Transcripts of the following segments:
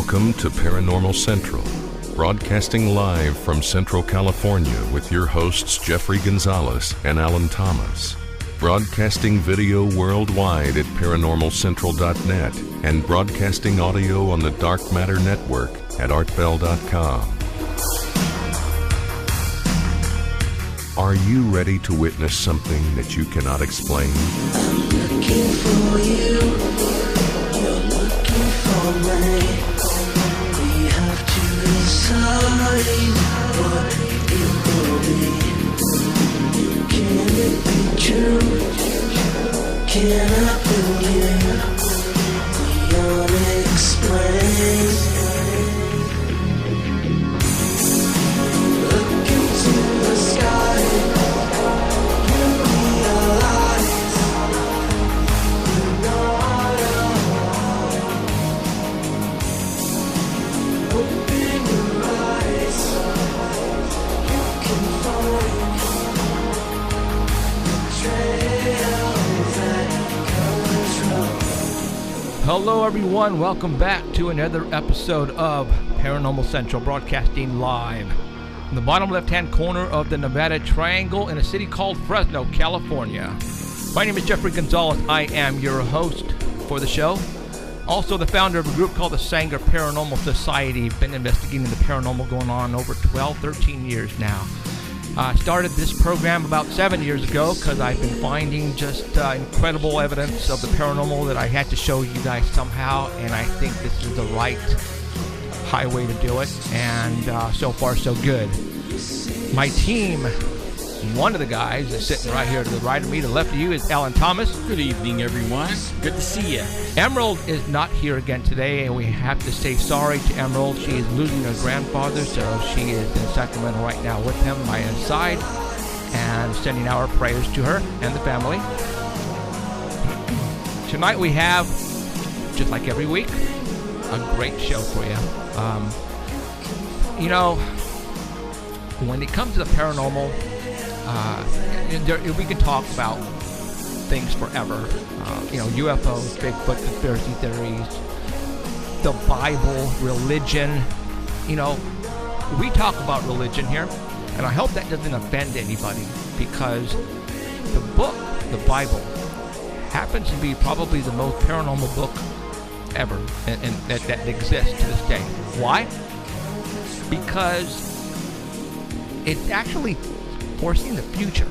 Welcome to Paranormal Central, broadcasting live from Central California with your hosts Jeffrey Gonzalez and Alan Thomas. Broadcasting video worldwide at ParanormalCentral.net and broadcasting audio on the Dark Matter Network at ArtBell.com. Are you ready to witness something that you cannot explain? I'm looking for you, you're looking for me. We have to decide what it will be. Can it be true? Can I believe the unexplained? Look into the sky, you realize you're not alone. Open your eyes, you can find the trail that comes from. Hello everyone, welcome back to another episode of Paranormal Central, broadcasting live in the bottom left-hand corner of the Nevada Triangle in a city called Fresno, California. My name is Jeffrey Gonzalez. I am your host for the show. Also the founder of a group called the Sanger Paranormal Society. Been investigating the paranormal going on over 12, 13 years now. I started this program about 7 years ago because I've been finding just incredible evidence of the paranormal that I had to show you guys somehow, and I think this is the right highway to do it, and so far so good. My team, one of the guys is sitting right here to the right of me, to the left of you is Alan Thomas. Good evening, everyone. Good to see you. Emerald is not here again today, and we have to say sorry to Emerald. She is losing her grandfather, so she is in Sacramento right now with him by his side, and sending our prayers to her and the family. Tonight we have, just like every week, a great show for you. You know, when it comes to the paranormal, we can talk about things forever. You know, UFOs, Bigfoot, conspiracy theories, the Bible, religion. You know, we talk about religion here, and I hope that doesn't offend anybody, because the book, the Bible, happens to be probably the most paranormal book ever, and that exists to this day. Why? Because it's actually foreseeing the future.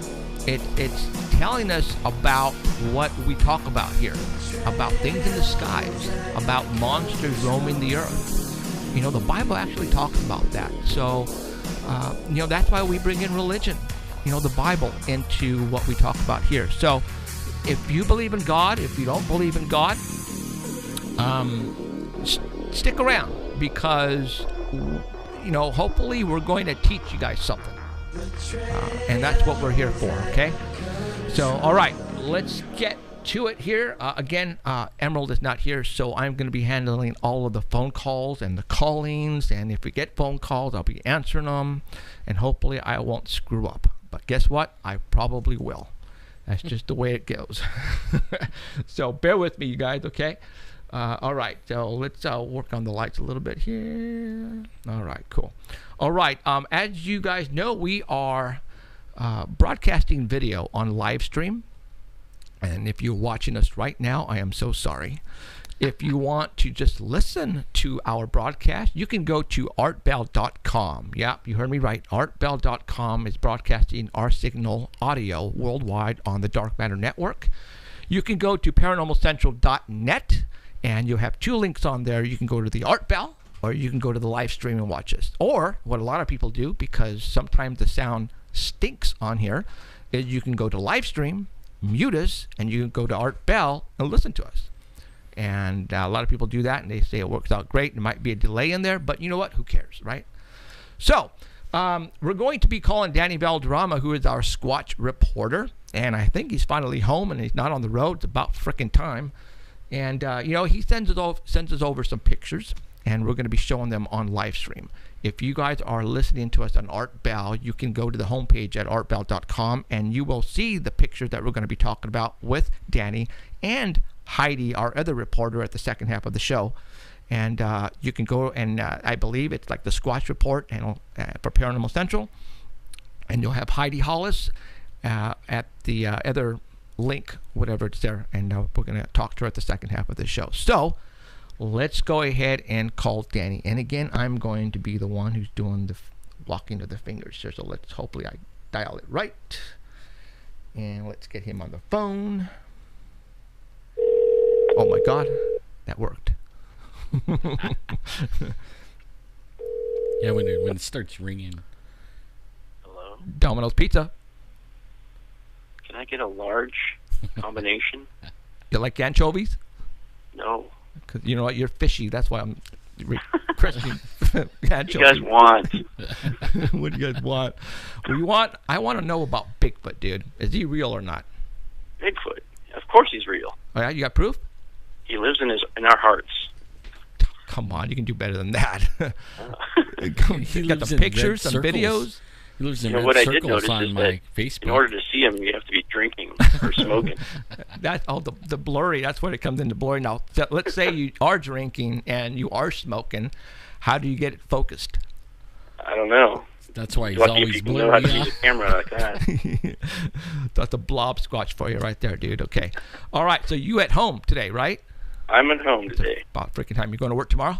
It's telling us about what we talk about here, about things in the skies, about monsters roaming the earth. You know, the Bible actually talks about that. So, you know, that's why we bring in religion, you know, the Bible, into what we talk about here. So, if you believe in God, if you don't believe in God, stick around, because, you know, hopefully we're going to teach you guys something. And that's what we're here for, okay? So, all right, let's get to it here. Again, Emerald is not here, so I'm going to be handling all of the phone calls and the callings. And if we get phone calls, I'll be answering them. And hopefully I won't screw up. But guess what? I probably will. That's just the way it goes. So bear with me, you guys, okay? All right, so let's work on the lights a little bit here. All right, cool. All right, as you guys know, we are broadcasting video on live stream. And if you're watching us right now, I am so sorry. If you want to just listen to our broadcast, you can go to artbell.com. Yep, you heard me right. Artbell.com is broadcasting our signal audio worldwide on the Dark Matter Network. You can go to ParanormalCentral.net, and you'll have two links on there. You can go to the Art Bell, or you can go to the live stream and watch us. Or what a lot of people do, because sometimes the sound stinks on here, is you can go to live stream, mute us, and you can go to Art Bell and listen to us. And a lot of people do that, and they say it works out great. There might be a delay in there, but you know what? Who cares, right? So we're going to be calling Danny Valderrama, who is our Squatch reporter. And I think he's finally home, and he's not on the road. It's about frickin' time. And, you know, he sends us over some pictures, and we're going to be showing them on live stream. If you guys are listening to us on Art Bell, you can go to the homepage at artbell.com, and you will see the pictures that we're going to be talking about with Danny and Heidi, our other reporter, at the second half of the show. And you can go and I believe it's like the Squatch Report and for Paranormal Central. And you'll have Heidi Hollis at the other link, whatever it's there. And we're going to talk to her at the second half of the show. So let's go ahead and call Danny. And again, I'm going to be the one who's doing the walking of the fingers here. So let's hopefully I dial it right. And let's get him on the phone. Oh my God, that worked. Yeah, when it starts ringing. Hello? Domino's Pizza. Can I get a large combination? You like anchovies? No. Because you know what, you're fishy. That's why I'm requesting anchovies. You guys want? What do you guys want? I want to know about Bigfoot, dude. Is he real or not? Bigfoot. Of course he's real. Oh yeah, you got proof? He lives in our hearts. Come on, you can do better than that. You got lives the in pictures, red some circles. videos. He lives in You know, red what I did circles notice on is my that Facebook. in order to see him, you have to be drinking or smoking. That's the blurry. That's when it comes into blurry. Now, let's say you are drinking and you are smoking. How do you get it focused? I don't know. That's why he's Lucky always if you can know how blurry. to use a camera like that. That's a blob squatch for you right there, dude. Okay. All right. So you at home today, right? I'm at home today. About freaking time. You going to work tomorrow?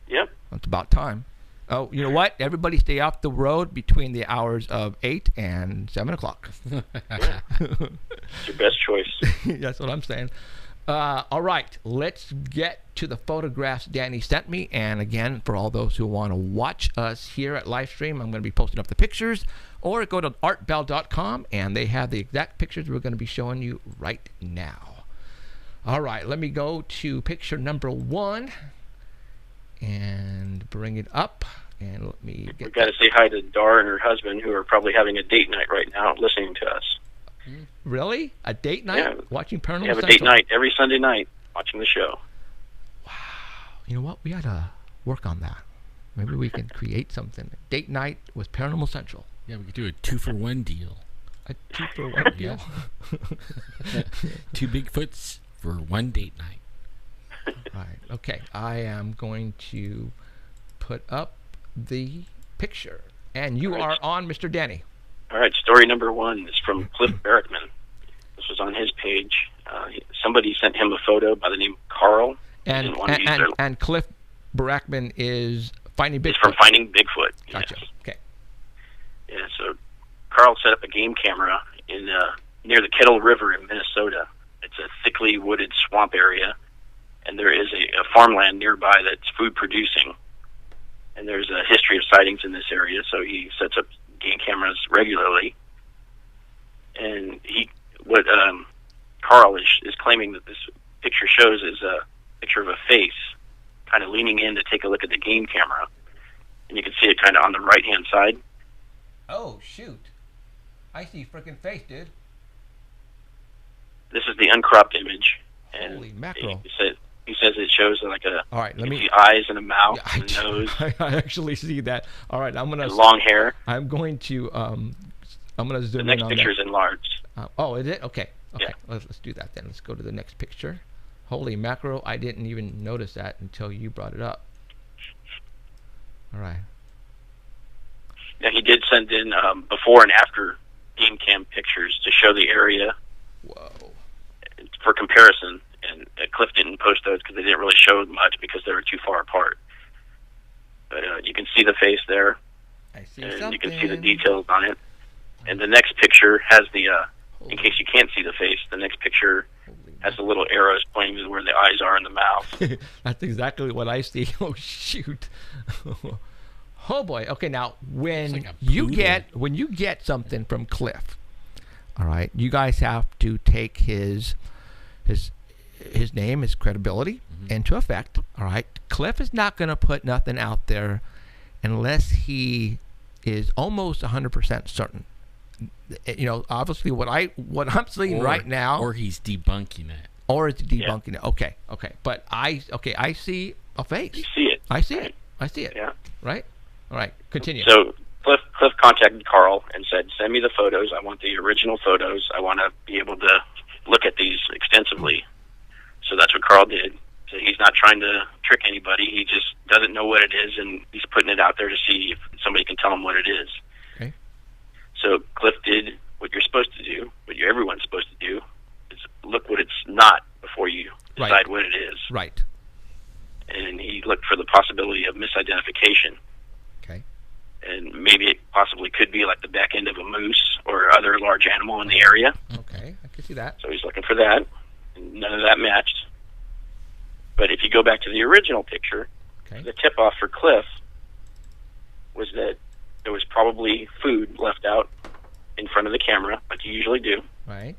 Yep. It's about time. Oh, you know what? Everybody stay off the road between the hours of 8 and 7 o'clock. It's your best choice. That's what I'm saying. All right. Let's get to the photographs Danny sent me. And again, for all those who want to watch us here at Livestream, I'm going to be posting up the pictures. Or go to artbell.com, and they have the exact pictures we're going to be showing you right now. All right. Let me go to picture number 1. And bring it up, and let me get. We've got to say hi to Dar and her husband, who are probably having a date night right now, listening to us. Really? A date night? Yeah. Watching Paranormal We have a Central? date night every Sunday night, watching the show. Wow. You know what? We got to work on that. Maybe we can create something. Date night with Paranormal Central. Yeah, we could do a 2-for-1 deal. A 2-for-1 deal. 2 Bigfoots for 1 date night. Right. Okay. I am going to put up the picture. And you are on, Mr. Danny. All right, story number 1 is from Cliff Barrickman. This was on his page. Somebody sent him a photo by the name of Carl. And Cliff Barackman is Finding Bigfoot. He's from Finding Bigfoot. Gotcha. Yes. Okay. Yeah, so Carl set up a game camera in near the Kettle River in Minnesota. It's a thickly wooded swamp area. And there is a farmland nearby that's food producing. And there's a history of sightings in this area, so he sets up game cameras regularly. And what Carl is claiming that this picture shows is a picture of a face kind of leaning in to take a look at the game camera. And you can see it kind of on the right-hand side. Oh, shoot. I see freaking face, dude. This is the uncropped image. And Holy mackerel. He says it shows like a All right, let me see eyes and a mouth Yeah, and a nose I actually see that. All right, I'm gonna. and long hair. I'm going to. I'm gonna The zoom in next on picture is that. enlarged. Oh, is it? Okay. Okay. Yeah. Let's do that then. Let's go to the next picture. Holy mackerel! I didn't even notice that until you brought it up. All right. Now, he did send in before and after game cam pictures to show the area Whoa. for comparison. And Cliff didn't post those because they didn't really show much because they were too far apart. But you can see the face there, I see and something. you can see the details on it. And the next picture has the, in case you can't see the face, the next picture has the little arrows pointing to where the eyes are in the mouth. That's exactly what I see. Oh shoot. Oh boy. Okay, now when It's like a you poodle. get something from Cliff, all right, you guys have to take his name, his credibility into effect. All right, Cliff is not going to put nothing out there unless he is almost 100% certain. You know, obviously what I'm seeing right now, Or he's debunking it. or it's debunking it. Okay, but I see a face. You see it. I see right? it. I see it. Yeah. Right. All right. Continue. So Cliff contacted Carl and said, "Send me the photos. I want the original photos. I want to be able to look at these extensively." So that's what Carl did. So he's not trying to trick anybody. He just doesn't know what it is, and he's putting it out there to see if somebody can tell him what it is. Okay. So Cliff did what you're supposed to do, what everyone's supposed to do, is look what it's not before you decide Right. what it is. Right. And he looked for the possibility of misidentification. Okay. And maybe it possibly could be like the back end of a moose or other large animal in the area. Okay. I can see that. So he's looking for that, and none of that matched. But if you go back to the original picture, Okay. the tip-off for Cliff was that there was probably food left out in front of the camera, like you usually do. Right.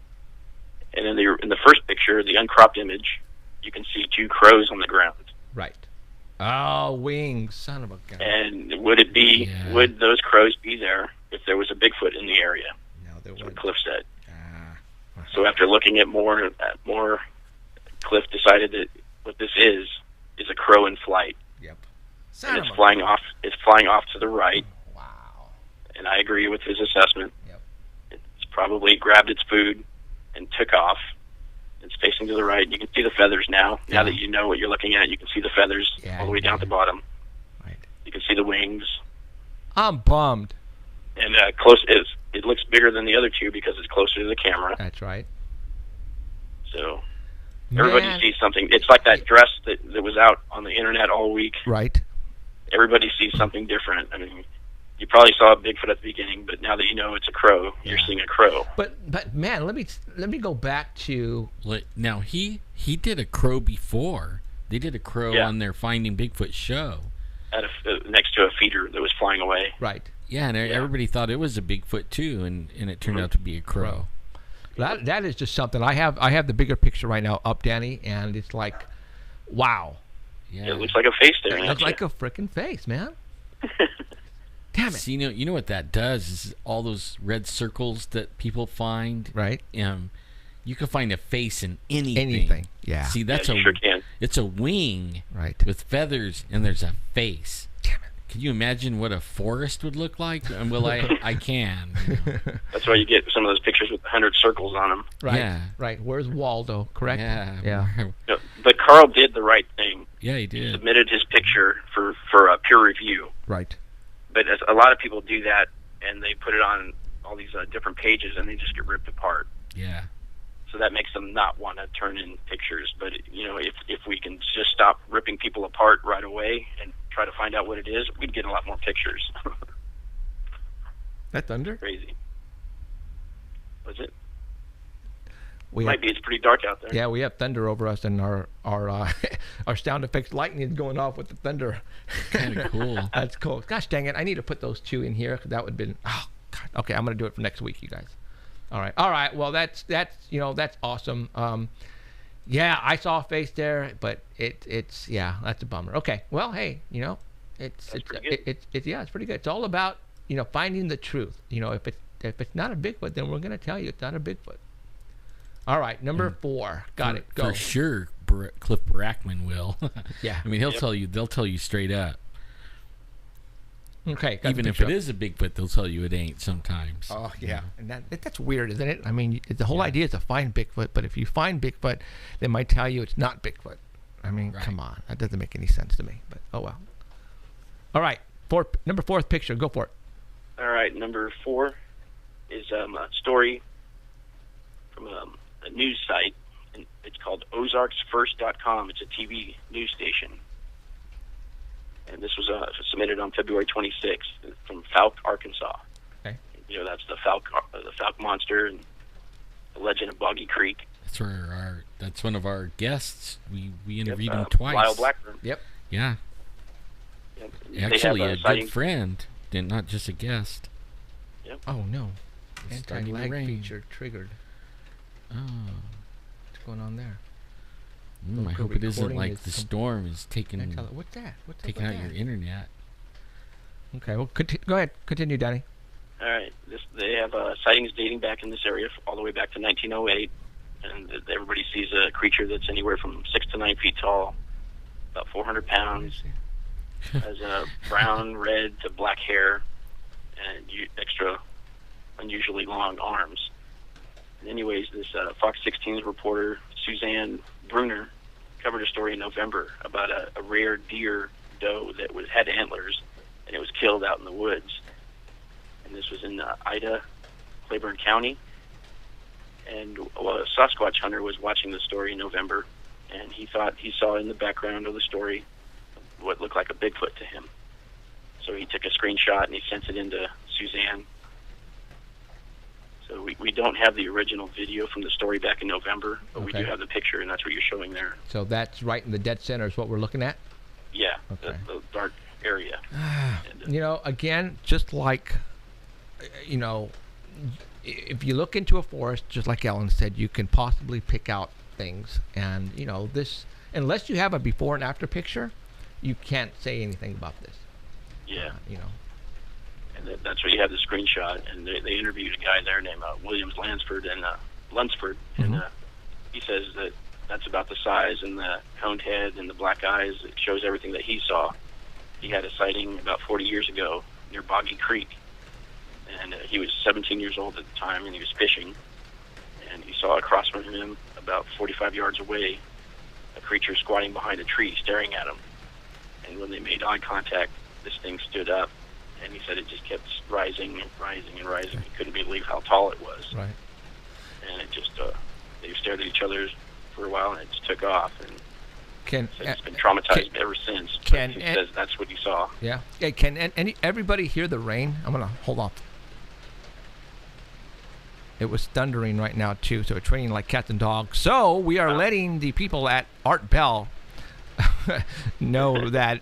And in the first picture, the uncropped image, you can see 2 crows on the ground. Right. Oh, wings, son of a gun. And would those crows be there if there was a Bigfoot in the area? No, there That's what wasn't. Cliff said. Ah. So after looking at more, Cliff decided that what this is a crow in flight. Yep. And Son it's of a flying gun. off. It's flying off to the right, Wow. and I agree with his assessment. Yep. It's probably grabbed its food and took off. It's facing to the right. You can see the feathers now. Yeah. Now that you know what you're looking at, you can see the feathers Yeah, all the way down at the bottom. Right. You can see the wings. I'm bummed. And it looks bigger than the other 2 because it's closer to the camera. That's right. So everybody Man. sees something. It's like that dress that was out on the internet all week. Right. Everybody sees something different. I mean, you probably saw a Bigfoot at the beginning, but now that you know it's a crow, you're seeing a crow. But man, let me go back to Now he did a crow before. They did a crow on their Finding Bigfoot show. Next to a feeder that was flying away. right. Yeah, and everybody thought it was a Bigfoot too, and it turned out to be a crow. That is just something. I have the bigger picture right now up, Danny, and it's like, wow. Yeah. It looks like a face there. It looks like a freaking face, man. Damn it. See, you know what that does is all those red circles that people find. Right. You can find a face in anything. Anything. Yeah. See, that's you sure can. it's a wing Right. with feathers, and there's a face. Damn it. Can you imagine what a forest would look like? And well, I can. You know. That's why you get some of those pictures with 100 circles on them. Right. Yeah. Right. Where's Waldo? Correct. Yeah. Yeah. No, but Carl did the right thing. Yeah, he He did. submitted his picture for a peer review. Right. But a lot of people do that, and they put it on all these different pages, and they just get ripped apart. Yeah. So that makes them not want to turn in pictures. But if we can just stop ripping people apart right away and try to find out what it is, we'd get a lot more pictures. That thunder? Crazy. Was it? We Might have, be. It's pretty dark out there. yeah, we have thunder over us, and our our sound effects lightning is going off with the thunder. Kind of cool. That's cool. Gosh dang it! I need to put those 2 in here, 'cause that would have been. Oh God. Okay, I'm gonna do it for next week, you guys. All right. Well, that's awesome. Yeah, I saw a face there, but it's that's a bummer. Okay. Well, hey, it's pretty good. it's pretty good. It's all about finding the truth. If it's not a Bigfoot, then we're gonna tell you it's not a Bigfoot. All right, number 4. Got it. Go. For sure, Cliff Brackman will. Yeah. I mean, they'll tell you straight up. Okay. got Even the if picture it up. is a Bigfoot, they'll tell you it ain't sometimes. Oh yeah, and that's weird, isn't it? I mean, the whole idea is to find Bigfoot, but if you find Bigfoot, they might tell you it's not Bigfoot. I mean, Right. come on, that doesn't make any sense to me. But oh well. All right, number 4th picture. Go for it. All right, number 4 is a story from a news site, and it's called OzarksFirst.com. It's a TV news station, and this was submitted on February 26th from Fouke, Arkansas. Okay. That's the Fouke monster and the legend of Boggy Creek. That's one of our guests. We interviewed him Lyle twice. Blackburn. Yep. Yeah, Yep. They actually have, a good sightings. friend, not just a guest. Oh no. It's starting to Anti-lag rain. feature triggered. Oh, What's going on there? I Local hope it isn't recording like is the storm is taking What's that? What's up taking with out your that? internet. Okay. Well, go ahead. Continue, Danny. All right. They have sightings dating back in this area all the way back to 1908, and everybody sees a creature that's anywhere from 6 to 9 feet tall, about 400 pounds, has brown, red to black hair, and extra unusually long arms. And anyways, this Fox 16's reporter, Suzanne Bruner, covered a story in November about a rare deer doe that had antlers, and it was killed out in the woods. And this was in Ida, Claiborne County. And a Sasquatch hunter was watching the story in November, and he thought he saw in the background of the story what looked like a Bigfoot to him. So he took a screenshot and he sent it into Suzanne. So we don't have the original video from the story back in November, but we do have the picture, and that's what you're showing there. So that's right in the dead center is what we're looking at? Yeah, the dark area. You know, again, just like, you know, if you look into a forest, just like Ellen said, you can possibly pick out things. And, you know, this, unless you have a before and after picture, you can't say anything about this. Yeah. You know. And that's where you have the screenshot. And they interviewed a guy there named Williams Lunsford, and he says that that's about the size, and the coned head and the black eyes. It shows everything that he saw. He had a sighting about 40 years ago near Boggy Creek. And he was 17 years old at the time, and he was fishing. And he saw across from him, about 45 yards away, a creature squatting behind a tree, staring at him. And when they made eye contact, this thing stood up, and he said it just kept rising and rising and rising. He couldn't believe how tall it was. Right. And it just, they stared at each other for a while, and it just took off. And it's been traumatized ever since. He says that's what he saw. Yeah. Can everybody hear the rain? I'm going to hold off. It was thundering right now, too, so it's raining like cats and dogs. So we are letting the people at Art Bell know that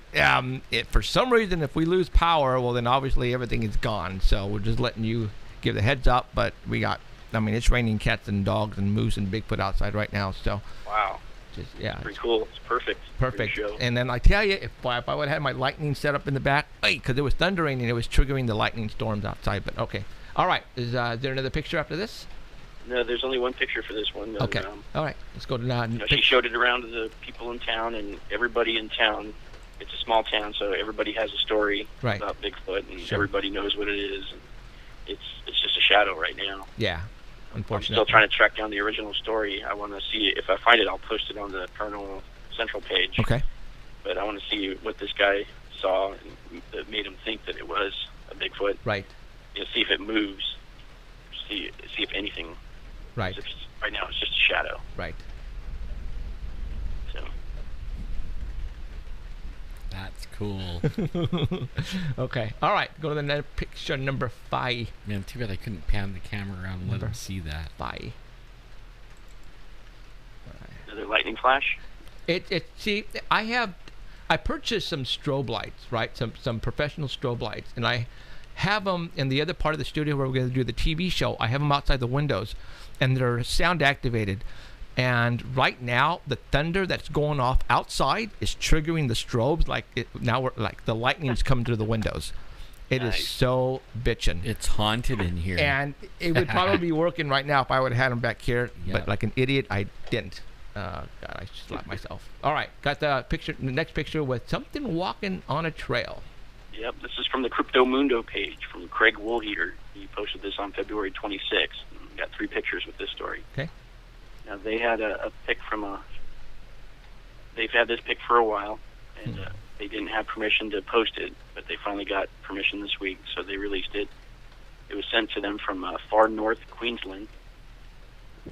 if for some reason, if we lose power, well, then obviously everything is gone. So we're just letting you give the heads up. But we got, I mean, it's raining cats and dogs and moose and Bigfoot outside right now. So wow. Just, yeah. Pretty cool. It's perfect. Perfect. Show. And then I tell you, if I would have had my lightning set up in the back, because it was thundering and it was triggering the lightning storms outside. But okay. All right. Is there another picture after this? No, there's only one picture for this one. Okay. All right. Let's go to she showed it around to the people in town, and everybody in town. It's a small town, so everybody has a story about Bigfoot, and everybody knows what it is. And it's just a shadow right now. Yeah. Unfortunately. I'm still trying to track down the original story. I want to see if I find it. I'll post it on the Paranormal Central page. Okay. But I want to see what this guy saw and that made him think that it was a Bigfoot. Right. You know, see if it moves. See if anything. Right. Right now, it's just a shadow. Right. So. That's cool. Okay. All right. Go to the next picture number 5. Man, too bad I couldn't pan the camera around and let them see that. 5. Another lightning flash? See, I purchased some strobe lights, right? Some professional strobe lights, and I have them in the other part of the studio where we're going to do the TV show. I have them outside the windows, and they're sound activated. And right now, the thunder that's going off outside is triggering the strobes. Now we're like the lightning's coming through the windows. It is so bitchin'. It's haunted in here. And it would probably be working right now if I would have had them back here. Yep. But like an idiot, I didn't. God, I slapped myself. All right, got the next picture with something walking on a trail. Yep, this is from the Crypto Mundo page from Craig Woolheater. He posted this on February 26th. Got 3 pictures with this story. Okay. Now they had a pic they've had this pic for a while, and they didn't have permission to post it, but they finally got permission this week, so they released it. It was sent to them from far north Queensland,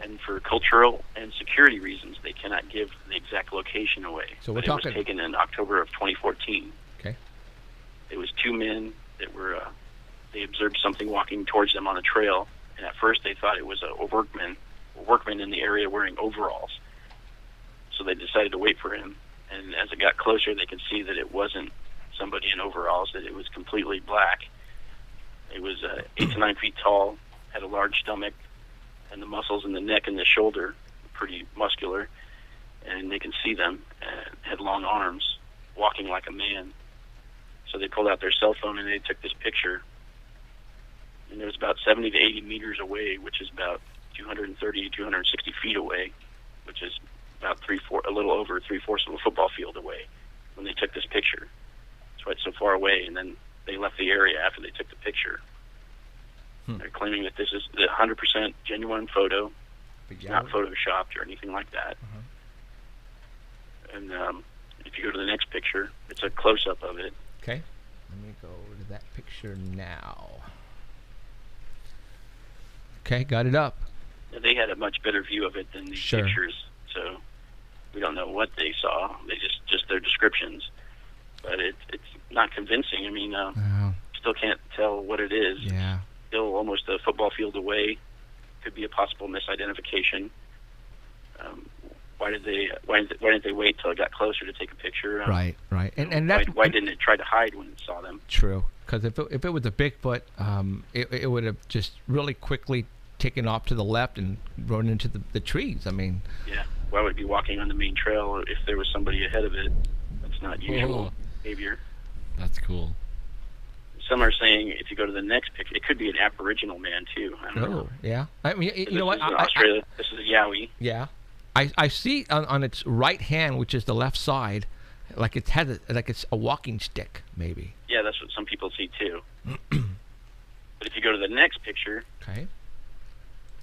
and for cultural and security reasons, they cannot give the exact location away. So it was taken in October of 2014. Okay. It was 2 men that were, they observed something walking towards them on a trail, and at first they thought it was a workman in the area wearing overalls. So they decided to wait for him, and as it got closer, they could see that it wasn't somebody in overalls, that it was completely black. It was 8 to 9 feet tall, had a large stomach, and the muscles in the neck and the shoulder were pretty muscular, and they can see them, and had long arms, walking like a man. So they pulled out their cell phone and they took this picture. And it was about 70 to 80 meters away, which is about 230, 260 feet away, which is about a little over 3/4 of a football field away when they took this picture. That's why it's so far away. And then they left the area after they took the picture. They're claiming that this is the 100% genuine photo, not photoshopped or anything like that. And if you go to the next picture, it's a close-up of it. Okay. Let me go to that picture now. Okay, got it up. They had a much better view of it than these Sure. pictures, so we don't know what they saw. They just their descriptions, but it's not convincing. I mean, Oh, still can't tell what it is. yeah. Still almost a football field away. Could be a possible misidentification. Why didn't they wait till it got closer to take a picture? Right. And that's why didn't it try to hide when it saw them? true. Because if it was a Bigfoot, it would have just really quickly taken off to the left and run into the trees. I mean, Yeah. Why would it be walking on the main trail if there was somebody ahead of it? That's not usual behavior. That's cool. Some are saying if you go to the next picture, it could be an Aboriginal man too. I don't know. yeah. I mean, you know what? This is in Australia. This is a Yowie. Yeah, I see on its right hand, which is the left side, like it's a walking stick, maybe. Yeah, that's what some people see too. But if you go to the next picture, Okay.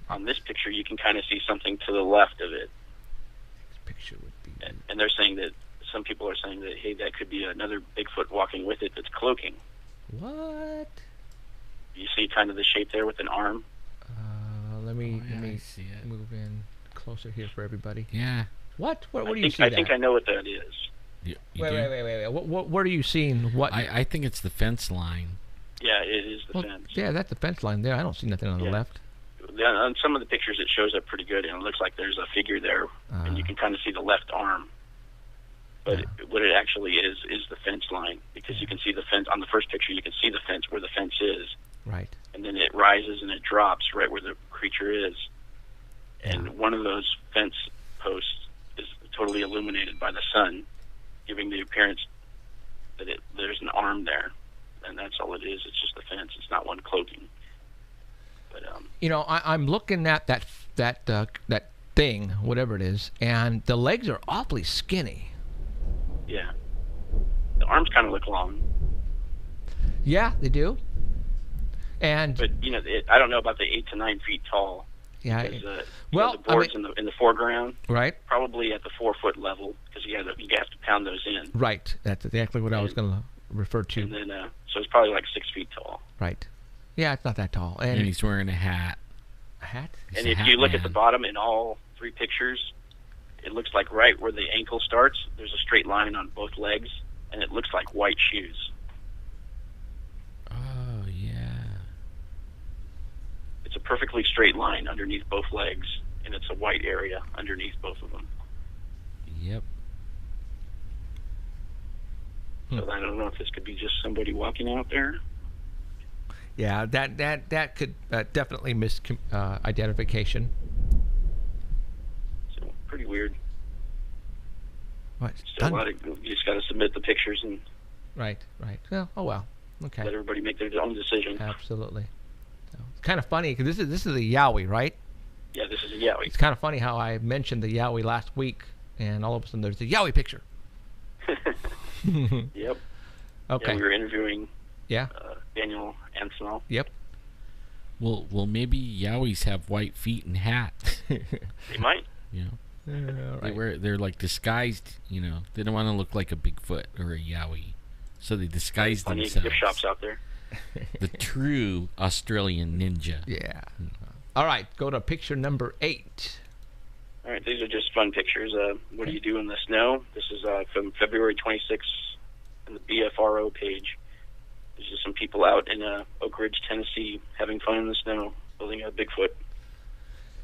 on this picture, you can kind of see something to the left of it. Next picture would be. And they're saying that some people are saying that, hey, that could be another Bigfoot walking with it that's cloaking. What? You see kind of the shape there with an arm. Let me I see it. move in closer here for everybody. Yeah. What? Where do you think, see I that? think I know what that is. You Wait. do? What are you seeing? What? I think it's the fence line. Yeah, it is the Well, fence. yeah, that's the fence line there. I don't see nothing on the Yeah. left. On some of the pictures, it shows up pretty good, and it looks like there's a figure there, and you can kind of see the left arm. But what it actually is the fence line, because you can see the fence on the first picture. You can see the fence where the fence is, Right. and then it rises and it drops right where the creature is. And one of those fence posts is totally illuminated by the sun, giving the appearance that there's an arm there, and that's all it is. It's just the fence. It's not one cloaking. But You know, I'm looking at that thing, whatever it is, and the legs are awfully skinny. yeah, the arms kind of look long. Yeah, they do. And But I don't know about the 8 to 9 feet tall. yeah, Because, well, the boards in the foreground, right, probably at the 4-foot level, because you have to pound those in. right. That's exactly what I was going to refer to. And then, so it's probably like 6 feet tall. Right. Yeah, it's not that tall. And And he's wearing a hat. a hat. He's And a if hat you look at the man. bottom in all 3 pictures, it looks like right where the ankle starts, there's a straight line on both legs, and it looks like white shoes. Oh, yeah. It's a perfectly straight line underneath both legs, and it's a white area underneath both of them. Yep. So I don't know if this could be just somebody walking out there. Yeah, that could definitely miss identification. So pretty weird. What? Still a lot of, you just got to submit the pictures and Right. Well, oh well. Okay. let everybody make their own decision. Absolutely. So, it's kind of funny because this is a Yowie, right? Yeah, this is a Yowie. It's kind of funny how I mentioned the Yowie last week, and all of a sudden there's the Yowie picture. Yep. Okay. Yeah, we were interviewing Yeah. Daniel Ansel. Yep. Well, maybe Yowies have white feet and hats. They might. You know, Right. they're like disguised. You know, they don't want to look like a Bigfoot or a Yowie, so they disguise Plenty of themselves. gift shops out there. The true Australian ninja. Yeah. All right. Go to picture number 8. All right, these are just fun pictures. What do you do in the snow? This is from February 26th on the BFRO page. There's just some people out in Oak Ridge, Tennessee, having fun in the snow, building a Bigfoot.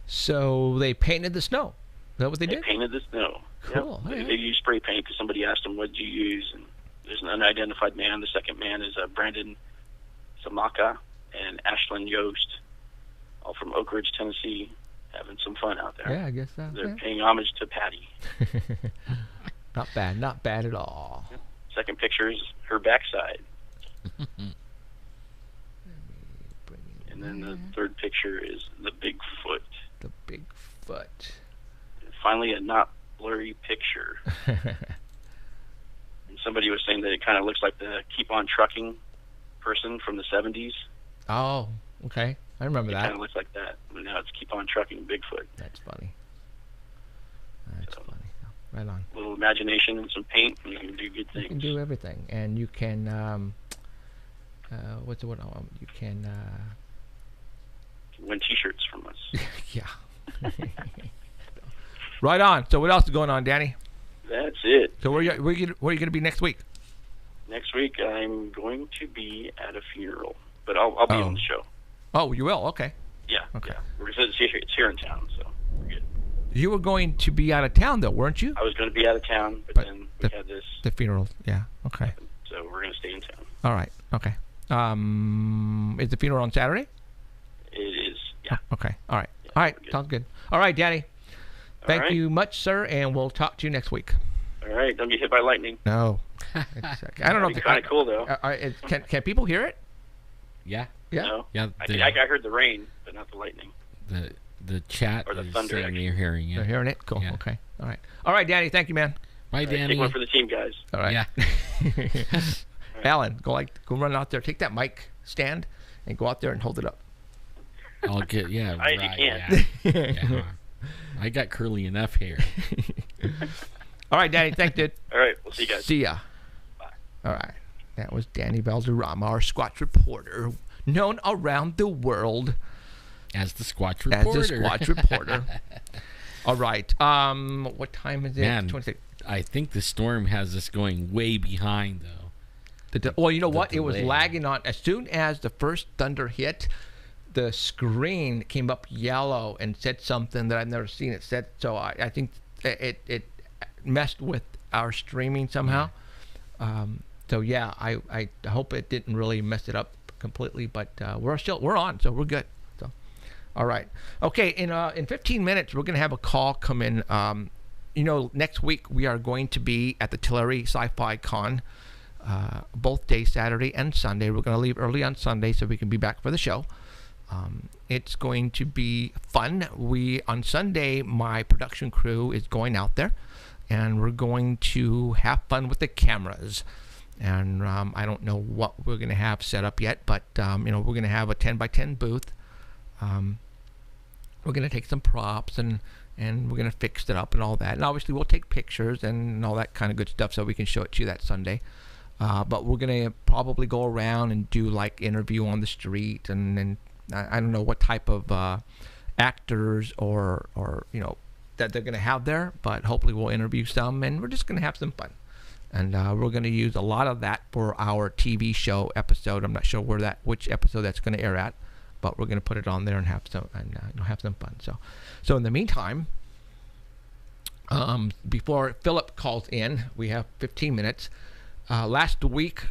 So they painted the snow. Is that what they They did? painted the snow. Cool. Yep. All They right. used spray paint because somebody asked them, what did you use? And there's an unidentified man. The second man is Brandon Samaka and Ashlyn Yost, all from Oak Ridge, Tennessee, having some fun out there. Yeah, I guess so. They're Yeah. paying homage to Patty. Not bad. Not bad at all. Second picture is her backside. And then the third picture is the Bigfoot. The Bigfoot. Finally, a not blurry picture. And somebody was saying that it kind of looks like the Keep On Trucking person from the 70s. Oh, okay. I remember It that. kind of looks like that. But now it's Keep On Trucking Bigfoot. That's funny. That's So, funny. Right on. A little imagination and some paint, and you can do good things. You can do everything, and you can. What's the word? You can. Win T-shirts from us. Yeah. Right on. So what else is going on, Danny? That's it. So where are you going to be next week? Next week, I'm going to be at a funeral, but I'll be on the show. Oh, you will? Okay. Yeah. Okay. Yeah. It's here in town, so we're good. You were going to be out of town, though, weren't you? I was going to be out of town, but then we had this. The funeral. Yeah. Okay. So we're going to stay in town. All right. Okay. Is the funeral on Saturday? It is. Yeah. Oh, okay. All right. Yeah, All right. good. Sounds good. All right, Danny. Thank right. you much, sir, and we'll talk to you next week. All right. Don't get hit by lightning. No. I don't know. That'd be kind of cool, though. Can people hear it? Yeah. Yeah. No? Yeah. I heard the rain, but not the lightning. The chat Or the is thunder, saying actually. you're hearing it. They're hearing it? Cool. Yeah. Okay. All right. All right, Danny. Thank you, man. Bye, All right, Danny. take one for the team, guys. All right. Yeah. Alan, go run out there. Take that mic stand and go out there and hold it up. I'll get, yeah. I right, can't. yeah. I got curly enough hair. All right, Danny. Thanks, dude. All right. We'll see you guys. See ya. Bye. All right. That was Danny Valderrama, our Squatch reporter, known around the world As the Squatch reporter. as the Squatch reporter. All right. What time is it? Man, 26. I think the storm has us going way behind, though. Well, you know what? It was delay. lagging on. As soon as the first thunder hit, the screen came up yellow and said something that I've never seen it said. So I think it messed with our streaming somehow. So yeah, I hope it didn't really mess it up completely, but we're on, so we're good. So, all right, okay. In 15 minutes, we're gonna have a call come in. Next week we are going to be at the Tulare Sci-Fi Con, both days, Saturday and Sunday. We're gonna leave early on Sunday so we can be back for the show. It's going to be fun. On Sunday, my production crew is going out there, and we're going to have fun with the cameras. And I don't know what we're going to have set up yet, but we're going to have a 10x10 booth. We're going to take some props and we're going to fix it up and all that. And obviously we'll take pictures and all that kind of good stuff so we can show it to you that Sunday. But we're going to probably go around and do like interview on the street, and I don't know what type of actors or that they're going to have there, but hopefully we'll interview some, and we're just going to have some fun. And we're going to use a lot of that for our TV show episode. I'm not sure which episode that's going to air at, but we're going to put it on there and have some fun. So in the meantime, before Philip calls in, we have 15 minutes. Last week,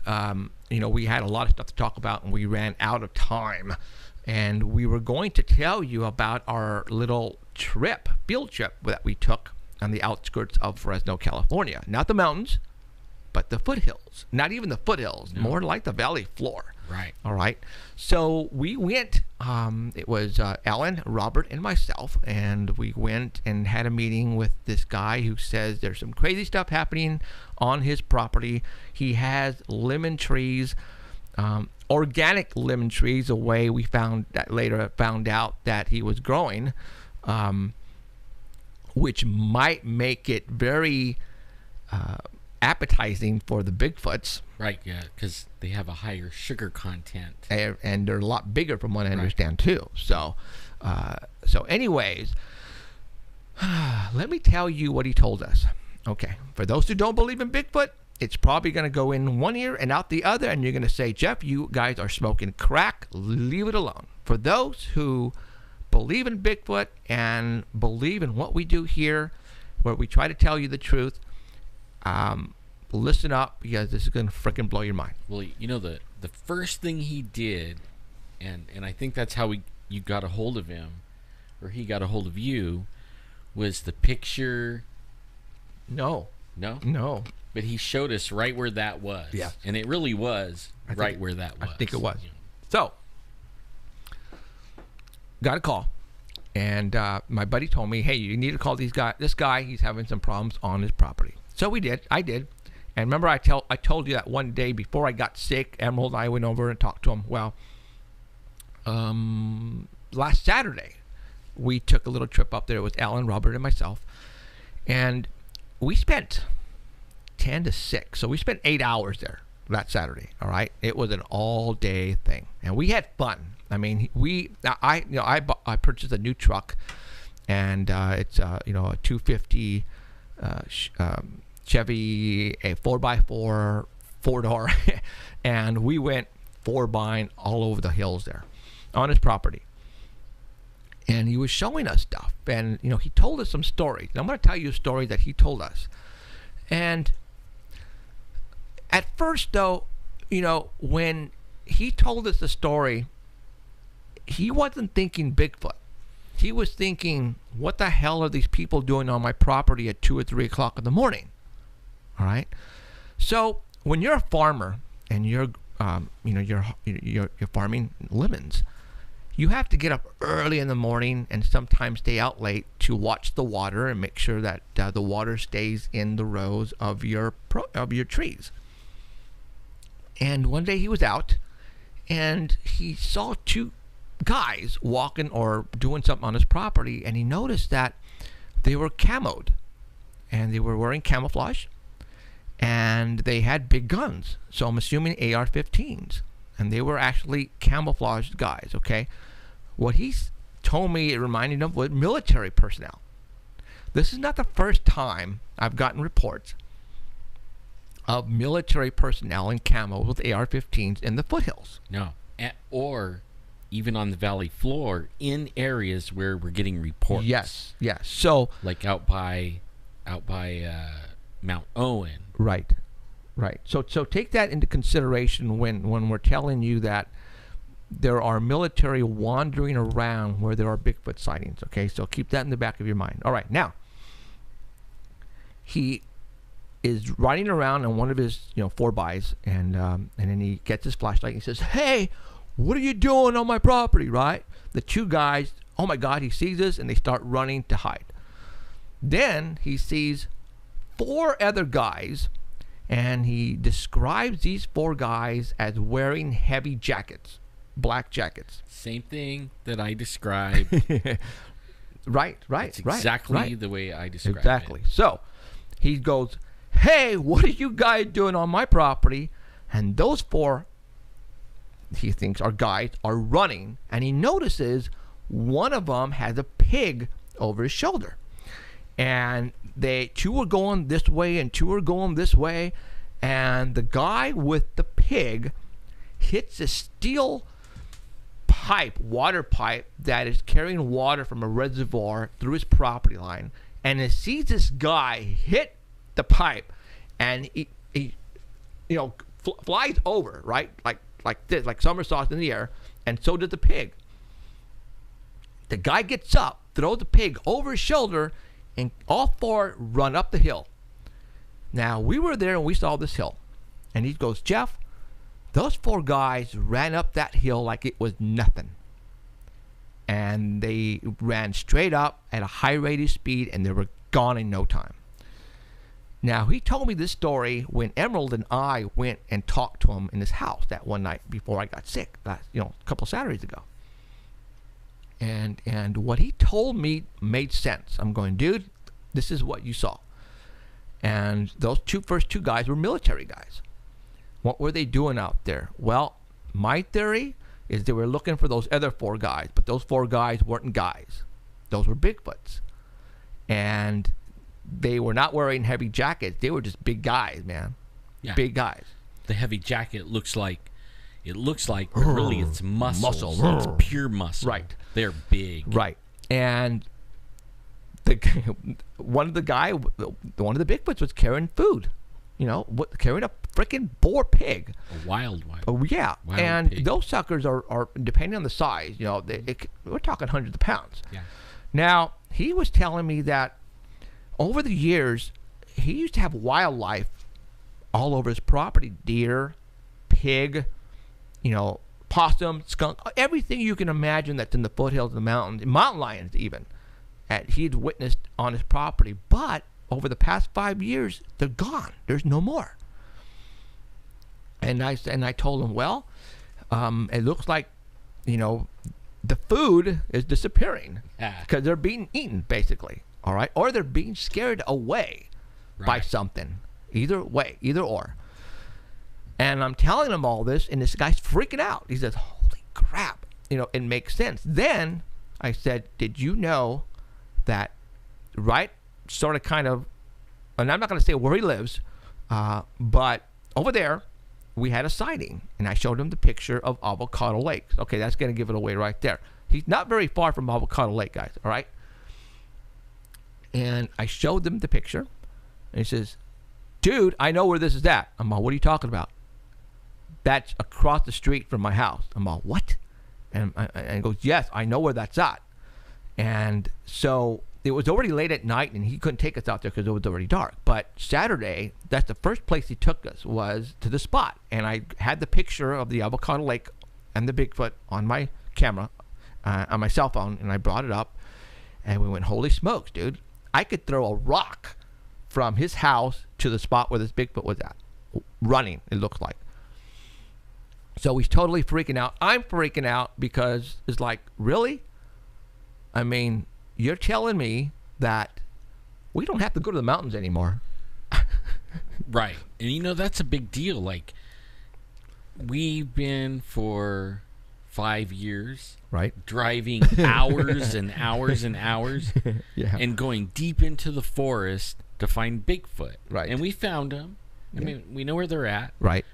we had a lot of stuff to talk about, and we ran out of time. And we were going to tell you about our little field trip that we took on the outskirts of Fresno, California. Not the mountains, but the foothills. Not even the foothills, more like the valley floor. Right. All right. So we went, it was Alan, Robert, and myself, and we went and had a meeting with this guy who says there's some crazy stuff happening on his property. He has lemon trees, organic lemon trees, a way we found out that he was growing, which might make it very appetizing for the Bigfoots. Right, yeah, because they have a higher sugar content. And they're a lot bigger from what I understand too. So anyways, let me tell you what he told us. Okay, for those who don't believe in Bigfoot, it's probably going to go in one ear and out the other, and you're going to say, Jeff, you guys are smoking crack. Leave it alone. For those who believe in Bigfoot and believe in what we do here, where we try to tell you the truth, listen up, because this is going to freaking blow your mind. Well, the first thing he did, and I think that's how you got a hold of him, or he got a hold of you, was the picture. No. But he showed us right where that was. Yeah. And it really was where that was. I think it was. So, got a call. And my buddy told me, hey, you need to call this guy, he's having some problems on his property. So I did. And remember I told you that one day before I got sick, Emerald and I went over and talked to him. Well, last Saturday, we took a little trip up there with Alan, Robert, and myself. And we spent 10 to 6. So we spent 8 hours there that Saturday. All right. It was an all-day thing. And we had fun. I mean, I purchased a new truck, and it's a 250 Chevy, a 4x4 4-door, and we went 4-bine all over the hills there on his property. And he was showing us stuff, and he told us some stories. And I'm going to tell you a story that he told us. And at first, though, when he told us the story, he wasn't thinking Bigfoot. He was thinking, what the hell are these people doing on my property at 2 or 3 o'clock in the morning? All right. So when you're a farmer and you're farming lemons, you have to get up early in the morning and sometimes stay out late to watch the water and make sure that the water stays in the rows of your trees. And one day he was out, and he saw 2 guys walking or doing something on his property, and he noticed that they were camoed, and they were wearing camouflage, and they had big guns. So I'm assuming AR-15s, and they were actually camouflaged guys. Okay, what he told me it reminded him of was military personnel. This is not the first time I've gotten reports of military personnel in camo with AR-15s in the foothills. No, or even on the valley floor in areas where we're getting reports. Yes. So like out by Mount Owen. Right. So take that into consideration when we're telling you that there are military wandering around where there are Bigfoot sightings. Okay, so keep that in the back of your mind. All right, now he is riding around on one of his 4-bys, and then he gets his flashlight and he says, "Hey, what are you doing on my property?" Right? The 2 guys, oh my God, he sees us, and they start running to hide. Then he sees 4 other guys, and he describes these 4 guys as wearing heavy jackets, black jackets. Same thing that I described. Right. It's exactly the way I described it. Exactly. So he goes, "Hey, what are you guys doing on my property?" And those 4, he thinks, are guys, are running, and he notices one of them has a pig over his shoulder, and 2 are going this way and 2 are going this way, and the guy with the pig hits a steel water pipe that is carrying water from a reservoir through his property line, and he sees this guy hit the pipe, and he flies over, right, like this, like somersaults in the air, and so did the pig. The guy gets up, throws the pig over his shoulder, and all 4 run up the hill. Now, we were there and we saw this hill, and he goes, "Jeff, those 4 guys ran up that hill like it was nothing, and they ran straight up at a high rate of speed, and they were gone in no time." Now, he told me this story when Emerald and I went and talked to him in his house that one night before I got sick, a couple Saturdays ago. And what he told me made sense. I'm going, "Dude, this is what you saw." And those first two guys were military guys. What were they doing out there? Well, my theory is they were looking for those other 4 guys, but those 4 guys weren't guys. Those were Bigfoots. And they were not wearing heavy jackets. They were just big guys, man. Yeah. Big guys. The heavy jacket looks like, but really it's muscles. It's pure muscle. Right. They're big. Right. And one of the Bigfoots was carrying food. Carrying a freaking boar pig. A wild. Oh yeah. Wild and pig. Those suckers are depending on the size. We're talking hundreds of pounds. Yeah. Now he was telling me that over the years he used to have wildlife all over his property: deer, pig, possum, skunk, everything you can imagine that's in the foothills of the mountains, mountain lions even, that he'd witnessed on his property. But over the past 5 years, they're gone. There's no more. And I told him, well, it looks like, the food is disappearing because they're being eaten, basically. All right, or they're being scared away. by something. Either way, either or. And I'm telling him all this, and this guy's freaking out. He says, holy crap. You know, it makes sense. Then I said, did you know that right sort of kind of, and I'm not going to say where he lives, but over there, we had a sighting. And I showed him the picture of Avocado Lake. Okay, that's going to give it away right there. He's not very far from Avocado Lake, guys, all right? And I showed them the picture, and he says, dude, I know where this is at. I'm all, what are you talking about? That's across the street from my house. I'm all, what? And he goes, yes, I know where that's at. And so it was already late at night, and he couldn't take us out there because it was already dark. But Saturday, that's the first place he took us, was to the spot. And I had the picture of the Avocado Lake and the Bigfoot on my camera, on my cell phone, and I brought it up. And we went, holy smokes, dude. I could throw a rock from his house to the spot where this Bigfoot was at. Running, it looked like. So he's totally freaking out. I'm freaking out because it's like, really? I mean, you're telling me that we don't have to go to the mountains anymore. Right. And you know, that's a big deal. Like, we've been for 5 years, right, driving hours and hours and hours, yeah, and going deep into the forest to find Bigfoot. Right. And we found them. I mean, we know where they're at. Right.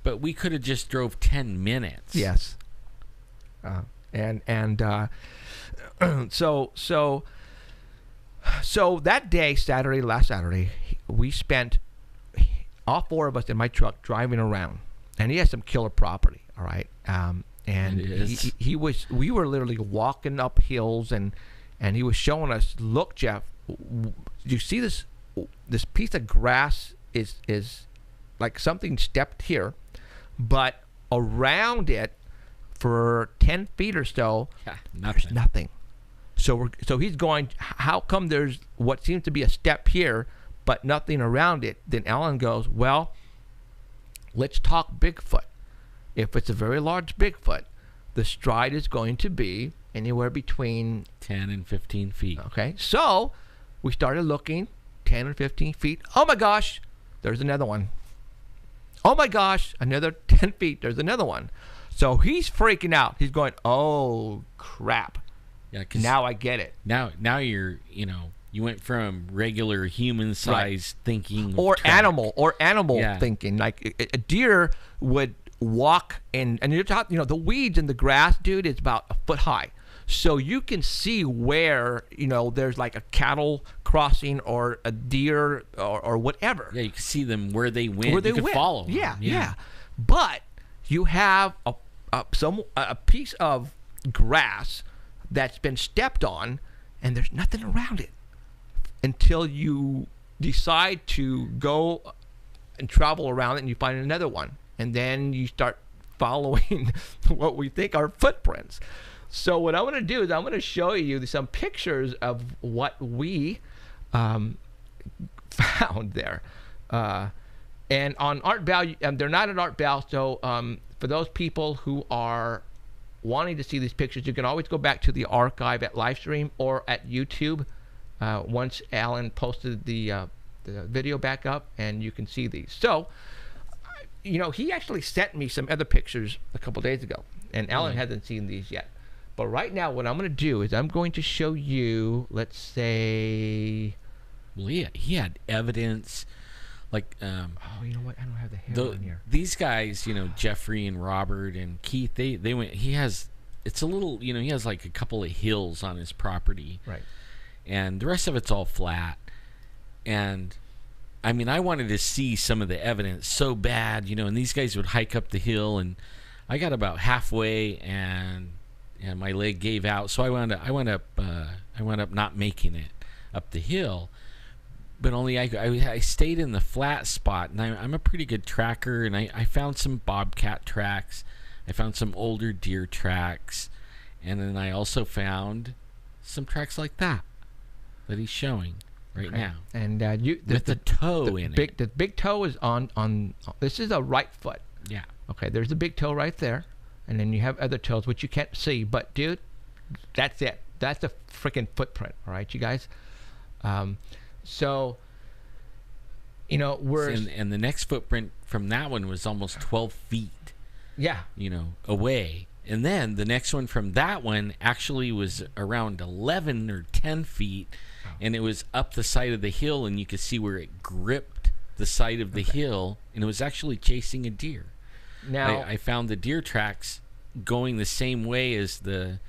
But we could have just drove 10 minutes. Yes. So that day, Saturday, last Saturday, we spent, all four of us in my truck, driving around. And he has some killer property, all right? And we were literally walking up hills, and he was showing us, look, Jeff, you see this piece of grass is like something stepped here, but around it for 10 feet or so, there's nothing. So he's going, how come there's what seems to be a step here, but nothing around it? Then Alan goes, well, let's talk Bigfoot. If it's a very large Bigfoot, the stride is going to be anywhere between 10 and 15 feet. Okay, so we started looking, 10 and 15 feet. Oh my gosh, there's another one. Oh my gosh, another 10 feet, there's another one. So he's freaking out. He's going, oh crap. Yeah, 'cause now I get it. Now you're, you went from regular human size thinking or track. animal thinking. Like a deer would walk and you're talking, the weeds in the grass, dude, is about a foot high. So you can see where, there's like a cattle crossing or a deer or whatever. Yeah, you can see them where they went. You can follow them. Yeah. But you have a piece of grass that's been stepped on, and there's nothing around it until you decide to go and travel around it, and you find another one, and then you start following what we think are footprints. So what I'm going to do is I'm going to show you some pictures of what we found there. And on Art Bell, they're not at Art Bell, so for those people who are wanting to see these pictures, you can always go back to the archive at Livestream or at YouTube once Alan posted the video back up, and you can see these. So, he actually sent me some other pictures a couple days ago, and Alan hasn't seen these yet. But right now, what I'm going to do is I'm going to show you, let's say... Well, he had evidence, like... oh, you know what? I don't have the hair on here. These guys, Jeffrey and Robert and Keith, they went... He has... It's a little... he has like a couple of hills on his property. Right. And the rest of it's all flat. And... I mean, I wanted to see some of the evidence so bad, and these guys would hike up the hill, and I got about halfway, and my leg gave out, so I wound up not making it up the hill. But only I stayed in the flat spot, and I'm a pretty good tracker, and I found some bobcat tracks, I found some older deer tracks, and then I also found some tracks like that he's showing right now. And with the toe in it. The big toe is on. This is a right foot. Yeah. Okay. There's the big toe right there, and then you have other toes which you can't see. But dude, that's it. That's a freaking footprint. All right, you guys. So You know, and the next footprint from that one was almost 12 feet, yeah. Away. And then the next one from that one actually was around 11 or 10 feet, and it was up the side of the hill, and you could see where it gripped the side of the hill, and it was actually chasing a deer. Now I found the deer tracks going the same way as the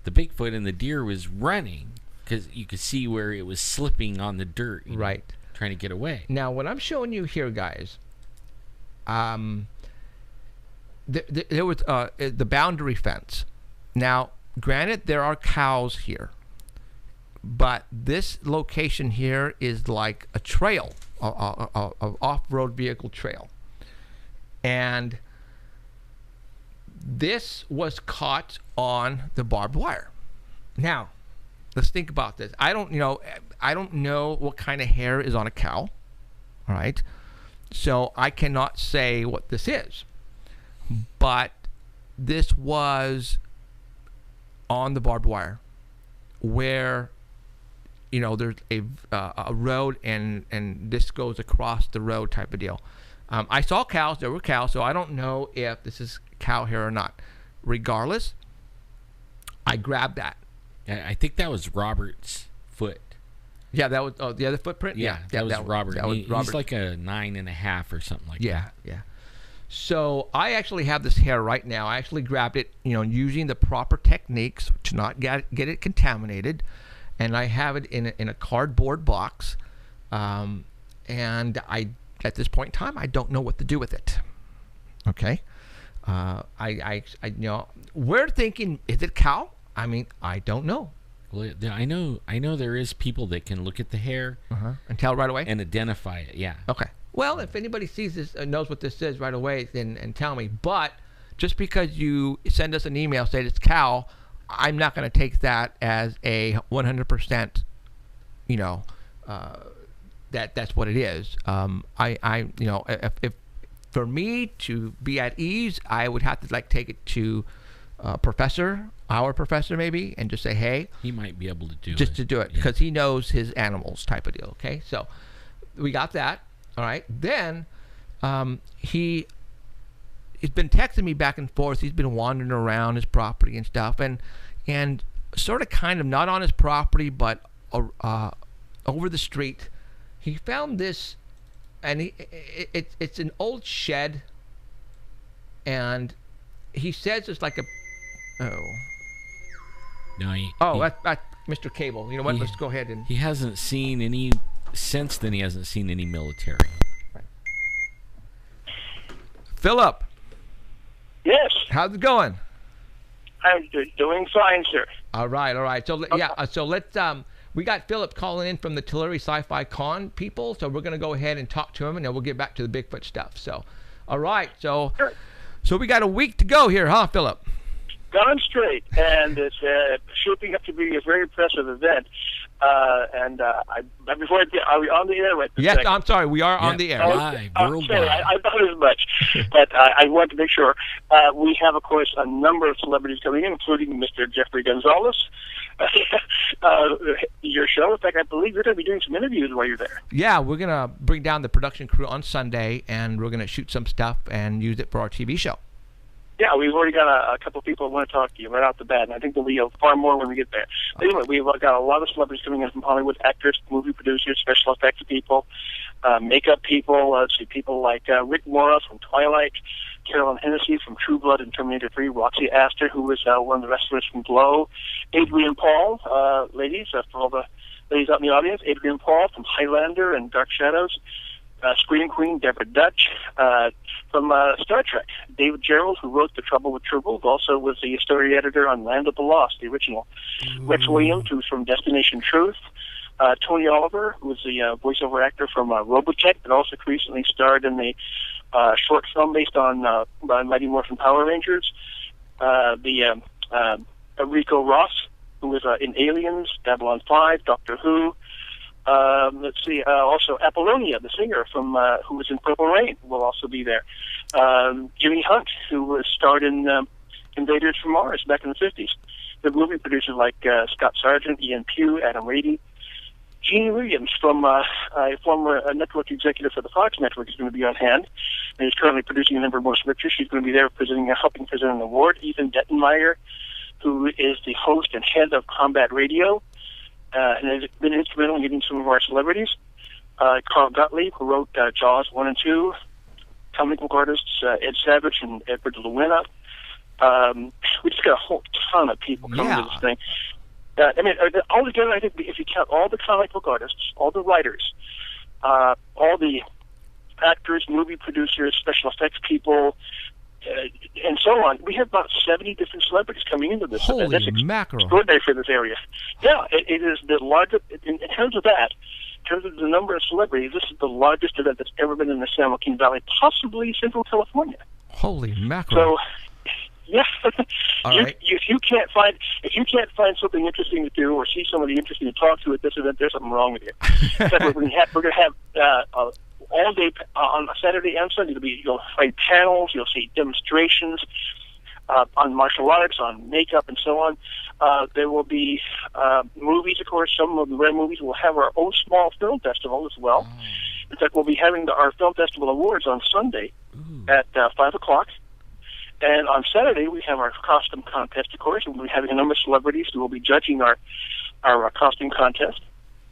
Bigfoot, and the deer was running because you could see where it was slipping on the dirt, right, trying to get away. Now, what I'm showing you here, guys, there was the boundary fence. Now, granted, there are cows here, but this location here is like a trail, a off-road vehicle trail, and this was caught on the barbed wire. Now, let's think about this. I don't know what kind of hair is on a cow. All right, so I cannot say what this is, but this was on the barbed wire, where there's a road and this goes across the road type of deal. I saw cows. There were cows, so I don't know if this is cow hair or not. Regardless, I grabbed that. I think that was Robert's foot. Yeah, that was the other footprint. That was Robert. That was Robert. He's like a 9.5 or something like that. Yeah. So I actually have this hair right now. I actually grabbed it, using the proper techniques to not get it contaminated, and I have it in a cardboard box. And at this point in time, I don't know what to do with it. Okay. We're thinking, is it cow? I mean, I don't know. Well, I know there is people that can look at the hair and tell right away and identify it. Yeah. Okay. Well, if anybody sees this, knows what this is right away, then and tell me. But just because you send us an email saying it's cow, I'm not going to take that as a 100%. That's what it is. If for me to be at ease, I would have to take it to our professor maybe, and just say, hey, he might be able to do it because he knows his animals type of deal. Okay, so we got that. All right, then he's been texting me back and forth. He's been wandering around his property and stuff, and sort of kind of not on his property, but over the street. He found this, and it's an old shed, and he says it's like a that's Mr. Cable. You know what? Let's go ahead and. He hasn't seen any since then. He hasn't seen any military. Right. Philip. Yes. How's it going? I'm doing fine, sir. All right. So so let's we got Philip calling in from the Tulare Sci-Fi Con people, so we're going to go ahead and talk to him, and then we'll get back to the Bigfoot stuff. So, all right. So, sure. So we got a week to go here, huh, Philip? Gone straight, and it's shaping up to be a very impressive event. Before are we on the air? Yes, I'm sorry. We are on the air. Live, worldwide. I thought as much, but I want to make sure. We have, of course, a number of celebrities coming in, including Mr. Jeffrey Gonzalez. Your show. In fact, I believe you're going to be doing some interviews while you're there. Yeah, we're going to bring down the production crew on Sunday, and we're going to shoot some stuff and use it for our TV show. Yeah, we've already got a couple of people who want to talk to you right off the bat, and I think there'll be far more when we get there. But anyway, we've got a lot of celebrities coming in from Hollywood, actors, movie producers, special effects people, makeup people, people like Rick Mora from Twilight, Carolyn Hennessy from True Blood and Terminator 3, Roxy Astor, who was one of the wrestlers from Glow, Adrian Paul, ladies, for all the ladies out in the audience, Adrian Paul from Highlander and Dark Shadows, Scream Queen Deborah Dutch from Star Trek, David Gerald, who wrote The Trouble with Trubel, also was the story editor on Land of the Lost, the original. Rex Williams, who's from Destination Truth, Tony Oliver, who was the voiceover actor from Robotech, but also recently starred in the short film based on Mighty Morphin Power Rangers, Rico Ross, who was in Aliens, Babylon 5, Doctor Who. Also Apollonia, the singer from who was in Purple Rain, will also be there. Jimmy Hunt, who was starred in Invaders from Mars back in the 50s. The movie producers like Scott Sargent, Ian Pugh, Adam Rady, Jeannie Williams, from a former network executive for the Fox Network, is going to be on hand, and is currently producing a number of more scriptures. She's going to be there helping present an award. Ethan Dettenmeyer, who is the host and head of Combat Radio, and has been instrumental in getting some of our celebrities. Carl Gottlieb, who wrote Jaws 1 and 2, comic book artists Ed Savage and Edward Llewellyn. We just got a whole ton of people coming to this thing. I mean, altogether, I think if you count all the comic book artists, all the writers, all the actors, movie producers, special effects people, and so on, we have about 70 different celebrities coming into this. Holy That's mackerel. extraordinary for this area. Yeah, it is the largest, in terms of that, in terms of the number of celebrities, this is the largest event that's ever been in the San Joaquin Valley, possibly Central California. Holy mackerel. So, yeah, Right. if you can't find something interesting to do or see somebody interesting to talk to at this event, there's something wrong with you. We're going to have all day on Saturday and Sunday. You'll find panels, you'll see demonstrations on martial arts, on makeup, and so on. There will be movies, of course. Some of the rare movies. We'll have our own small film festival as well. In fact, we'll be having our film festival awards on Sunday at 5 o'clock. And on Saturday, we have our costume contest, of course, and we'll be having a number of celebrities who will be judging our costume contest.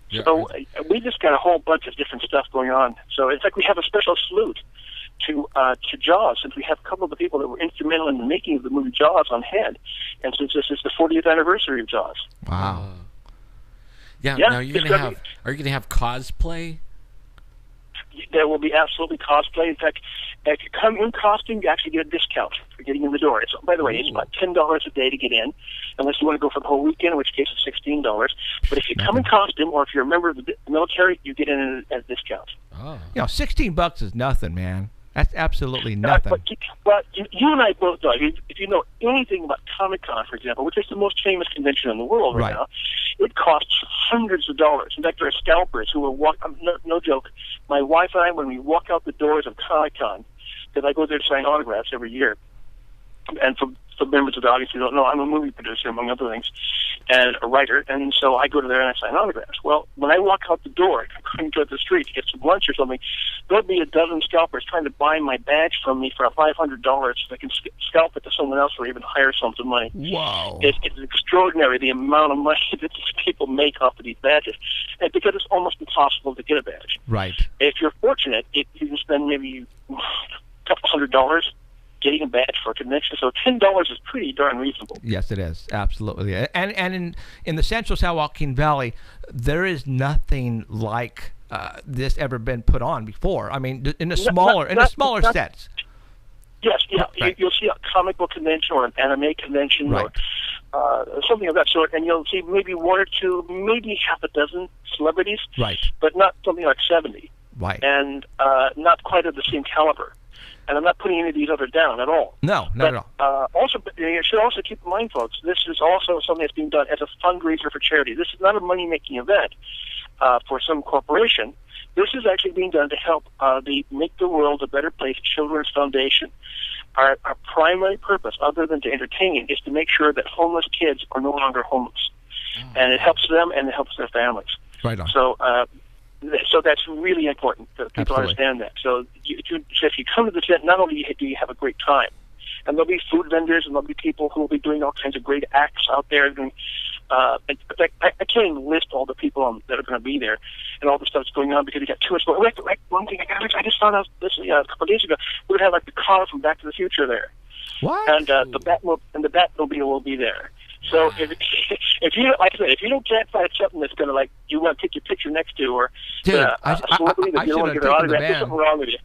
Yeah. So we just got a whole bunch of different stuff going on. So in fact, we have a special salute to Jaws, since we have a couple of the people that were instrumental in the making of the movie Jaws on hand, and since this is the 40th anniversary of Jaws. Wow. Yeah. Yeah, Now are you going it's to have cosplay? There will be absolutely cosplay. In fact, if you come in costume, you actually get a discount for getting in the door. By the way, it's about $10 a day to get in, unless you want to go for the whole weekend, in which case it's $16. But if you come in costume, or if you're a member of the military, you get in at a discount. Oh. You know, $16 is nothing, man. That's absolutely nothing. But you and I both know, if you know anything about Comic-Con, for example, which is the most famous convention in the world right now, it costs hundreds of dollars. In fact, there are scalpers who will walk, no joke, my wife and I, when we walk out the doors of Comic-Con, because I go there to sign autographs every year, and for members of the audience who don't know, I'm a movie producer, among other things, and a writer, and so I go to there and I sign autographs. Well, when I walk out the door, going to the street to get some lunch or something, there'll be a dozen scalpers trying to buy my badge from me for $500 so they can scalp it to someone else or even hire some money. Wow. It's extraordinary the amount of money that these people make off of these badges, and because it's almost impossible to get a badge. Right. If you're fortunate, you can spend maybe a couple $100 getting a badge for a convention, so $10 is pretty darn reasonable. Yes, it is, absolutely. And in the Central San Joaquin Valley, there is nothing like this ever been put on before. I mean, in a smaller sense. Yes, yeah, Right. You'll see a comic book convention or an anime convention or something of that sort, and you'll see maybe one or two, maybe half a dozen celebrities, Right. but not something like 70, Right. and not quite of the same caliber. And I'm not putting any of these others down at all. No, not at all. Also, you should also keep in mind, folks, this is also something that's being done as a fundraiser for charity. This is not a money-making event for some corporation. This is actually being done to help the Make the World a Better Place Children's Foundation. Our primary purpose, other than to entertain, is to make sure that homeless kids are no longer homeless. And it helps them and it helps their families. Right on. So that's really important that people understand that. So if you come to this event, not only do you have a great time, and there'll be food vendors and there'll be people who will be doing all kinds of great acts out there. I can't even list all the people that are going to be there and all the stuff that's going on because you got too much. One thing I just found out this a couple of days ago, we're going to have like the car from Back to the Future there. What? And the Batmobile will be there. So if you, like I said, if you can't find something that's going to you want to take your picture next to, or Dude, a celebrity that you don't want to get an autograph, there's something wrong with you.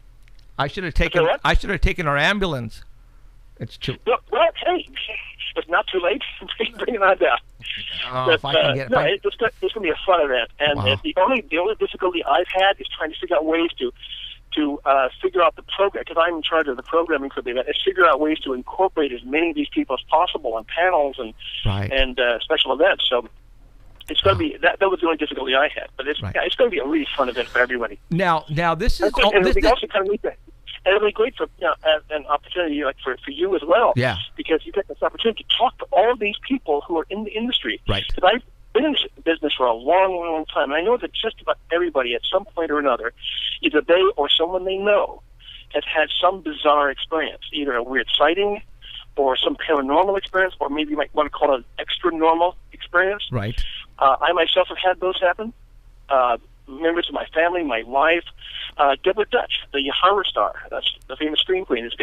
I should have taken our ambulance. It's too. Well, hey, it's not too late. Bring it on down. If I can get it's going to be a fun event, and the only difficulty I've had is trying to figure out ways to figure out the program, because I'm in charge of the programming for the event, is figure out ways to incorporate as many of these people as possible on panels and special events. So it's going to be that was the only difficulty I had, but it's going to be a really fun event for everybody. Now this is it'll be also kind of neat. And it'll be great for an opportunity for you as well. Yeah. Because you get this opportunity to talk to all of these people who are in the industry. Right. Because I've been in business for a long, long time. And I know that just about everybody at some point or another, either they or someone they know, has had some bizarre experience, either a weird sighting or some paranormal experience, or maybe you might want to call it an extra-normal experience. Right. I myself have had those happen. Members of my family, my wife, Deborah Dutch, the horror star, that's the famous scream queen, has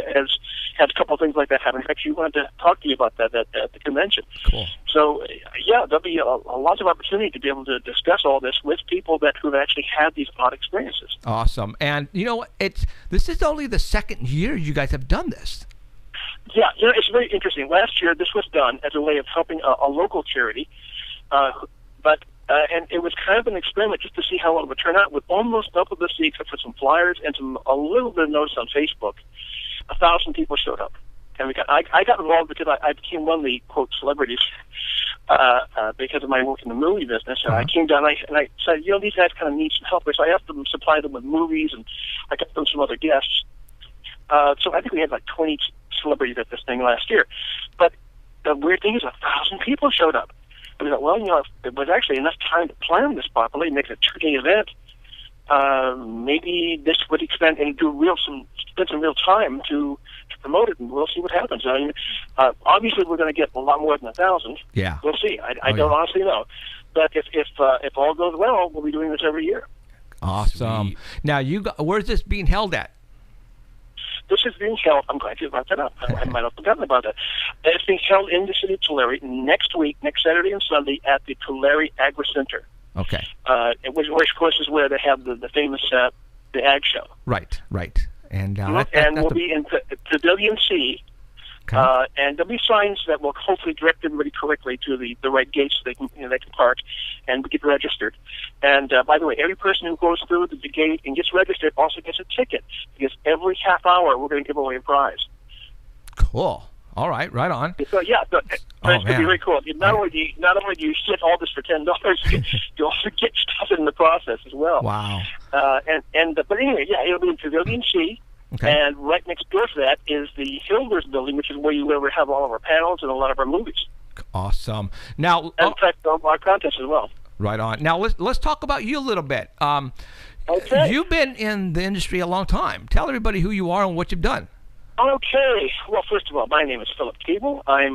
had a couple of things like that happen. In fact, she wanted to talk to you about that at the convention. Cool. So, yeah, there'll be a lot of opportunity to be able to discuss all this with people who've actually had these odd experiences. Awesome. And, this is only the second year you guys have done this. Yeah, it's very interesting. Last year, this was done as a way of helping a local charity, and it was kind of an experiment just to see how it would turn out. With almost no publicity except for some flyers and a little bit of notice on Facebook, 1,000 people showed up. And I got involved because I became one of the, quote, celebrities because of my work in the movie business. And I came down and I said, these guys kind of need some help. So I asked them to supply them with movies, and I got them some other guests. So I think we had like 20 celebrities at this thing last year. But the weird thing is 1,000 people showed up. I thought, well, if it was actually enough time to plan this properly, make it a 2-day event, maybe this would extend and spend some real time to promote it, and we'll see what happens. I mean, obviously, we're going to get a lot more than 1,000. Yeah. We'll see. I don't honestly know. But if all goes well, we'll be doing this every year. Awesome. Sweet. Now, where's this being held at? This is being held. I'm glad you brought that up. I might have forgotten about that. It's being held in the city of Tulare next week, next Saturday and Sunday, at the Tulare Agri Center. Okay. Which of course, is where they have the famous the Ag Show. Right. And we'll be in Pavilion C. Okay. And there'll be signs that will hopefully direct everybody correctly to the right gates so they can park and get registered. And by the way, every person who goes through the gate and gets registered also gets a ticket, because every half hour we're going to give away a prize. Cool. All right, right on. So yeah, it's going to be very cool. Not only do you get all this for $10, you also get stuff in the process as well. Wow. But anyway, yeah, it'll be in Pavilion C. Okay. And right next door to that is the Hilders building, which is where we have all of our panels and a lot of our movies. Awesome. Now, and in fact, our contests as well. Right on. Now, let's talk about you a little bit. Okay. You've been in the industry a long time. Tell everybody who you are and what you've done. Okay. Well, first of all, my name is Philip Cable. I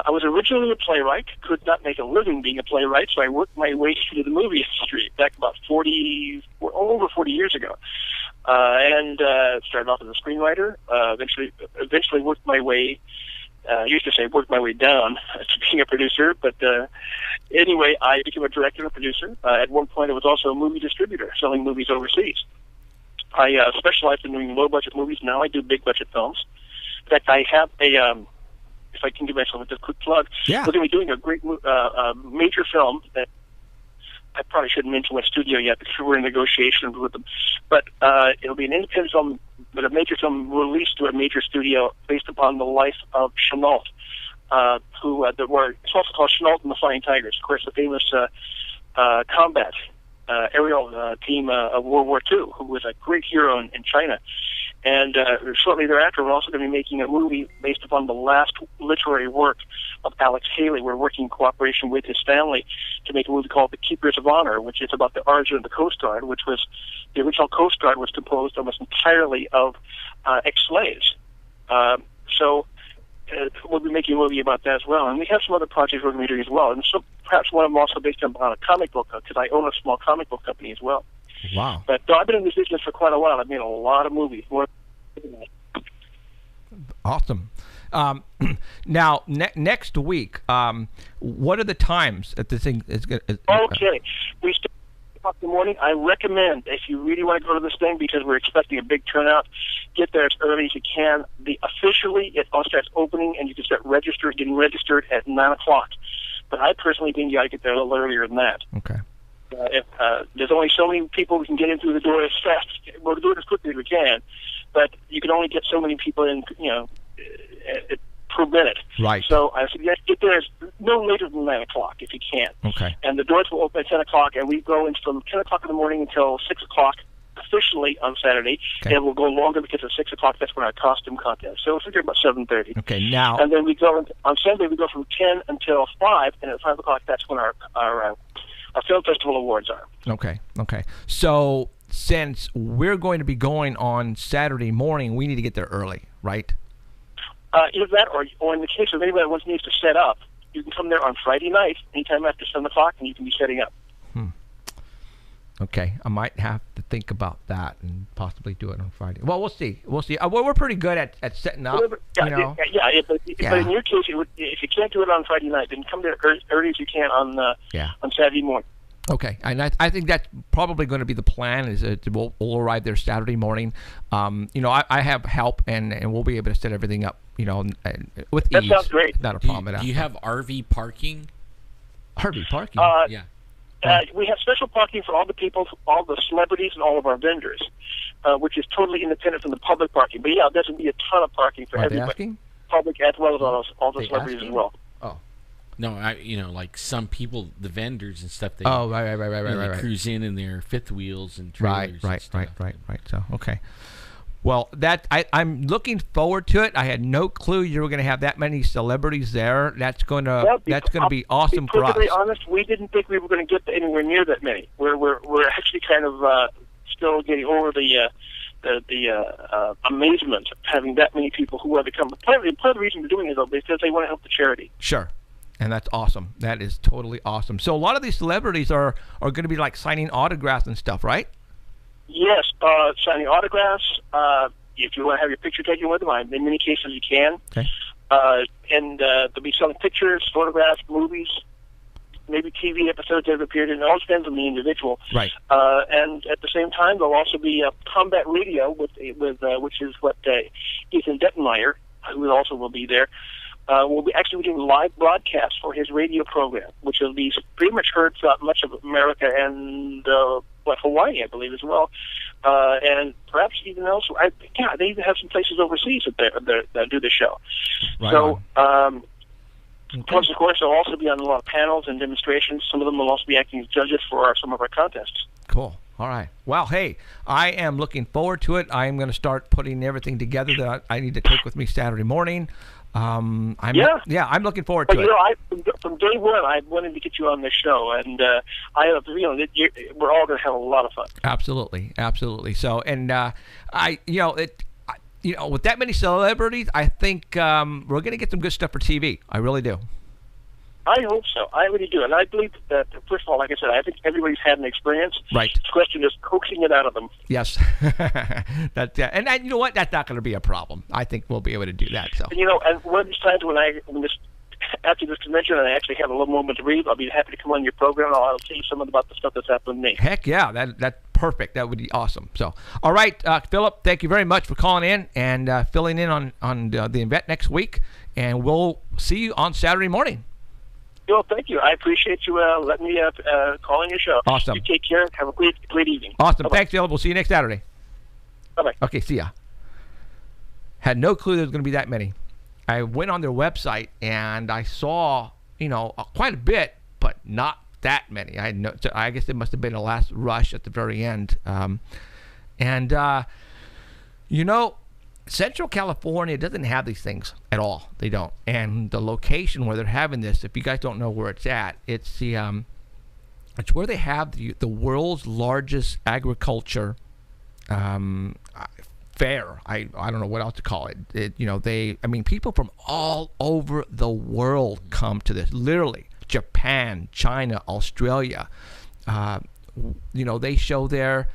was originally a playwright, could not make a living being a playwright, so I worked my way through the movie industry back about over 40 years ago. And started off as a screenwriter, eventually worked my way, worked my way down to being a producer, but anyway, I became a director and a producer. At one point, I was also a movie distributor, selling movies overseas. I specialized in doing low-budget movies. Now I do big-budget films. In fact, I have if I can give myself a quick plug, yeah. We're going to be doing a great major film that I probably shouldn't mention what studio yet because we're in negotiations with them. But it'll be an independent film, but a major film released to a major studio based upon the life of Chenault, it's also called Chenault and the Flying Tigers. Of course, the famous combat aerial team of World War II, who was a great hero in China. And shortly thereafter, we're also going to be making a movie based upon the last literary work of Alex Haley. We're working in cooperation with his family to make a movie called The Keepers of Honor, which is about the origin of the Coast Guard, which was the original Coast Guard was composed almost entirely of ex-slaves. So we'll be making a movie about that as well. And we have some other projects we're going to be doing as well. And so perhaps one of them also based on a comic book, because I own a small comic book company as well. Wow. But I've been in this business for quite a while. I've made a lot of movies. Awesome. Now, next week, what are the times that this thing is going to... Okay. We start at 8:00 in the morning. I recommend, if you really want to go to this thing, because we're expecting a big turnout, get there as early as you can. Officially, it all starts opening, and you can start getting registered at 9 o'clock. But I personally think you got to get there a little earlier than that. Okay. There's only so many people we can get in through the door as fast. We'll do it as quickly as we can, but you can only get so many people in, per minute. Right. So I suggest get there no later than 9 o'clock if you can. Okay. And the doors will open at 10 o'clock, and we go in from 10 o'clock in the morning until 6 o'clock officially on Saturday, Okay. and we'll go longer because at 6 o'clock that's when our costume contest. So we'll figure about 7:30. Okay, now, And then we go on Sunday. We go from 10 until 5, and at 5 o'clock that's when our film festival awards are. okay. So since we're going to be going on Saturday morning, we need to get there early, right? Either that, or in the case of anybody that wants needs to set up, you can come there on Friday night, anytime after 7 o'clock, and you can be setting up. Okay, I might have to think about that and possibly do it on Friday. Well, we'll see. We're pretty good at setting up. But in your case, if you can't do it on Friday night, then come there early as you can on Saturday morning. Okay, and I think that's probably going to be the plan. Is that we'll arrive there Saturday morning. I have help, and we'll be able to set everything up. With That ease. sounds great. Not a problem. Do you have RV parking? RV parking? Yeah. We have special parking for all the people, all the celebrities, and all of our vendors, which is totally independent from the public parking. But yeah, there's going to be a ton of parking for Are they everybody, asking? public as well as all the They celebrities asking? as well. Oh. No, like some people, the vendors and stuff. They, Oh, right. they cruise in their fifth wheels and trailers. Right. and stuff. Right. So, okay. Well, I'm looking forward to it. I had no clue you were going to have that many celebrities there. That's going to be awesome for us. To be perfectly honest, we didn't think we were going to get anywhere near that many. We're actually kind of still getting over the amazement of having that many people who want to come. Part of the reason we're doing it though is because they want to help the charity. Sure. And that's awesome. That is totally awesome. So a lot of these celebrities are going to be like signing autographs and stuff, right? Yes, signing autographs. If you want to have your picture taken with them, in many cases you can. Okay. And they'll be selling pictures, photographs, movies, maybe TV episodes that have appeared in. It all depends on the individual. Right. And at the same time, there'll also be combat radio with which is what Ethan Dettenmeyer, who also will be there. We'll be actually doing live broadcasts for his radio program, which will be pretty much heard throughout much of America and Hawaii, I believe, as well, and perhaps even elsewhere. They even have some places overseas that do the show. Right so, on. plus, of course, they'll also be on a lot of panels and demonstrations. Some of them will also be acting as judges for some of our contests. Cool. All right. Well, hey, I am looking forward to it. I am going to start putting everything together that I need to take with me Saturday morning. I'm looking forward to it. From day one, I wanted to get you on this show, and we're all going to have a lot of fun. Absolutely. So, and with that many celebrities, I think we're going to get some good stuff for TV. I really do. I hope so. I really do. And I believe that, first of all, like I said, I think everybody's had an experience. Right. The question is coaxing it out of them. Yes. And you know what? That's not going to be a problem. I think we'll be able to do that. So. And one of these times after this convention and I actually have a little moment to breathe, I'll be happy to come on your program and I'll tell you something about the stuff that's happened to me. Heck yeah. That's perfect. That would be awesome. So, all right, Philip, thank you very much for calling in and filling in on the event next week. And we'll see you on Saturday morning. Well, thank you. I appreciate you letting me call on your show. Awesome. You take care. Have a great evening. Awesome. Bye-bye. Thanks, Philip. We'll see you next Saturday. Bye-bye. Okay, see ya. Had no clue there was going to be that many. I went on their website and I saw, quite a bit, but not that many. I guess it must have been a last rush at the very end. Central California doesn't have these things at all. They don't. And the location where they're having this, if you guys don't know where it's at, it's it's where they have the world's largest agriculture fair. I don't know what else to call it. People from all over the world come to this. Literally, Japan, China, Australia. They show the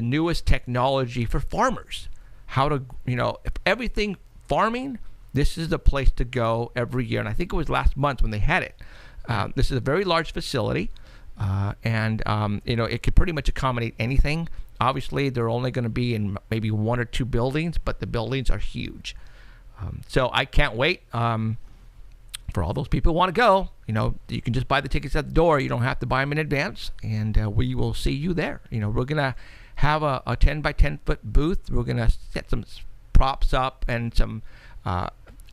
newest technology for farmers. How to, everything farming, this is the place to go every year. And I think it was last month when they had it. This is a very large facility, and it could pretty much accommodate anything. Obviously, they're only going to be in maybe one or two buildings, but the buildings are huge. So I can't wait for all those people who want to go. You can just buy the tickets at the door. You don't have to buy them in advance, and we will see you there. We're going to have a 10 by 10 foot booth. We're going to set some props up and some a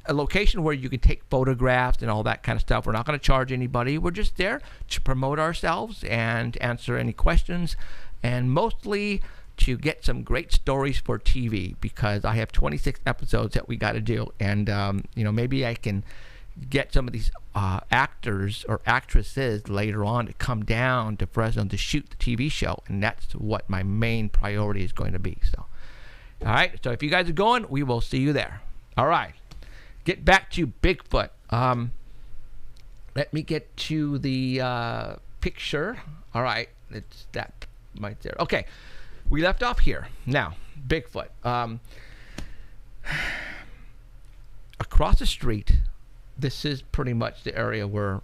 location where you can take photographs and all that kind of stuff. We're not going to charge anybody. We're just there to promote ourselves and answer any questions, and mostly to get some great stories for TV because I have 26 episodes that we got to do, and maybe I can get some of these actors or actresses later on to come down to Fresno to shoot the TV show, and that's what my main priority is going to be. So, all right. So if you guys are going, we will see you there. All right. Get back to Bigfoot. Let me get to the picture. All right. It's that right there. Okay. We left off here. Now, Bigfoot. Across the street, this is pretty much the area where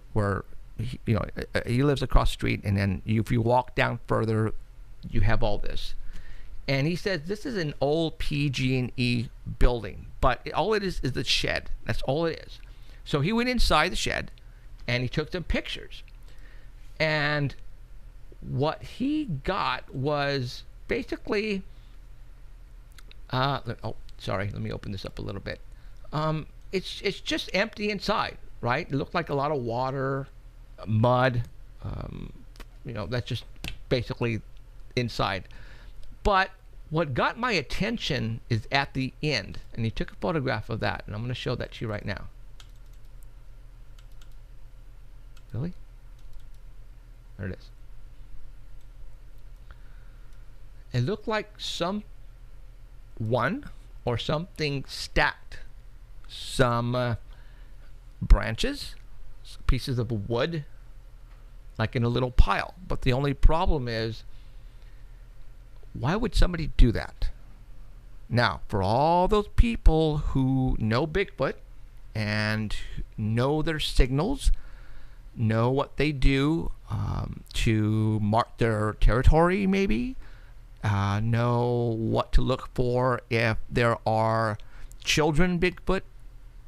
he lives across the street, and then if you walk down further, you have all this. And he says this is an old PG&E building, but all it is the shed. That's all it is. So he went inside the shed, and he took some pictures. And what he got was basically, let me open this up a little bit. It's just empty inside, right? It looked like a lot of water, mud. That's just basically inside. But what got my attention is at the end, and he took a photograph of that, and I'm going to show that to you right now. Really? There it is. It looked like someone or something stacked some branches, pieces of wood, like in a little pile. But the only problem is, why would somebody do that? Now, for all those people who know Bigfoot and know their signals, know what they do to mark their territory, maybe, know what to look for if there are children Bigfoot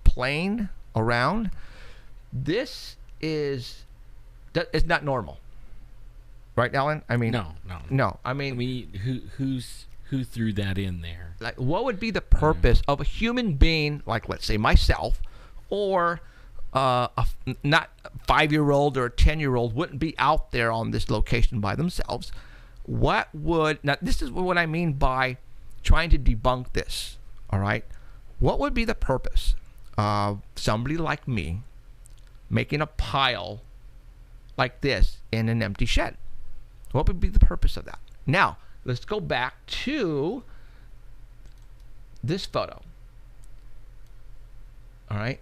playing around. This is not normal, right, Alan? I mean, no. I mean, who threw that in there? Like, what would be the purpose of a human being, like let's say myself, or not 5-year-old or a 10-year-old wouldn't be out there on this location by themselves? What would, now this is what I mean by trying to debunk this, all right? What would be the purpose of somebody like me making a pile like this in an empty shed? What would be the purpose of that? Now, let's go back to this photo. All right.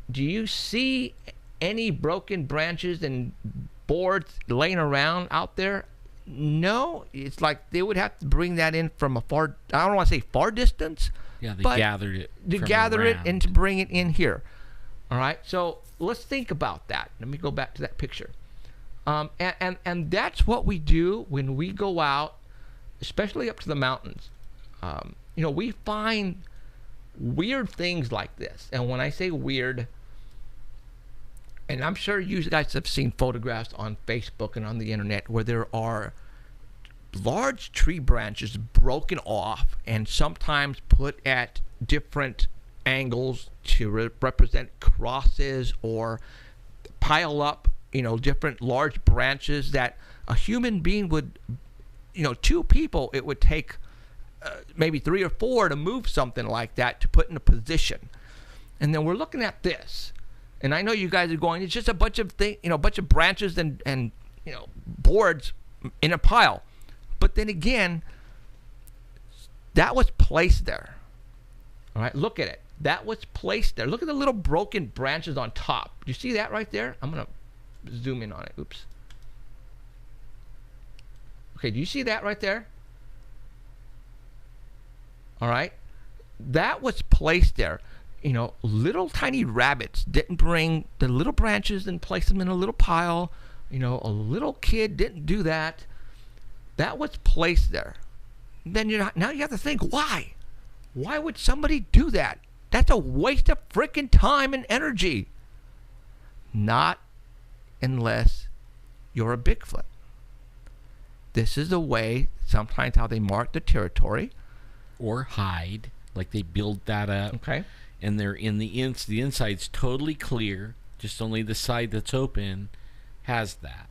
Do you see any broken branches and boards laying around out there? No. It's like they would have to bring that in from a far, I don't want to say far distance. Yeah, they gathered it. To gather it and to bring it in here. All right. So let's think about that. Let me go back to that picture. And that's what we do when we go out, especially up to the mountains. We find weird things like this. And when I say weird, and I'm sure you guys have seen photographs on Facebook and on the internet where there are large tree branches broken off and sometimes put at different angles to represent crosses, or pile up, different large branches that a human being would, 2 people, it would take maybe 3 or 4 to move something like that to put in a position. And then we're looking at this, and I know you guys are going, it's just a bunch of bunch of branches and boards in a pile. But then again, that was placed there. All right, look at it. That was placed there. Look at the little broken branches on top. Do you see that right there? I'm going to zoom in on it. Oops. Okay, do you see that right there? All right. That was placed there. Little tiny rabbits didn't bring the little branches and place them in a little pile. A little kid didn't do that. That was placed there. Then now you have to think, why? Why would somebody do that? That's a waste of freaking time and energy. Not unless you're a Bigfoot. This is the way, sometimes how they mark the territory. Or hide, like they build that up. Okay. And they're in the inside's totally clear, just only the side that's open has that.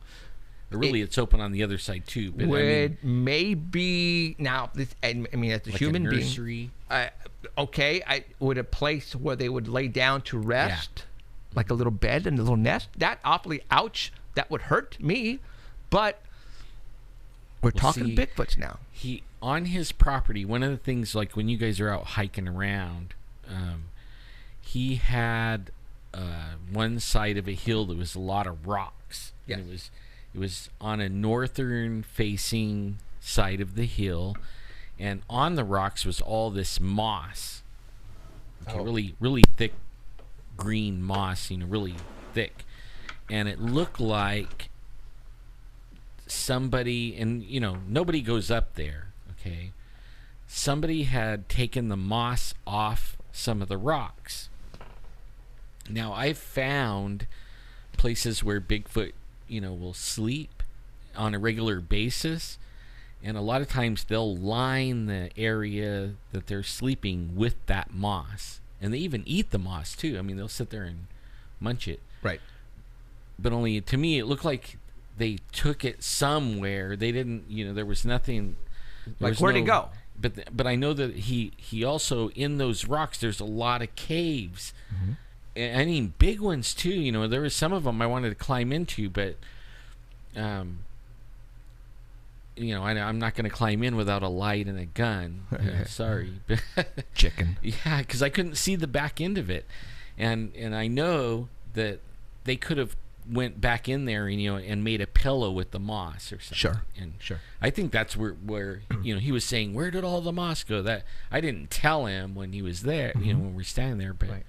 Or really, it's open on the other side too. But would maybe now. This, I mean, as a like human a being, nursery. okay, would a place where they would lay down to rest, like a little bed and a little nest. That awfully, ouch, that would hurt me. But we're talking see, Bigfoots now. He on his property. One of the things, like when you guys are out hiking around, he had one side of a hill that was a lot of rocks. Yes. And it was on a northern facing side of the hill, and on the rocks was all this moss. Okay, really, really thick green moss. Really thick, and it looked like somebody, and nobody goes up there. Okay, somebody had taken the moss off some of the rocks. Now I've found places where Bigfoot will sleep on a regular basis, and a lot of times they'll line the area that they're sleeping with that moss, and they even eat the moss too. I mean, they'll sit there and munch it. Right. But only to me it looked like they took it somewhere. They didn't, there was nothing. Like, where'd it go? But I know that he also, in those rocks, there's a lot of caves. Mm-hmm. I mean, big ones too. There was some of them I wanted to climb into, but I'm not going to climb in without a light and a gun. Sorry, Chicken. Yeah, because I couldn't see the back end of it, and I know that they could have went back in there and made a pillow with the moss or something. Sure. And Sure. I think that's where he was saying, where did all the moss go? That I didn't tell him when he was there. When we're standing there, but. Right.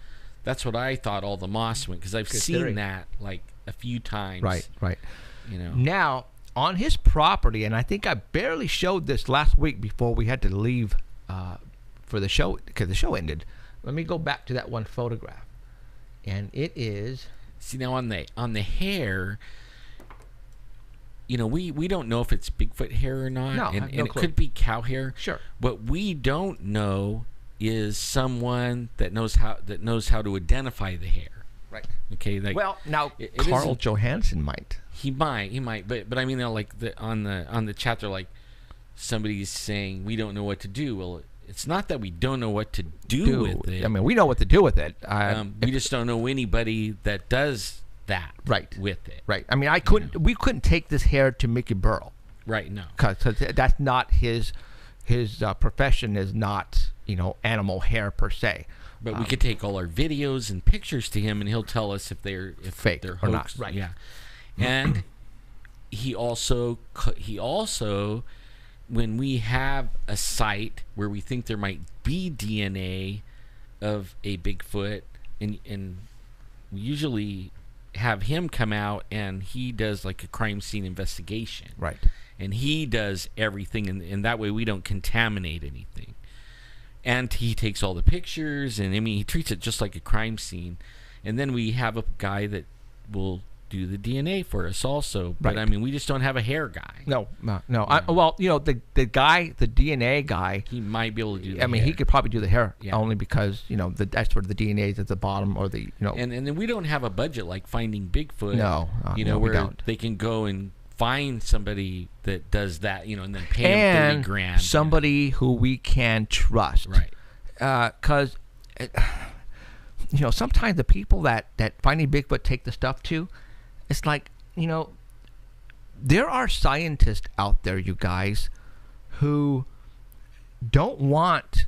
That's what I thought all the moss went, because I've seen theory. that like a few times. Right. You know. Now, on his property, and I think I barely showed this last week before we had to leave for the show, because the show ended. Let me go back to that one photograph. And it is... See, now on the hair, you know, we don't know if it's Bigfoot hair or not. No, I and have no it clue. could be cow hair. Sure. What we don't know is someone that knows how to identify the hair. Right. Okay. Like, Well, now, it Carl isn't- Johansson might. He might, but I mean, like on the chat, they're like, somebody's saying we don't know what to do. Well, it's not that we don't know what to do with it. I mean, we know what to do with it. We just don't know anybody that does that Right. with it. Right. I mean, we couldn't take this hair to Mickey Burrow. Right. No. Because that's not his profession is not, animal hair per se. But we could take all our videos and pictures to him, and he'll tell us if they're Fake they're or not. hoax. Right. Yeah. And he also when we have a site where we think there might be DNA of a Bigfoot, and we usually have him come out, and he does like a crime scene investigation. Right. And he does everything, and that way we don't contaminate anything. And he takes all the pictures, and I mean, he treats it just like a crime scene. And then we have a guy that will do the DNA for us also. But Right. I mean, we just don't have a hair guy. No. Well, the guy, the DNA guy, He might be able to do that. I mean, he could probably do the hair Yeah. only because, that's where the DNA is at the bottom, or the, And then we don't have a budget like Finding Bigfoot. No, we where don't. they can go and find somebody that does that, and then pay him and $30,000. somebody who we can trust. Right. Because, sometimes the people that Finding Bigfoot take the stuff to, it's like, there are scientists out there, you guys, who don't want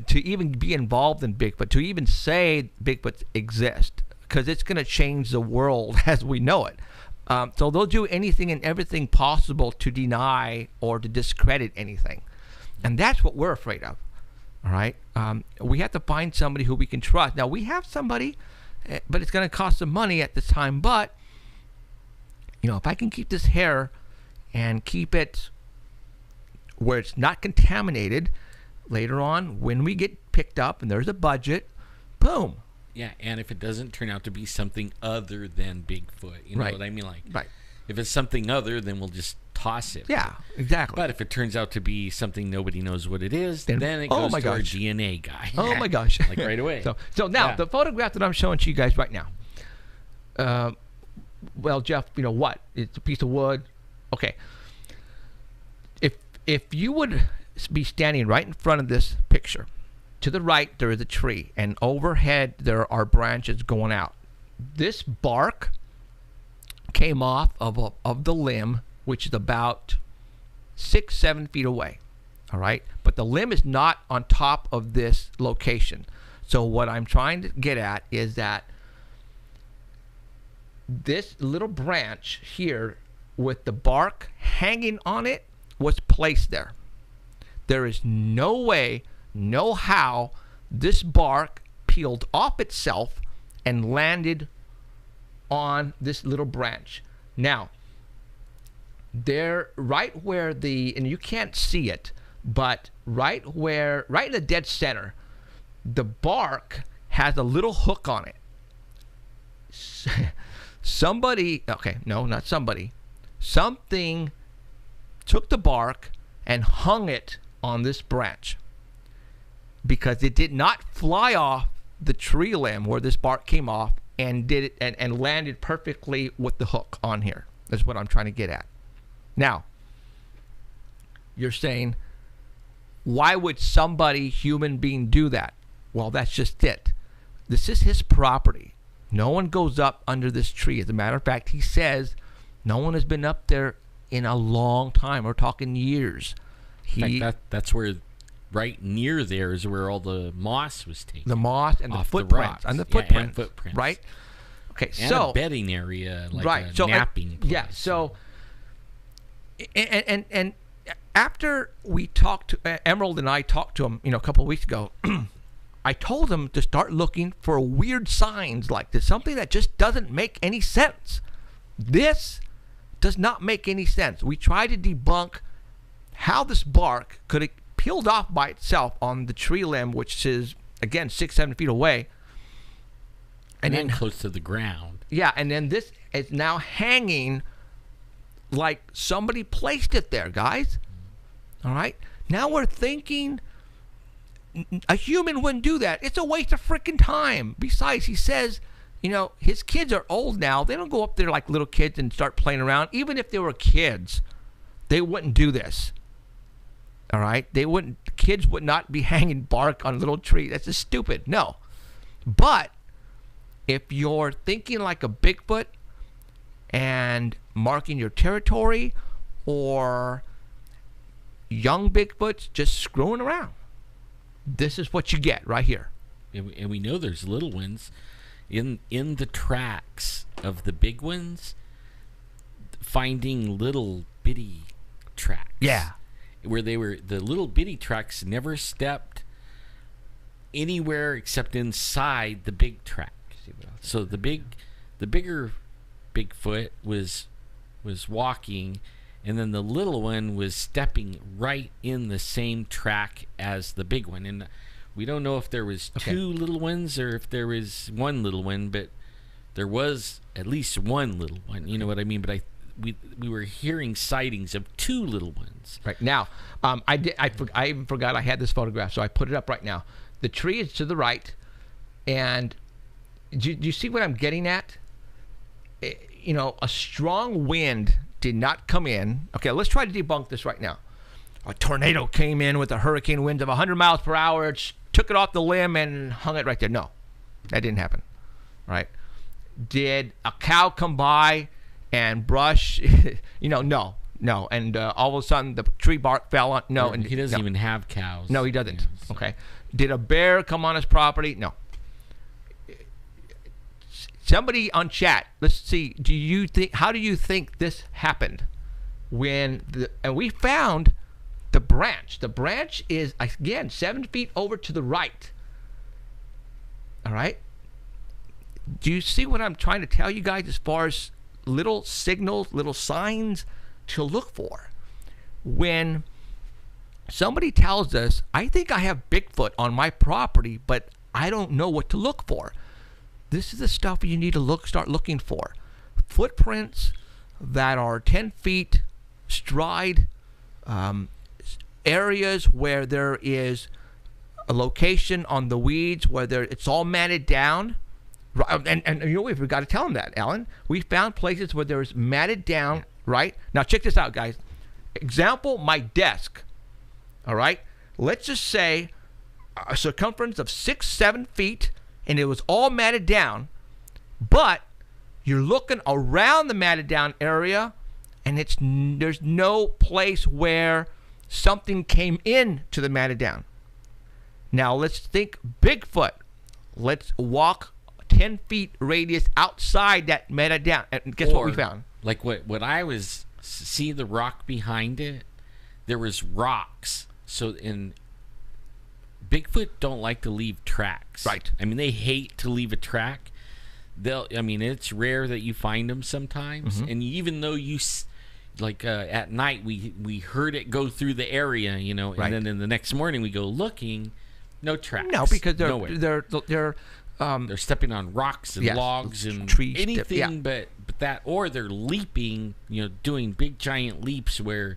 to even be involved in Bigfoot, to even say Bigfoot exist, because it's going to change the world as we know it. So they'll do anything and everything possible to deny or to discredit anything. And that's what we're afraid of. All right? We have to find somebody who we can trust. Now, we have somebody, but it's going to cost some money at this time. But, if I can keep this hair and keep it where it's not contaminated, later on, when we get picked up and there's a budget, boom. Yeah, and if it doesn't turn out to be something other than Bigfoot, you know Right. what I mean? Like, Right. if it's something other, then we'll just toss it. Yeah, exactly. But if it turns out to be something nobody knows what it is, Then- then it oh goes my to our gosh. DNA guy. Oh my gosh! Like right away. So now Yeah. the photograph that I'm showing to you guys right now, well, Jeff, what? It's a piece of wood. Okay. If you would be standing right in front of this picture, to the right there is a tree, and overhead there are branches going out. This bark came off of the limb, which is about 6-7 feet away. All right, but the limb is not on top of this location. So what I'm trying to get at is that this little branch here with the bark hanging on it was placed there. There is no way, no how this bark peeled off itself and landed on this little branch. Now, there, right where and you can't see it, but right in the dead center, the bark has a little hook on it. Something took the bark and hung it on this branch because it did not fly off the tree limb where this bark came off and did it and landed perfectly with the hook on here. That's what I'm trying to get at. Now, you're saying, why would somebody, human being, do that? Well, that's just it. This is his property. No one goes up under this tree. As a matter of fact, he says no one has been up there in a long time. We're talking years. In fact, that's where, right near there is where all the moss was taken. The moss and the footprints. And footprints. Right? Okay, and so a bedding area, like a napping place. Yeah, so and after we talked to Emerald and I talked to him, a couple of weeks ago, I told him to start looking for weird signs like this, something that just doesn't make any sense. This does not make any sense. We tried to debunk how this bark could have peeled off by itself on the tree limb, which is, again, 6-7 feet away. And then close to the ground. Yeah, and then this is now hanging like somebody placed it there, guys. All right? Now we're thinking a human wouldn't do that. It's a waste of freaking time. Besides, he says, his kids are old now. They don't go up there like little kids and start playing around. Even if they were kids, they wouldn't do this. All right? Kids would not be hanging bark on a little tree. That's just stupid. No. But if you're thinking like a Bigfoot and marking your territory, or young Bigfoots just screwing around, this is what you get right here. And we know there's little ones in the tracks of the big ones, finding little bitty tracks. Yeah. Where the little bitty tracks never stepped anywhere except inside the big track. So the bigger Bigfoot was walking, and then the little one was stepping right in the same track as the big one. And we don't know if there was two little ones or if there was one little one, but there was at least one little one. You know what I mean? But we were hearing sightings of two little ones. Right now, I even forgot I had this photograph, so I put it up right now. The tree is to the right, and do you see what I'm getting at? A strong wind did not come in. Okay, let's try to debunk this right now. A tornado came in with a hurricane wind of 100 miles per hour. It took it off the limb and hung it right there. No, that didn't happen. Right? Did a cow come by and brush? No. And all of a sudden the tree bark fell on. No, and he doesn't even have cows. No, he doesn't. Okay. Did a bear come on his property? No. Somebody on chat, let's see. How do you think this happened? And we found the branch. The branch is, again, 7 feet over to the right. All right? Do you see what I'm trying to tell you guys as far as little signals, little signs to look for? When somebody tells us, I think I have Bigfoot on my property, but I don't know what to look for. This is the stuff you need to start looking for. Footprints that are 10 feet stride, areas where there is a location on the weeds where it's all matted down, Right, and you know, we've got to tell them that, Alan. We found places where there's matted down, right? Now, check this out, guys. Example, my desk, all right? Let's just say a circumference of 6-7 feet, and it was all matted down, but you're looking around the matted down area, and there's no place where something came in to the matted down. Now, let's think Bigfoot. Let's walk 10 feet radius outside that matted down, and guess what we found? Like what I was, see the rock behind it? There was rocks. So in Bigfoot don't like to leave tracks. Right. I mean, they hate to leave a track. It's rare that you find them sometimes. Mm-hmm. And even though at night we heard it go through the area, you know, and Right. then in the next morning we go looking, no tracks. No, because Nowhere. They're stepping on rocks and Yes, logs and trees, anything yeah. but that, or they're leaping, you know, doing big giant leaps where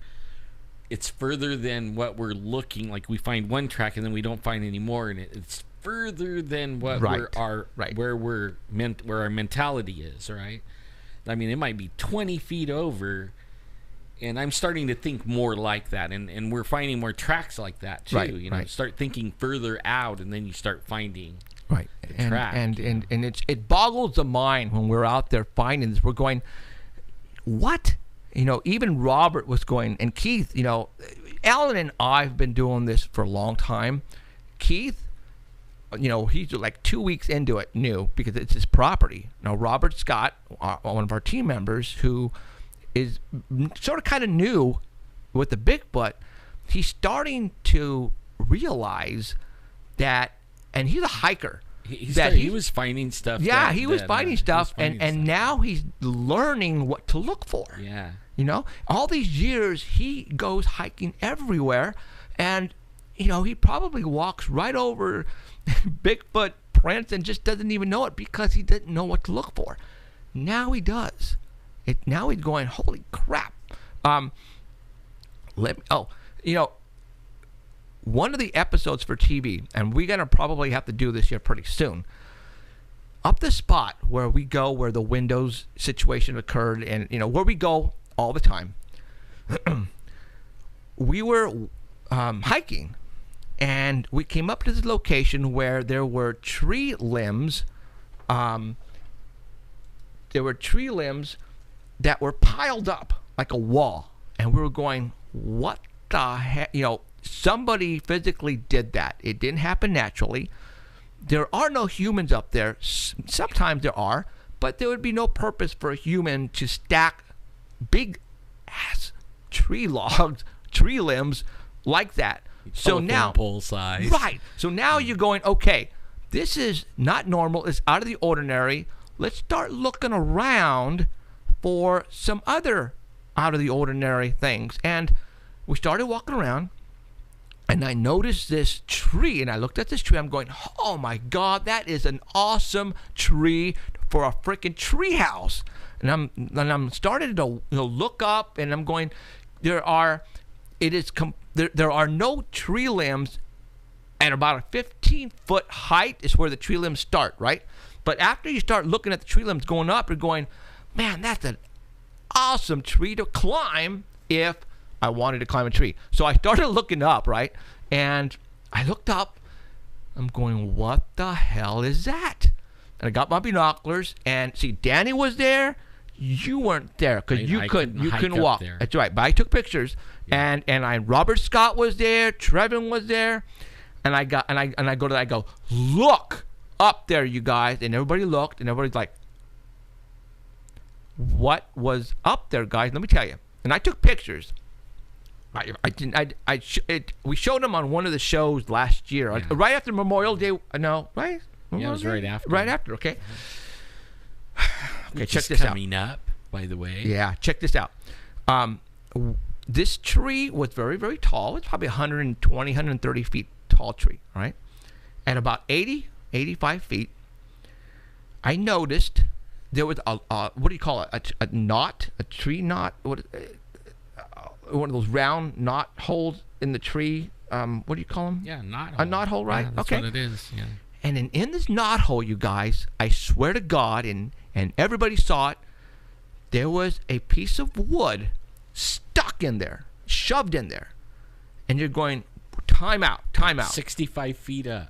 it's further than what we're looking. Like we find one track and then we don't find any more, and it's further than what Right. our mentality is. Right? I mean, it might be 20 feet over, and I'm starting to think more like that, and we're finding more tracks like that too. Right, You know, right. start thinking further out, and then you start finding. Right. And, track, and, you and, and it boggles the mind when we're out there finding this. We're going, what? You know, even Robert was going, and Keith, you know, Alan and I have been doing this for a long time. Keith, you know, he's like 2 weeks into it, new, because it's his property. Now, Robert Scott, one of our team members, who is sort of kind of new with the Bigfoot, he's starting to realize that, and he's a hiker. He was finding stuff. Yeah, he was finding stuff, and now he's learning what to look for. Yeah. You know, all these years he goes hiking everywhere, and you know, he probably walks right over Bigfoot prints and just doesn't even know it because he didn't know what to look for. Now he does. Now he's going, holy crap. You know, one of the episodes for TV, and we're going to probably have to do this here pretty soon, up the spot where we go, where the windows situation occurred, and, you know, where we go all the time, we were hiking, and we came up to this location where there were tree limbs. There were tree limbs that were piled up like a wall, and we were going, what the heck? You know, somebody physically did that. It didn't happen naturally. There are no humans up there. Sometimes there are, but there would be no purpose for a human to stack big ass tree logs, tree limbs like that. So now, pole size. right. So now you're going, okay, this is not normal. It's out of the ordinary. Let's start looking around for some other out of the ordinary things. And we started walking around, and I noticed this tree, and I looked at this tree. I'm going, oh my God, that is an awesome tree for a freaking tree house. And I'm starting to look up, and I'm going, there are no tree limbs at about a 15-foot height is where the tree limbs start, right? But after you start looking at the tree limbs going up, you're going, man, that's an awesome tree to climb if I wanted to climb a tree. So I started looking up, right? And I looked up. I'm going, what the hell is that? And I got my binoculars, and see, Danny was there. You weren't there because you couldn't walk. There. That's right. But I took pictures, and Robert Scott was there. Trevin was there, and I go, look up there, you guys, and everybody looked, and everybody's like, what was up there, guys? Let me tell you. And I took pictures. We showed them on one of the shows last year, right after Memorial Day. No, right? Yeah, it was right after. Right after. Okay. Okay, check Just this out. coming up, by the way. Yeah, check this out. This tree was very, very tall. It's probably 120, 130 feet tall tree, right? At about 80, 85 feet, I noticed there was a what do you call it? A knot, a tree knot. One of those round knot holes in the tree. What do you call them? Yeah, knot hole. A knot hole, right? Yeah, that's okay. what it is. Yeah. And in this knothole, you guys, I swear to God, and everybody saw it, there was a piece of wood stuck in there, shoved in there. And you're going, time out. 65 feet up.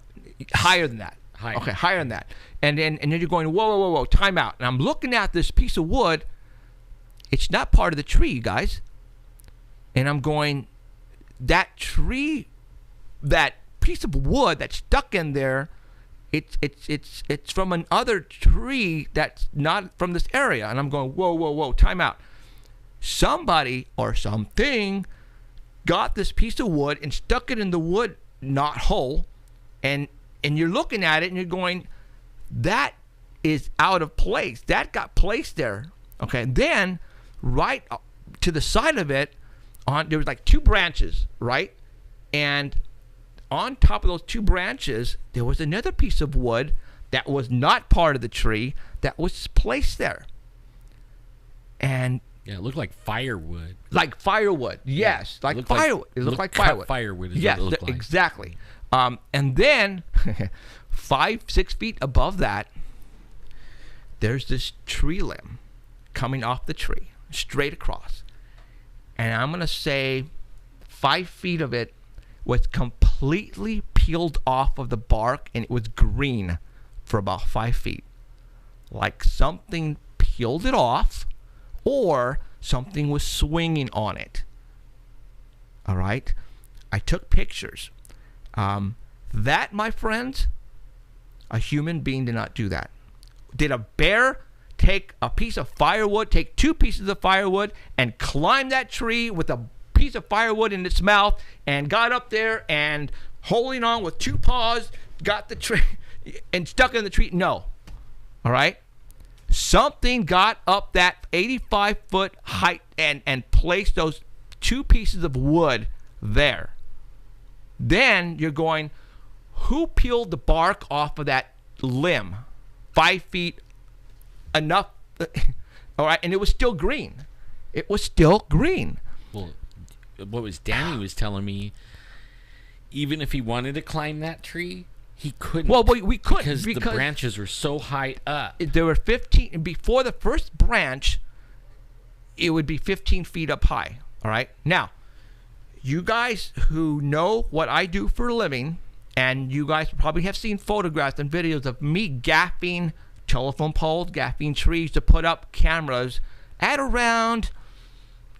Higher than that. Higher. Okay, higher than that. And then you're going, whoa, time out. And I'm looking at this piece of wood. It's not part of the tree, you guys. And I'm going, that tree, that piece of wood that's stuck in there, it's from another tree that's not from this area. And I'm going, whoa, time out. Somebody or something got this piece of wood and stuck it in the wood knot hole, and you're looking at it and you're going, that is out of place. That got placed there. Okay, then right to the side of it, there was like 2 branches, right? And on top of those 2 branches, there was another piece of wood that was not part of the tree that was placed there. And yeah, it looked like firewood. Like firewood, yes, Yeah. like firewood. It looked like firewood. Firewood is yes, what it looked like. Exactly. And then 5-6 feet above that, there's this tree limb coming off the tree, straight across. And I'm going to say 5 feet of it was completely peeled off of the bark, and it was green for about 5 feet. Like something peeled it off, or something was swinging on it. All right? I took pictures. That, my friends, a human being did not do that. Did a bear take a piece of firewood, take 2 pieces of firewood, and climb that tree with a piece of firewood in its mouth, and got up there and holding on with 2 paws, got the tree and stuck it in the tree? No. All right? Something got up that 85-foot height and placed those 2 pieces of wood there. Then you're going, who peeled the bark off of that limb? 5 feet, enough. All right, and it was still green. It was still green. Well, what was Danny was telling me, even if he wanted to climb that tree, he couldn't. Well, we couldn't because the branches were so high up. There were 15 before the first branch. It would be 15 feet up high. All right. Now, you guys who know what I do for a living, and you guys probably have seen photographs and videos of me gaffing telephone poles, gaffing trees to put up cameras at around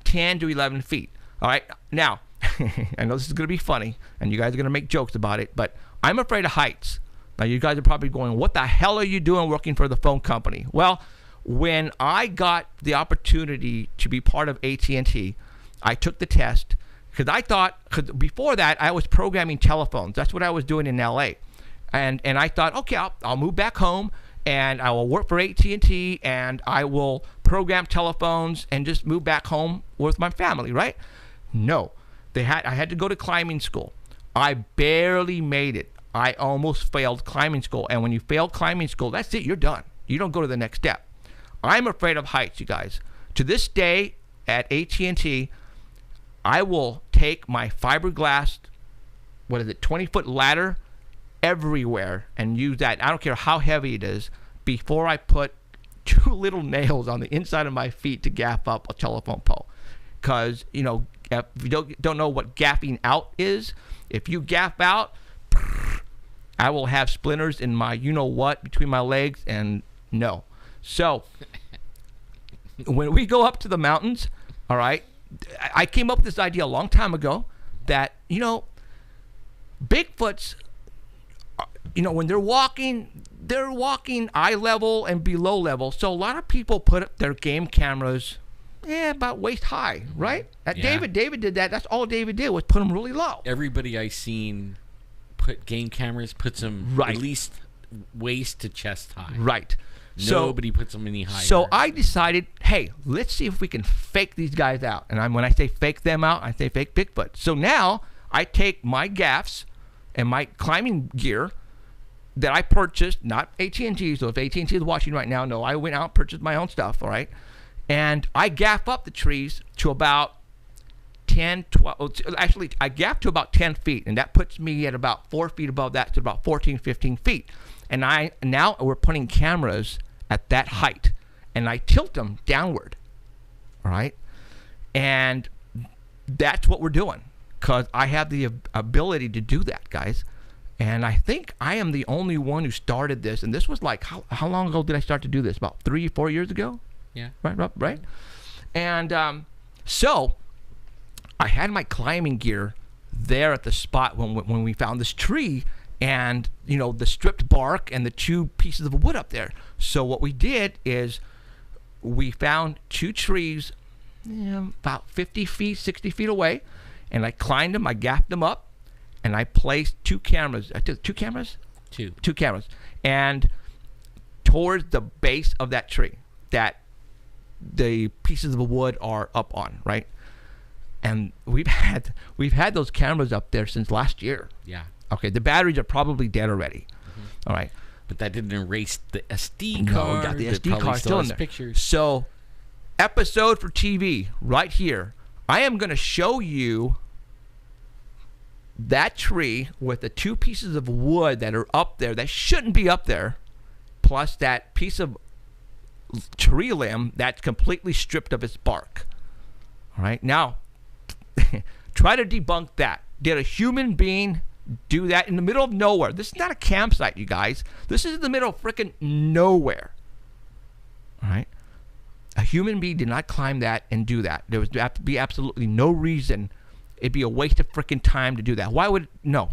10 to 11 feet. All right. Now, I know this is going to be funny, and you guys are going to make jokes about it, but I'm afraid of heights. Now, you guys are probably going, what the hell are you doing working for the phone company? Well, when I got the opportunity to be part of AT&T, I took the test because I thought, because before that, I was programming telephones. That's what I was doing in LA. And I thought, okay, I'll move back home, and I will work for AT&T, and I will program telephones and just move back home with my family, right? No. I had to go to climbing school. I barely made it. I almost failed climbing school. And when you fail climbing school, that's it. You're done. You don't go to the next step. I'm afraid of heights, you guys. To this day, at AT&T, I will take my fiberglass, 20-foot ladder everywhere and use that. I don't care how heavy it is, before I put 2 little nails on the inside of my feet to gaff up a telephone pole. Because, if you don't know what gaffing out is, if you gaff out, I will have splinters in my you-know-what between my legs, and no. So, when we go up to the mountains, all right, I came up with this idea a long time ago that, Bigfoots, when they're walking eye level and below level. So a lot of people put up their game cameras about waist high, right? Yeah. David did that. That's all David did was put them really low. Everybody I seen put game cameras, puts them at least waist to chest high. Right. Nobody puts them any higher. So I decided, hey, let's see if we can fake these guys out. And when I say fake them out, I say fake Bigfoot. So now I take my gaffs and my climbing gear that I purchased, not AT&T. So if AT&T is watching right now, no, I went out and purchased my own stuff, all right? And I gaff up the trees to about 10, 12, actually I gaff to about 10 feet, and that puts me at about 4 feet above that to about 14, 15 feet. And now we're putting cameras at that height, and I tilt them downward. All right, and that's what we're doing because I have the ability to do that, guys. And I think I am the only one who started this. And this was like, how long ago did I start to do this? About 3-4 years ago? Yeah. Right? And so I had my climbing gear there at the spot when we found this tree and, you know, the stripped bark and the 2 pieces of wood up there. So what we did is we found 2 trees about 50 feet, 60 feet away, and I climbed them, I gapped them up, and I placed 2 cameras. I did 2 cameras? 2 cameras. And towards the base of that tree that the pieces of wood are up on, right? And we've had those cameras up there since last year. Yeah. Okay, the batteries are probably dead already. All right. But that didn't erase the SD No, card. we got the that SD probably card still in has there. Pictures. So, episode for TV right here. I am going to show you that tree with the 2 pieces of wood that are up there that shouldn't be up there, plus that piece of tree limb that's completely stripped of its bark. All right, now try to debunk that. Did a human being do that in the middle of nowhere? This is not a campsite, you guys. This is in the middle of freaking nowhere. All right, a human being did not climb that and do that. There would be absolutely no reason. It'd be a waste of freaking time to do that. Why would no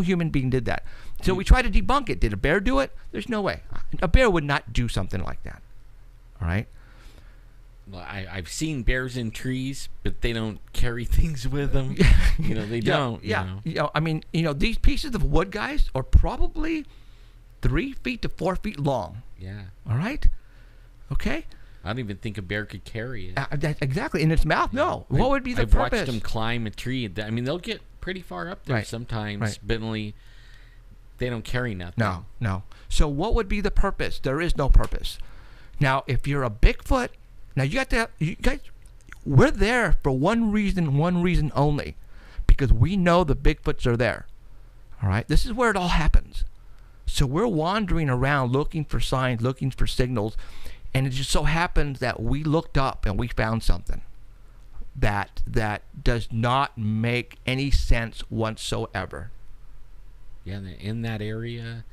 human being did that? So we try to debunk it. Did a bear do it? There's no way. A bear would not do something like that. All right. Well, I've seen bears in trees, but they don't carry things with them. You know, they don't. Yeah. You know. You know, I mean, you know, these pieces of wood, guys, are probably 3 feet to 4 feet long. Yeah. All right. Okay. I don't even think a bear could carry it. Exactly. In its mouth, no. What would be the I've purpose? watched them climb a tree. I mean, they'll get pretty far up there Right. sometimes, Right. but only they don't carry nothing. No. So what would be the purpose? There is no purpose. Now, if you're a Bigfoot, now you guys, we're there for one reason only, because we know the Bigfoots are there. All right. This is where it all happens. So we're wandering around looking for signs, looking for signals. And it just so happens that we looked up and we found something that does not make any sense whatsoever. Yeah, in that area,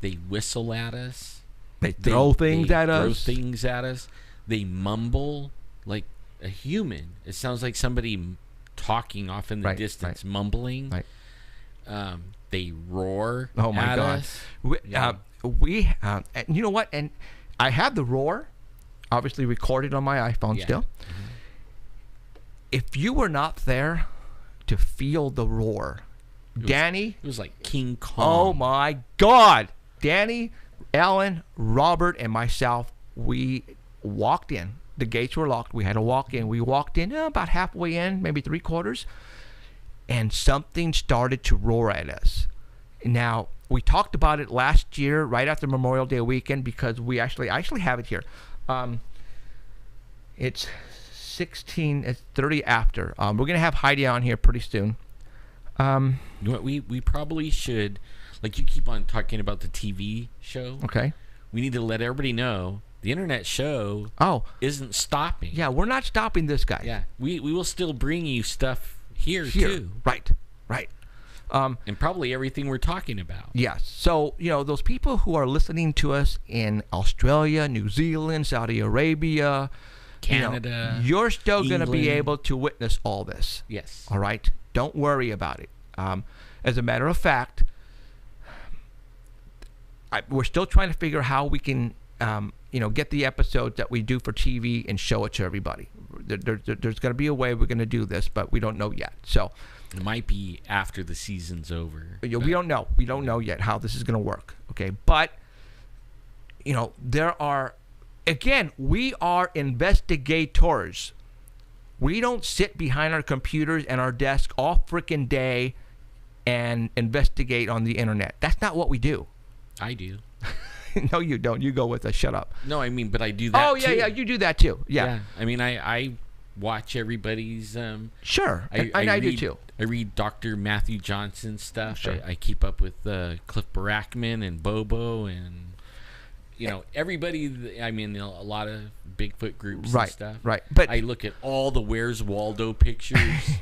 they whistle at us. They throw things at Throw us. things at us. They mumble like a human. It sounds like somebody talking off in the distance, mumbling. Right. They roar. Oh my at God! us. And you know what? And I have the roar, obviously recorded on my iPhone still. Mm-hmm. If you were not there to feel the roar, Danny. It was like King Kong. Oh my God! Danny, Alan, Robert, and myself, we walked in. The gates were locked. We had to walk in. We walked in about halfway in, maybe 3/4, and something started to roar at us. Now, we talked about it last year, right after Memorial Day weekend, because we actually have it here. It's 30 after. We're going to have Heidi on here pretty soon. You know what, we probably should, like you keep on talking about the TV show. Okay. We need to let everybody know the internet show isn't stopping. Yeah, we're not stopping this, guy. Yeah, we will still bring you stuff here too. Right. And probably everything we're talking about. Yes. So, you know, those people who are listening to us in Australia, New Zealand, Saudi Arabia, Canada, you're still going to be England. able to witness all this. Yes. All right? Don't worry about it. As a matter of fact, we're still trying to figure how we can, get the episodes that we do for TV and show it to everybody. There's going to be a way we're going to do this, but we don't know yet. So it might be after the season's over. we don't know. We don't know yet how this is going to work. Okay, but there are. Again, we are investigators. We don't sit behind our computers and our desk all freaking day and investigate on the internet. That's not what we do. I do. No, you don't. You go with a shut up. No, I mean, but I do that too. Yeah, you do that too. Yeah. I mean, I watch everybody's. Sure, I do read too. I read Dr. Matthew Johnson's stuff. Sure. I keep up with Cliff Barackman and Bobo and everybody. I mean, a lot of Bigfoot groups and stuff. Right. But I look at all the Where's Waldo pictures.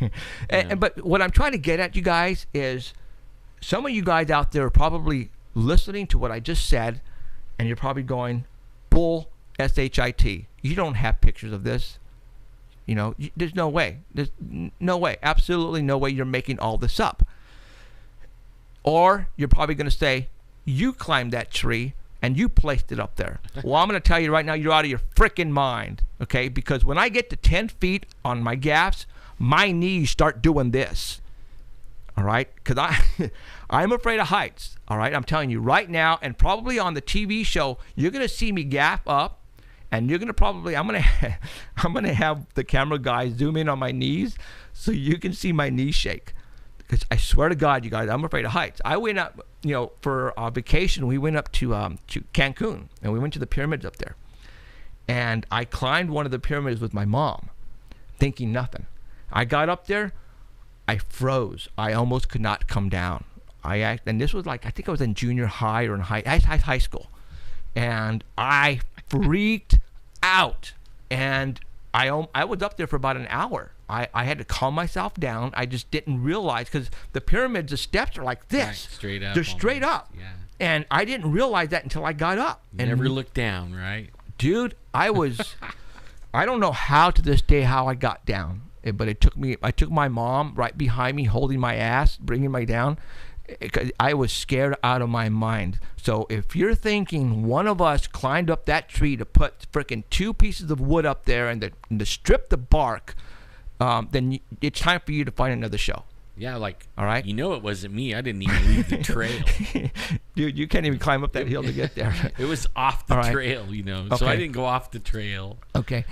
But what I'm trying to get at, you guys, is some of you guys out there are probably listening to what I just said, and you're probably going, bull, S-H-I-T. You don't have pictures of this. There's no way. There's no way. Absolutely no way you're making all this up. Or you're probably going to say, you climbed that tree and you placed it up there. Well, I'm going to tell you right now, you're out of your freaking mind, okay? Because when I get to 10 feet on my gaffs, my knees start doing this, all right? Because I'm afraid of heights, all right? I'm telling you right now, and probably on the TV show, you're going to see me gaff up, and you're going to probably, I'm going to have the camera guy zoom in on my knees so you can see my knees shake. Because I swear to God, you guys, I'm afraid of heights. I went up, for a vacation. We went up to Cancun, and we went to the pyramids up there. And I climbed one of the pyramids with my mom, thinking nothing. I got up there, I froze. I almost could not come down. And this was I think I was in junior high or in high school, and I freaked out. And I was up there for about an hour. I had to calm myself down. I just didn't realize, because the pyramids, the steps are like this. Right, straight up. They're straight up. Yeah. And I didn't realize that until I got up. You never looked down, right? Dude, I don't know how to this day how I got down. But I took my mom right behind me, holding my ass, bringing me down. I was scared out of my mind. So if you're thinking one of us climbed up that tree to put freaking 2 pieces of wood up there and to strip the bark, then it's time for you to find another show. Yeah, all right. It wasn't me. I didn't even leave the trail. Dude, you can't even climb up that hill to get there. It was off the trail, Okay. So I didn't go off the trail. Okay.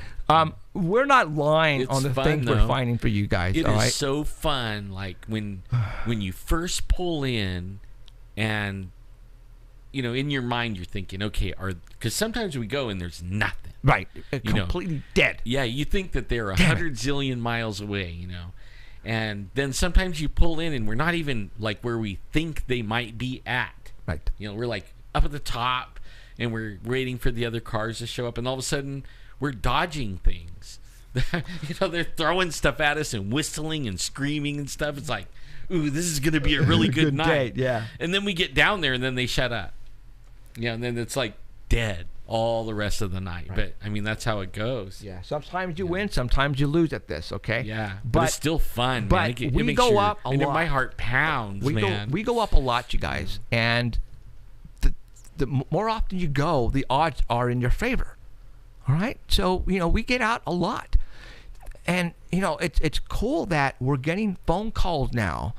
We're not lying It's on the fun, things we're finding for you guys. It all is right? so fun. When you first pull in, and in your mind you're thinking, okay, because sometimes we go and there's nothing. Right. Completely dead. Yeah, you think that they're 100 zillion miles away, and then sometimes you pull in and we're not even where we think they might be at. Right. We're up at the top and we're waiting for the other cars to show up, and all of a sudden we're dodging things. They're throwing stuff at us and whistling and screaming and stuff. It's like, ooh, this is going to be a really good night. Day, yeah. And then we get down there and then they shut up. And then it's dead all the rest of the night. Right. But that's how it goes. Yeah. Sometimes you win, sometimes you lose at this. Okay. Yeah. But it's still fun. But man. we go up a lot. My heart pounds. We go up a lot, you guys, and the more often you go, the odds are in your favor. All right. So we get out a lot, and it's cool that we're getting phone calls now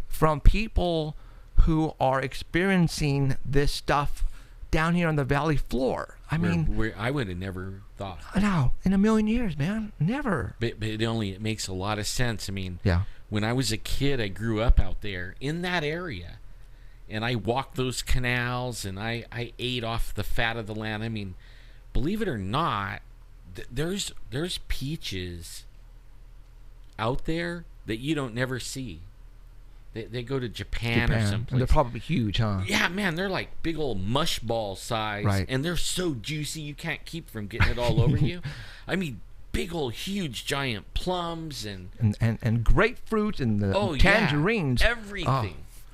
from people who are experiencing this stuff down here on the valley floor. I mean, I would have never thought. No, in a million years, man, never. But it makes a lot of sense. I mean, yeah. When I was a kid, I grew up out there in that area, and I walked those canals, and I ate off the fat of the land. I mean, believe it or not, there's peaches out there that you don't never see. They go to Japan or someplace. And they're probably huge, huh? Yeah, man, they're like big old mush ball size, right. And they're so juicy you can't keep from getting it all over you. I mean, big old huge giant plums and grapefruit and the tangerines. Yeah.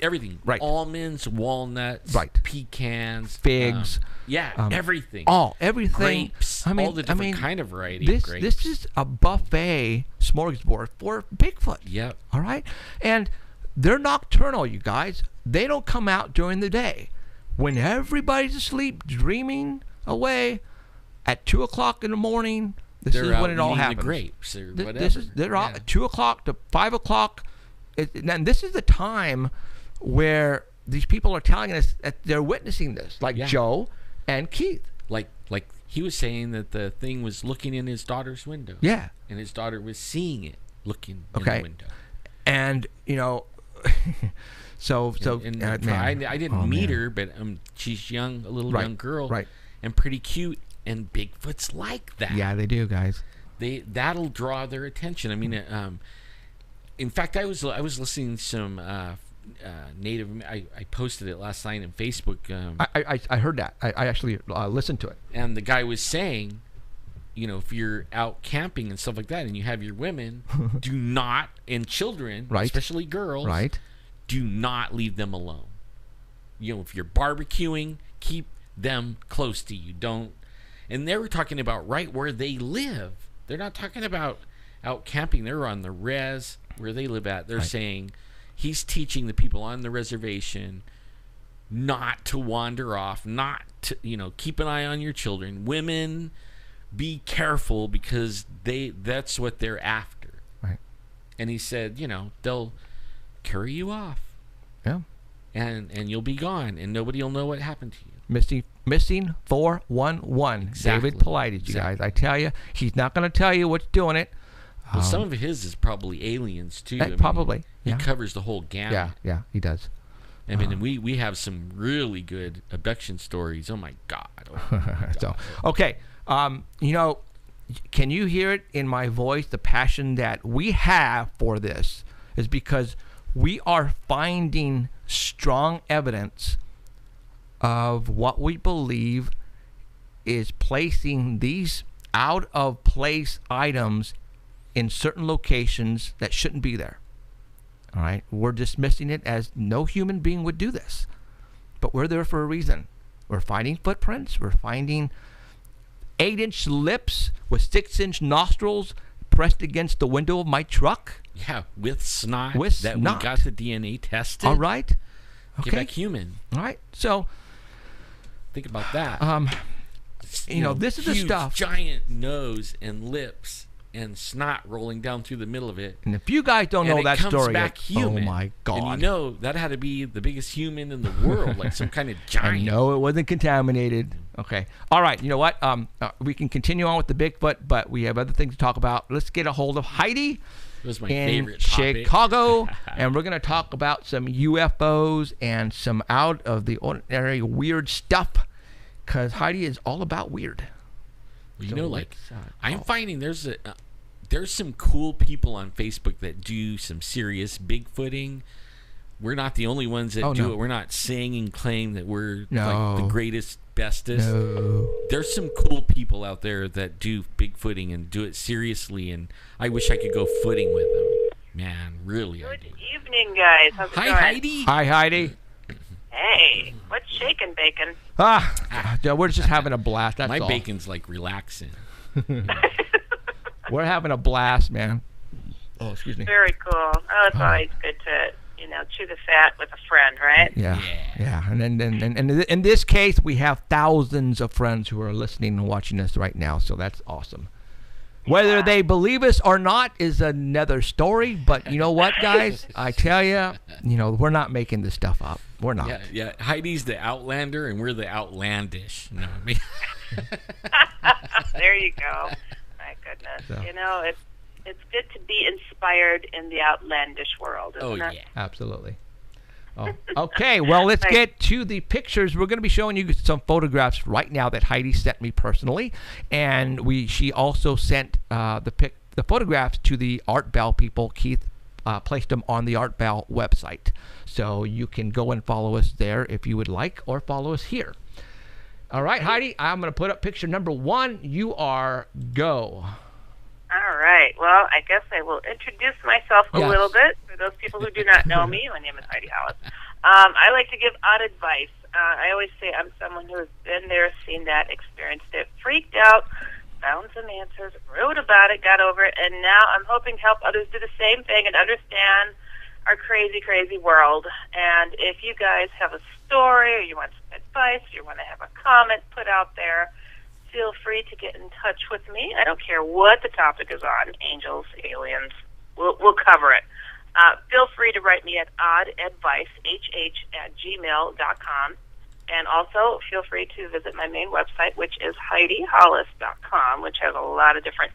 Everything. Right. Almonds, walnuts, right. Pecans, figs. Everything. Everything. Grapes. All the different kind of variety of grapes. This is a buffet smorgasbord for Bigfoot. Yep. All right? And they're nocturnal, you guys. They don't come out during the day. When everybody's asleep, dreaming away, at 2 o'clock in the morning, this is when it all happens. The grapes or whatever. They're all at 2 o'clock to 5 o'clock. And this is the time where these people are telling us that they're witnessing this, Joe and Keith. Like he was saying that the thing was looking in his daughter's window. Yeah. And his daughter was seeing it looking in the window. And, I didn't meet her, but she's young, a little young girl. Right. And pretty cute. And Bigfoot's like that. Yeah, they do, guys. That'll draw their attention. I mean, in fact, I was listening to some Native. I posted it last night on Facebook. I heard that. I actually listened to it. And the guy was saying, if you're out camping and stuff like that, and you have your women, do not, and children, Right. especially girls, Right. do not leave them alone. If you're barbecuing, keep them close to you. Don't. And they were talking about right where they live. They're not talking about out camping. They're on the res where they live at. They're Right. saying he's teaching the people on the reservation not to wander off, not to, keep an eye on your children. Women, be careful because that's what they're after. Right. And he said, they'll carry you off. Yeah. And you'll be gone, and nobody will know what happened to you. Missing 411. Exactly. David Paulides, you guys. I tell you, he's not going to tell you what's doing it. Well, some of his is probably aliens too. Probably. He Yeah. covers the whole gamut. Yeah, he does. I mean, and we have some really good abduction stories. Oh my God. So, okay. Can you hear it in my voice? The passion that we have for this is because we are finding strong evidence of what we believe is placing these out of place items in certain locations that shouldn't be there. All right, we're dismissing it as no human being would do this, but we're there for a reason. We're finding footprints. We're finding 8-inch lips with 6-inch nostrils pressed against the window of my truck. Yeah, with snot. With that snot. we got the DNA tested. All right. Get Okay. back human. All right. So, Think about that. this is the huge, stuff. Giant nose and lips and snot rolling down through the middle of it. And if you guys don't And know it that comes story, back human. oh my God! And that had to be the biggest human in the world, like some kind of giant. I know it wasn't contaminated. Okay. All right. You know what? We can continue on with the Bigfoot, but we have other things to talk about. Let's get a hold of Heidi It was my in favorite topic. Chicago, and we're going to talk about some UFOs and some out of the ordinary weird stuff, because Heidi is all about weird. Well, So like let's, I'm finding there's some cool people on Facebook that do some serious Bigfooting. We're not the only ones that do no. it. We're not saying and claim that we're No. like the greatest, bestest. No. There's some cool people out there that do Bigfooting and do it seriously, and I wish I could go footing with them. Man, really, I Good do. evening, guys. How's it Hi, going? Heidi. Hi, Heidi. Hey, what's shaking, bacon? We're just having a blast. That's My all. bacon's like relaxing. We're having a blast, man. Oh, excuse me. Very cool. Oh, it's always good to, chew the fat with a friend, right? Yeah. And then in this case, we have thousands of friends who are listening and watching us right now. So that's awesome. Whether they believe us or not is another story. But you know what, guys? I tell you, we're not making this stuff up. We're not. Yeah. Heidi's the outlander, and we're the outlandish. You know what I mean? There you go. My goodness. So. It's good to be inspired in the outlandish world, isn't it? Yeah. Absolutely. Oh, okay, well, let's get to the pictures. We're going to be showing you some photographs right now that Heidi sent me personally, and she also sent the photographs to the Art Bell people. Keith placed them on the Art Bell website, so you can go and follow us there if you would like, or follow us here. All right, Heidi, I'm going to put up picture number 1. You are go. All right. Well, I guess I will introduce myself a Yes. little bit. For those people who do not know me, my name is Heidi Hollis. I like to give odd advice. I always say I'm someone who has been there, seen that, experienced it, freaked out, found some answers, wrote about it, got over it, and now I'm hoping to help others do the same thing and understand our crazy, crazy world. And if you guys have a story, or you want some advice, or you want to have a comment put out there, feel free to get in touch with me. I don't care what the topic is on, angels, aliens, we'll cover it. Feel free to write me at oddadvice@gmail.com. And also feel free to visit my main website, which is HeidiHollis.com, which has a lot of different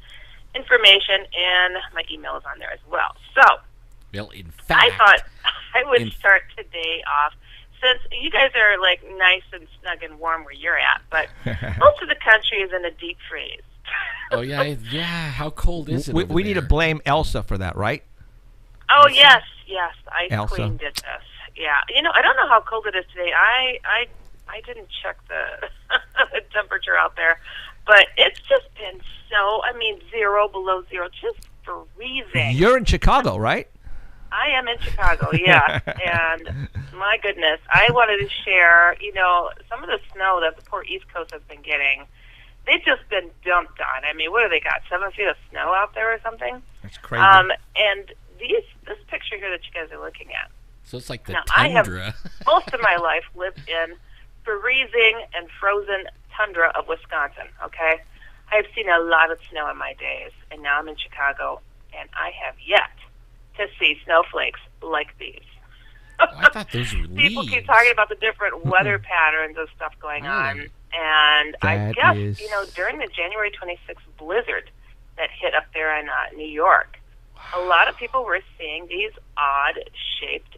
information, and my email is on there as well. So, Well, in fact, I thought I would start today off, since you guys are like nice and snug and warm where you're at, but most of the country is in a deep freeze. Oh yeah. How cold is it? We over need to there? blame Elsa for that, right? Oh, yes. Ice Elsa. Queen did this. Yeah. I don't know how cold it is today. I didn't check the, the temperature out there, but it's just been so, 0 below zero, just freezing. You're in Chicago, right? I am in Chicago, yeah. And my goodness, I wanted to share, some of the snow that the poor East Coast has been getting. They've just been dumped on. What do they got? 7 feet of snow out there or something? That's crazy. And this picture here that you guys are looking at. So it's like the Now, I have tundra. most of my life lived in freezing and frozen tundra of Wisconsin, okay? I've seen a lot of snow in my days, and now I'm in Chicago, and I have yet to see snowflakes like these. Oh, I thought those were People leaves. keep talking about the different weather patterns of stuff going on, Really? and I That guess, is- during the January 26th blizzard that hit up there in New York, a lot of people were seeing these odd-shaped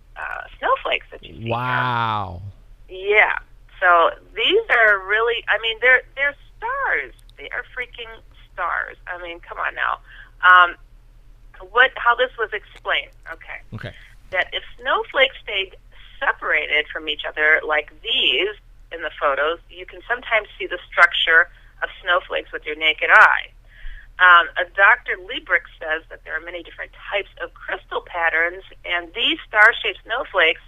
snowflakes that you see here. Wow. Yeah. So these are really, they're stars. They are freaking stars. Come on now. How this was explained, Okay. that if snowflakes stayed separated from each other like these in the photos, you can sometimes see the structure of snowflakes with your naked eye. A Dr. Liebrick says that there are many different types of crystal patterns, and these star-shaped snowflakes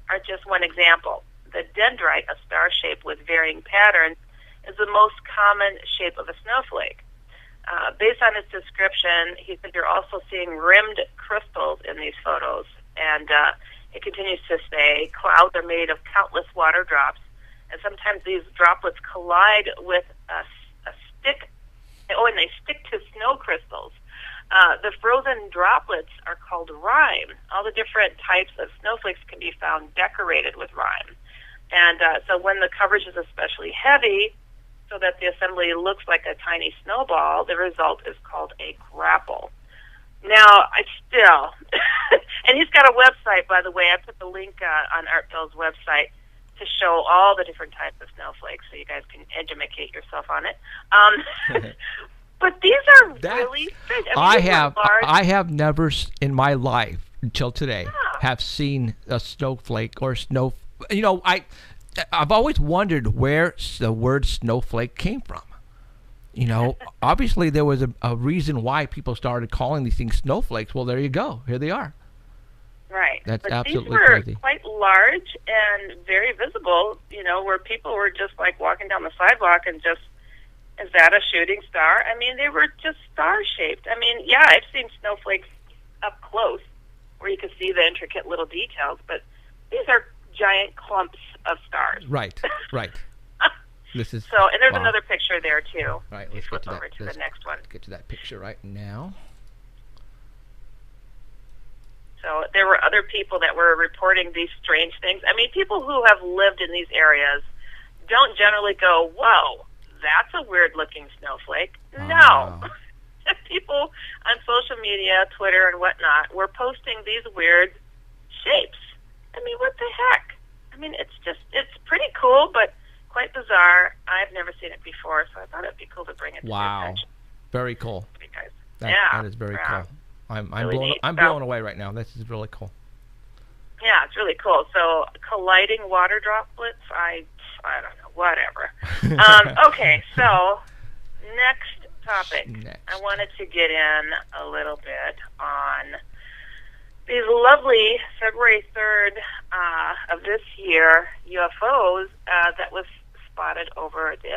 are just one example. The dendrite, a star shape with varying patterns, is the most common shape of a snowflake. Based on his description, he said you're also seeing rimmed crystals in these photos. And it continues to say, clouds are made of countless water drops, and sometimes these droplets collide with a stick, and they stick to snow crystals. The frozen droplets are called rime. All the different types of snowflakes can be found decorated with rime. And so when the coverage is especially heavy, so that the assembly looks like a tiny snowball, the result is called a grapple. Now, and he's got a website, by the way. I put the link on Art Bell's website to show all the different types of snowflakes, so you guys can educate yourself on it. But these are really big. I these are large. have never in my life until today have seen a snowflake or snow. I've always wondered where the word snowflake came from. Obviously there was a reason why people started calling these things snowflakes. Well, there you go. Here they are. Right. That's but absolutely these were crazy. quite large and very visible, where people were just like walking down the sidewalk and just, is that a shooting star? They were just star-shaped. I've seen snowflakes up close where you can see the intricate little details, but these are giant clumps of stars. Right. This is So, and there's wow. another picture there, too. All right, let's Flip get to over that. to the next one. Let's get to that picture right now. So there were other people that were reporting these strange things. People who have lived in these areas don't generally go, whoa, that's a weird-looking snowflake. Wow. No. People on social media, Twitter and whatnot, were posting these weird shapes. What the heck? It's pretty cool, but quite bizarre. I've never seen it before, so I thought it'd be cool to bring it to your Wow. attention. Very cool. Because, That is very yeah. cool. I'm Really blown. neat. I'm So- blown away right now. This is really cool. Yeah, it's really cool. So colliding water droplets, I don't know, whatever. Okay, so next topic. I wanted to get in a little bit on these lovely February 3rd of this year UFOs that was spotted over the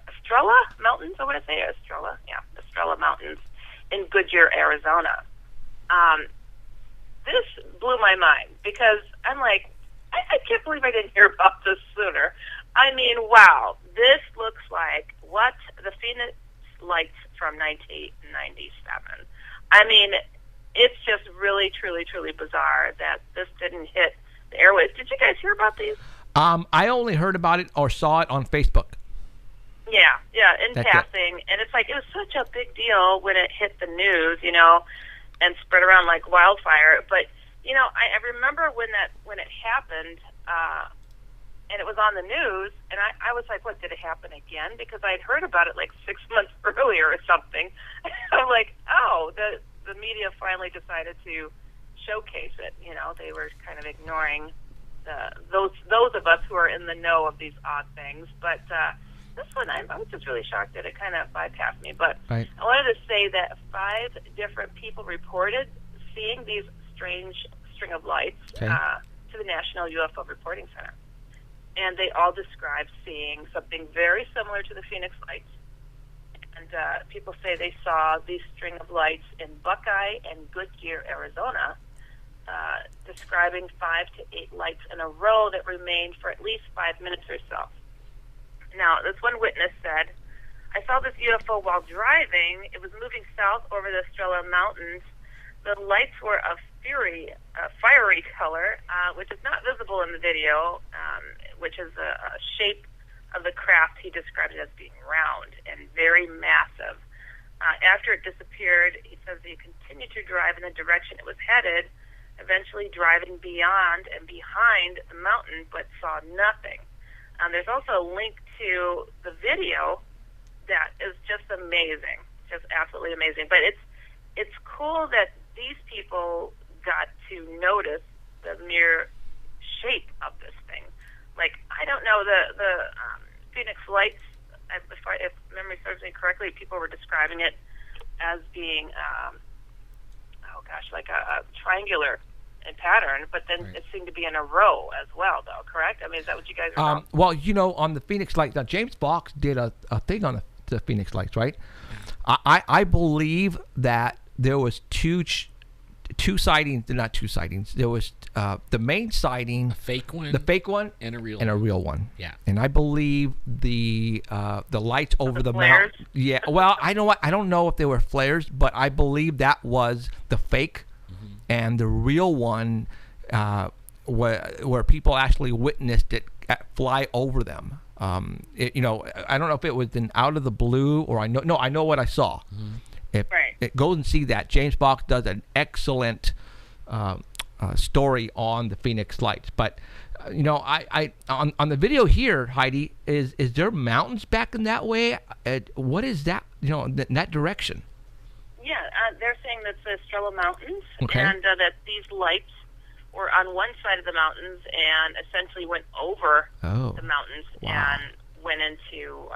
Estrella Mountains, I want to say Estrella. Yeah, Estrella Mountains in Goodyear, Arizona. This blew my mind because I'm like, I can't believe I didn't hear about this sooner. Wow, this looks like what the Phoenix Lights from 1997. It's just really, truly, truly bizarre that this didn't hit the airwaves. Did you guys hear about these? I only heard about it or saw it on Facebook. Yeah, in That's it. passing. And it's like, it was such a big deal when it hit the news, and spread around like wildfire. But, I remember when it happened, and it was on the news, and I was like, what, did it happen again? Because I'd heard about it like 6 months earlier or something. I'm like, oh, the media finally decided to showcase it. You know, they were kind of ignoring those of us who are in the know of these odd things. But this one, I was just really shocked that it kind of bypassed me. But Right. I wanted to say that 5 different people reported seeing these strange string of lights Okay. To the National UFO Reporting Center. And they all described seeing something very similar to the Phoenix Lights. And people say they saw these string of lights in Buckeye and Goodyear, Arizona, describing 5 to 8 lights in a row that remained for at least 5 minutes or so. Now, this one witness said, I saw this UFO while driving. It was moving south over the Estrella Mountains. The lights were of fiery color, which is not visible in the video, which is a shape of the craft. He described it as being round and very massive. After it disappeared, he says he continued to drive in the direction it was headed, eventually driving beyond and behind the mountain, but saw nothing. There's also a link to the video that is just amazing, just absolutely amazing. But it's cool that these people got to notice the mere shape of this thing. Like, I don't know, the Phoenix Lights, if memory serves me correctly, people were describing it as being, like a triangular in pattern, but then Right. it seemed to be in a row as well, though, correct? I mean, is that what you guys are Well, you know, on the Phoenix Lights, now James Fox did a thing on the Phoenix Lights, right? I believe that there was two sightings, not two sightings. There was the main sighting, Fake one. the fake one, and a real. and a real one. Yeah. And I believe the lights over the flares? mountain. Yeah. Well, I know what I don't know if they were flares, but I believe that was the fake, and the real one, where people actually witnessed it fly over them. You know, I don't know if it was in Out of the Blue or I know what I saw. Right. It goes and see that. James Fox does an excellent story on the Phoenix Lights. But you know, I on the video here, Heidi, is there mountains back in that way? What is that? You know, in that direction? Yeah, they're saying that's the Estrella Mountains, Okay. and that these lights were on one side of the mountains and essentially went over Oh. the mountains Wow. and went into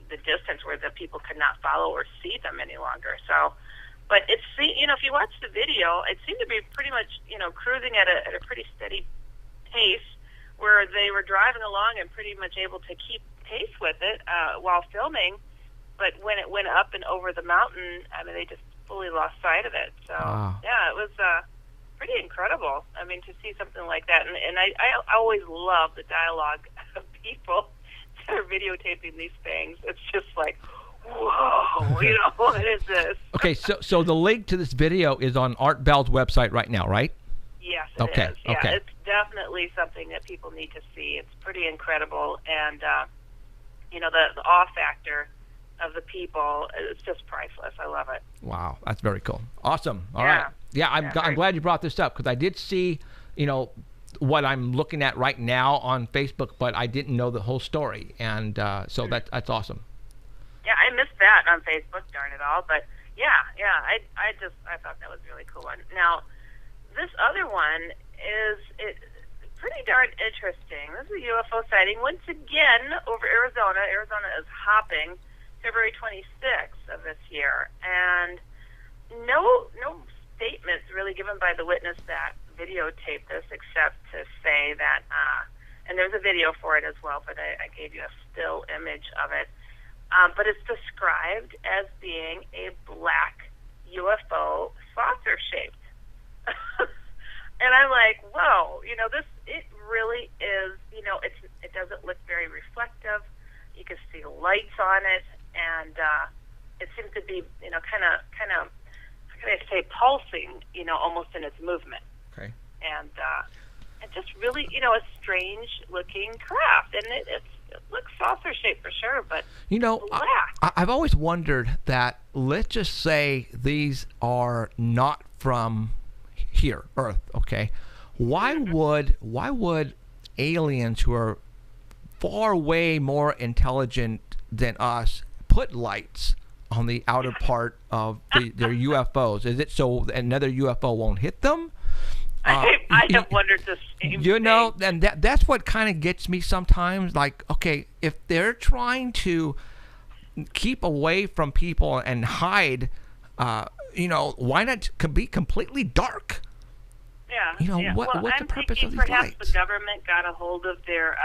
the distance where the people could not follow or see them any longer. So, but it's, you know, if you watch the video, it seemed to be pretty much, you know, cruising at a pretty steady pace, where they were driving along and pretty much able to keep pace with it while filming. But when it went up and over the mountain, I mean, they just fully lost sight of it. So, Wow. yeah, it was pretty incredible. I mean, to see something like that. And I always love the dialogue of people that are videotaping these things. It's just like, whoa, you know, what is this? Okay, so the link to this video is on Art Bell's website right now, right? Yes, it Okay, is. Yeah, okay. it's definitely something that people need to see. It's pretty incredible. And, you know, the awe factor of the people, it's just priceless. I love it. Wow, that's very cool. Awesome. All Yeah. right. Yeah, I'm very glad you brought this up because I did see, you know, what I'm looking at right now on Facebook, but I didn't know the whole story, and so that's awesome. Yeah, I missed that on Facebook, darn it all. But yeah, I thought that was a really cool one. Now, this other one is pretty darn interesting. This is a UFO sighting once again over Arizona. Arizona is hopping February 26th of this year, and no statements really given by the witness that videotaped this, except to say that, and there's a video for it as well, but I gave you a still image of it. But it's described as being a black UFO saucer shaped. And I'm like, whoa, you know, it really is, you know, it doesn't look very reflective. You can see lights on it, and it seems to be, you know, kind of, how can I say, pulsing, you know, almost in its movement. Okay. And just really, you know, a strange looking craft, and it looks saucer shaped for sure, but You know, black. I've always wondered that. Let's just say these are not from here, Earth. Okay, why would aliens who are far way more intelligent than us put lights on the outer part of their UFOs? Is it so another UFO won't hit them? I have wondered the same You know, thing. and that's what kind of gets me sometimes. Like, okay, if they're trying to keep away from people and hide, why not be completely dark? Yeah. You know, yeah. what's well, the I'm purpose thinking of these perhaps lights? the government got a hold of their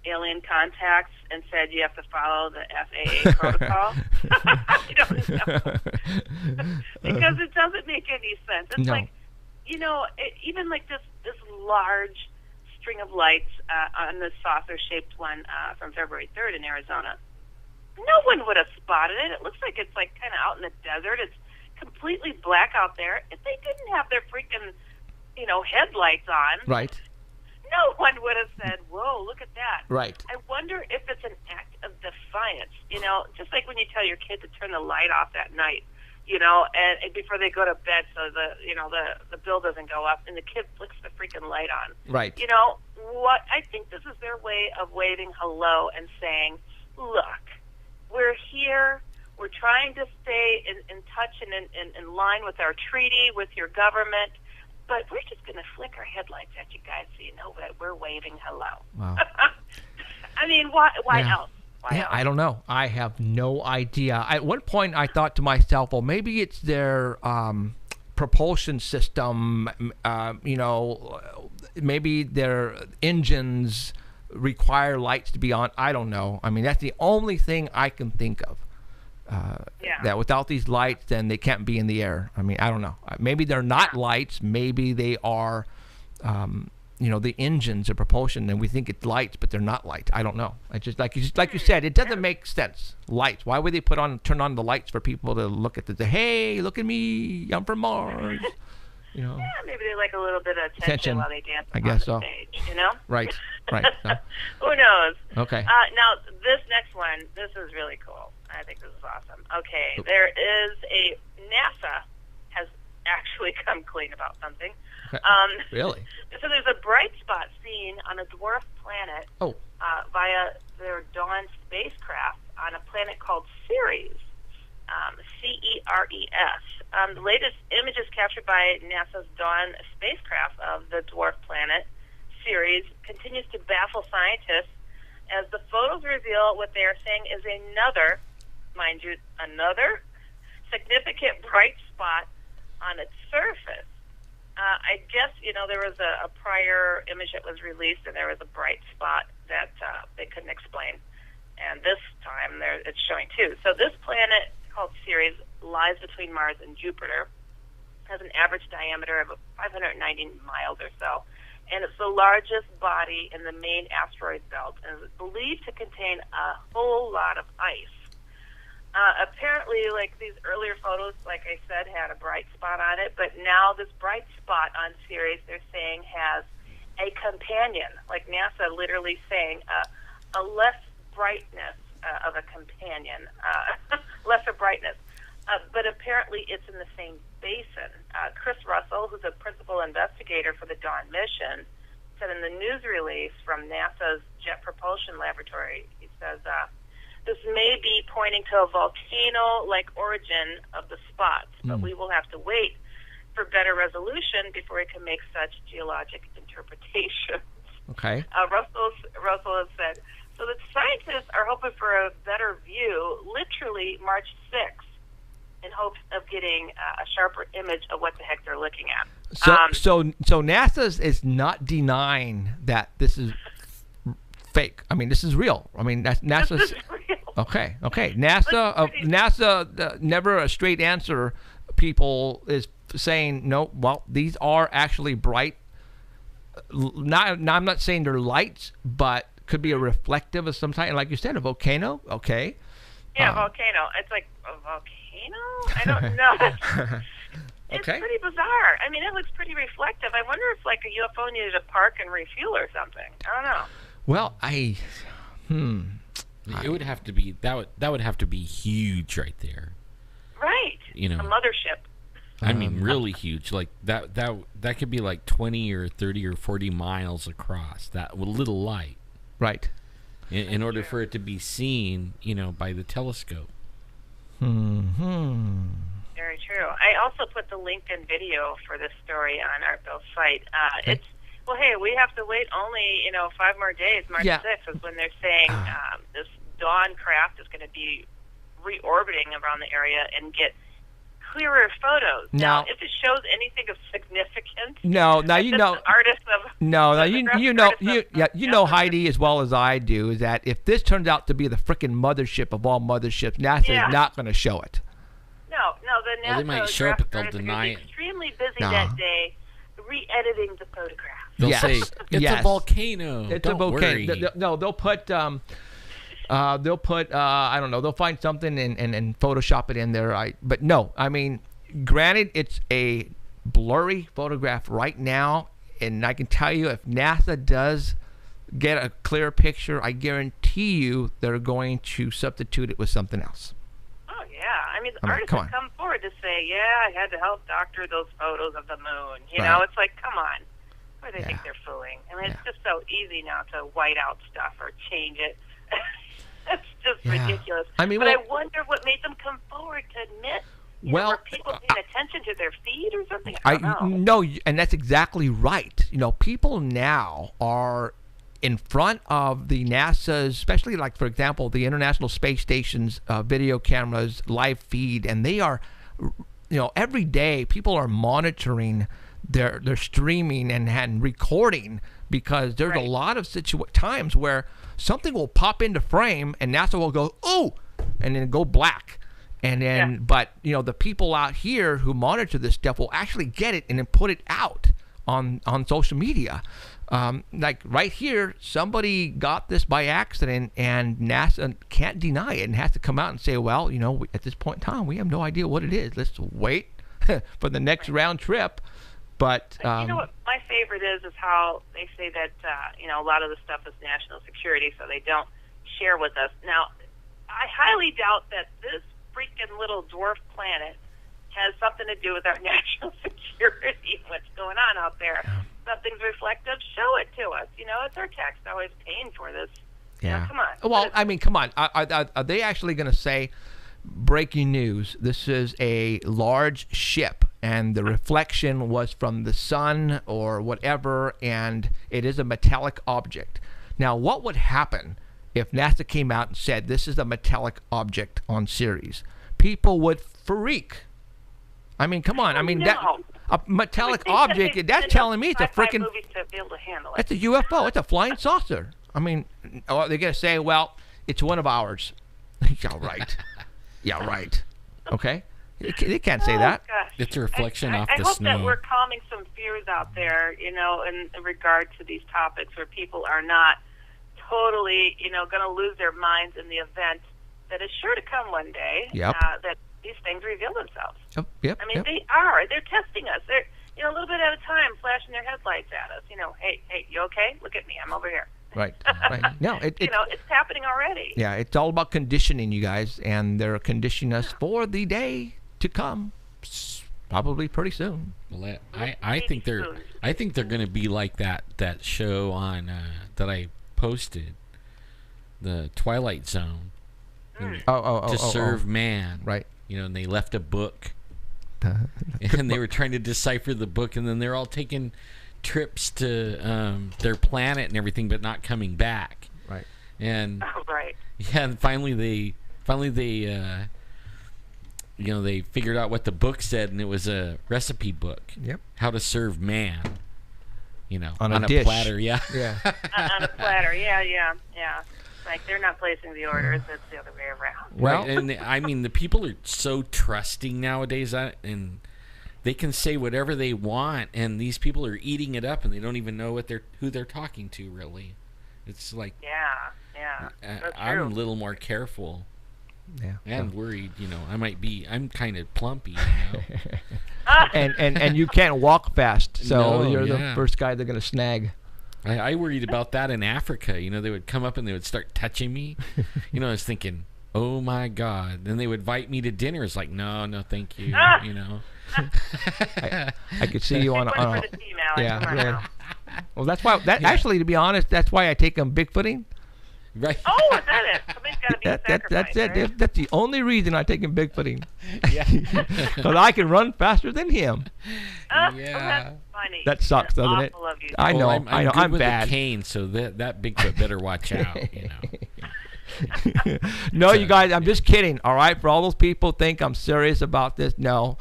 alien contacts and said you have to follow the FAA protocol. I don't know. Because it doesn't make any sense. It's No. like, even like this large string of lights on the saucer-shaped one from February 3rd in Arizona. No one would have spotted it. It looks like it's like kind of out in the desert. It's completely black out there. If they didn't have their freaking, headlights on, Right. no one would have said, "Whoa, look at that." Right. I wonder if it's an act of defiance. Just like when you tell your kid to turn the light off at night, and before they go to bed, so the bill doesn't go up, and the kid flicks the freaking light on. Right. What? I think this is their way of waving hello and saying, "Look, we're here. We're trying to stay in touch and in line with our treaty with your government, but we're just going to flick our headlights at you guys so you know that we're waving hello." Wow. I mean, why Yeah. else? Why else? I don't know. I have no idea. At one point, I thought to myself, well, maybe it's their propulsion system. Maybe their engines require lights to be on. I don't know. I mean, that's the only thing I can think of. Yeah. That without these lights, then they can't be in the air. I mean, I don't know. Maybe they're not lights. Maybe they are, the engines of propulsion, and we think it's lights, but they're not lights. I don't know. I just like you said, it doesn't make sense. Lights. Why would they turn on the lights for people to look at the? Hey, look at me! I'm from Mars. Yeah, maybe they like a little bit of attention while they dance I on guess the so. stage, Right. So, Who knows? okay. Now, this next one, this is really cool. I think this is awesome. Okay, there is NASA has actually come clean about something. Really? So there's a bright spot seen on a dwarf planet via their Dawn spacecraft on a planet called Ceres, CERES. The latest images captured by NASA's Dawn spacecraft of the dwarf planet Ceres continues to baffle scientists as the photos reveal what they are saying is another, mind you, another significant bright spot on its surface. I guess, there was a prior image that was released and there was a bright spot that they couldn't explain. And this time it's showing too. So this planet called Ceres lies between Mars and Jupiter, has an average diameter of 590 miles or so, and it's the largest body in the main asteroid belt and is believed to contain a whole lot of ice. Apparently, like these earlier photos, like I said, had a bright spot on it, but now this bright spot on Ceres, they're saying, has a companion, like NASA literally saying a less brightness of a companion, lesser brightness. But apparently it's in the same basin. Chris Russell, who's a principal investigator for the Dawn mission, said in the news release from NASA's Jet Propulsion Laboratory, he says, this may be pointing to a volcano-like origin of the spots, but we will have to wait for better resolution before we can make such geologic interpretations. Okay. Russell has said, so the scientists are hoping for a better view, literally March 6th, in hopes of getting a sharper image of what the heck they're looking at. So NASA is not denying that this is fake. I mean, this is real. I mean, that's NASA's. This is real. Okay. NASA, never a straight answer. People is saying no. Well, these are actually bright. I'm not saying they're lights, but could be a reflective of some type. Like you said, a volcano. Okay. Yeah, volcano. It's like a volcano. I don't know. It's Okay. pretty bizarre. I mean, it looks pretty reflective. I wonder if like a UFO needed to park and refuel or something. I don't know. Well, It would have to be that would have to be huge right there. Right. You know. A mothership. I mean, really huge. Like that could be like 20 or 30 or 40 miles across. That little light. right. In order for it to be seen, by the telescope. Very very true. I also put the LinkedIn video for this story on Art Bell's site. It's well, hey, we have to wait only 5 more days. March 6th is when they're saying this Dawn craft is going to be reorbiting around the area and get clearer photos. Now, if it shows anything of significance, now you know, artists of you know Heidi as well as I do, is that if this turns out to be the frickin' mothership of all motherships, NASA is not going to show it. No, the NASA they might show it, but they'll deny it. Extremely busy that day, re-editing the photographs. They'll say it's a volcano. It's Don't a volcano. worry. No, they'll put I don't know, they'll find something and Photoshop it in there. But no, I mean, granted, it's a blurry photograph right now, and I can tell you, if NASA does get a clear picture, I guarantee you they're going to substitute it with something else. Oh yeah, I mean, the artists have come forward to say, I had to help doctor those photos of the moon. You know, it's like, come on. Or they think they're fooling. I mean, it's just so easy now to white out stuff or change it. It's just ridiculous. I mean, but I wonder what made them come forward to admit. Were people paying attention to their feed or something? I don't know. No, and that's exactly right. People now are in front of the NASA's, especially like, for example, the International Space Station's video cameras live feed, and they are, every day people are monitoring their streaming and recording, because there's a lot of times where something will pop into frame and NASA will go, oh, and then go black. And then, but, the people out here who monitor this stuff will actually get it and then put it out on social media. Like right here, somebody got this by accident, and NASA can't deny it and has to come out and say, well, at this point in time, we have no idea what it is. Let's wait for the next round trip. But you know what my favorite is how they say that a lot of the stuff is national security, so they don't share with us. Now, I highly doubt that this freaking little dwarf planet has something to do with our national security. What's going on out there? Something's reflective. Show it to us. It's our tax dollars paying for this. Yeah. Come on. Well, I mean, come on. Are they actually going to say, breaking news, this is a large ship, and the reflection was from the sun or whatever, and it is a metallic object? Now, what would happen if NASA came out and said this is a metallic object on series? People would freak. I mean, come on. I mean, that a metallic object, that's telling me it's a freaking... That's a UFO. It's a flying saucer. I mean, they're going to say, well, it's one of ours. Yeah, right. Yeah, right. Okay? They can't say that. Gosh. It's a reflection off the I hope snow. that we're calming some fears out there, in regard to these topics, where people are not totally, going to lose their minds in the event that is sure to come one day. Yep. That these things reveal themselves. Yep. I mean, they are. They're testing us. They're, a little bit at a time, flashing their headlights at us. Hey, you okay? Look at me. I'm over here. Right. No, it's happening already. Yeah, it's all about conditioning, you guys, and they're conditioning us for the day to come, probably pretty soon. Well, I think they're going to be like that show on that I posted, the Twilight Zone. To serve man, right? And they left a book, and they were trying to decipher the book, and then they're all taking trips to their planet and everything, but not coming back. Right. And and finally they they figured out what the book said, and it was a recipe book. Yep. How to serve man. On a dish. Platter. Yeah. On a platter. Yeah. Like, they're not placing the orders. It's the other way around. Well, right. And I mean, the people are so trusting nowadays, and they can say whatever they want, and these people are eating it up, and they don't even know who they're talking to, really. It's like, I'm a little more careful. Yeah. And worried, I'm kind of plumpy, and you can't walk fast, so you're the first guy they're going to snag. I worried about that in Africa. They would come up and they would start touching me. I was thinking, oh my God. Then they would invite me to dinner. It's like, no, thank you. I could see you on a yeah. Well, that's why. Actually, to be honest, that's why I take them Bigfooting. Right. Oh, is that it? Somebody's got to be a sacrifice, that's it. right? That's the only reason I take him Bigfooting. Yeah. Because I can run faster than him. Well, Yeah. that's funny. That sucks, That's doesn't it? awful of you. I know. I'm I know. good I'm with bad. a cane, so that Bigfoot better watch out. You know. No, you guys, I'm just kidding. All right, for all those people who think I'm serious about this, no.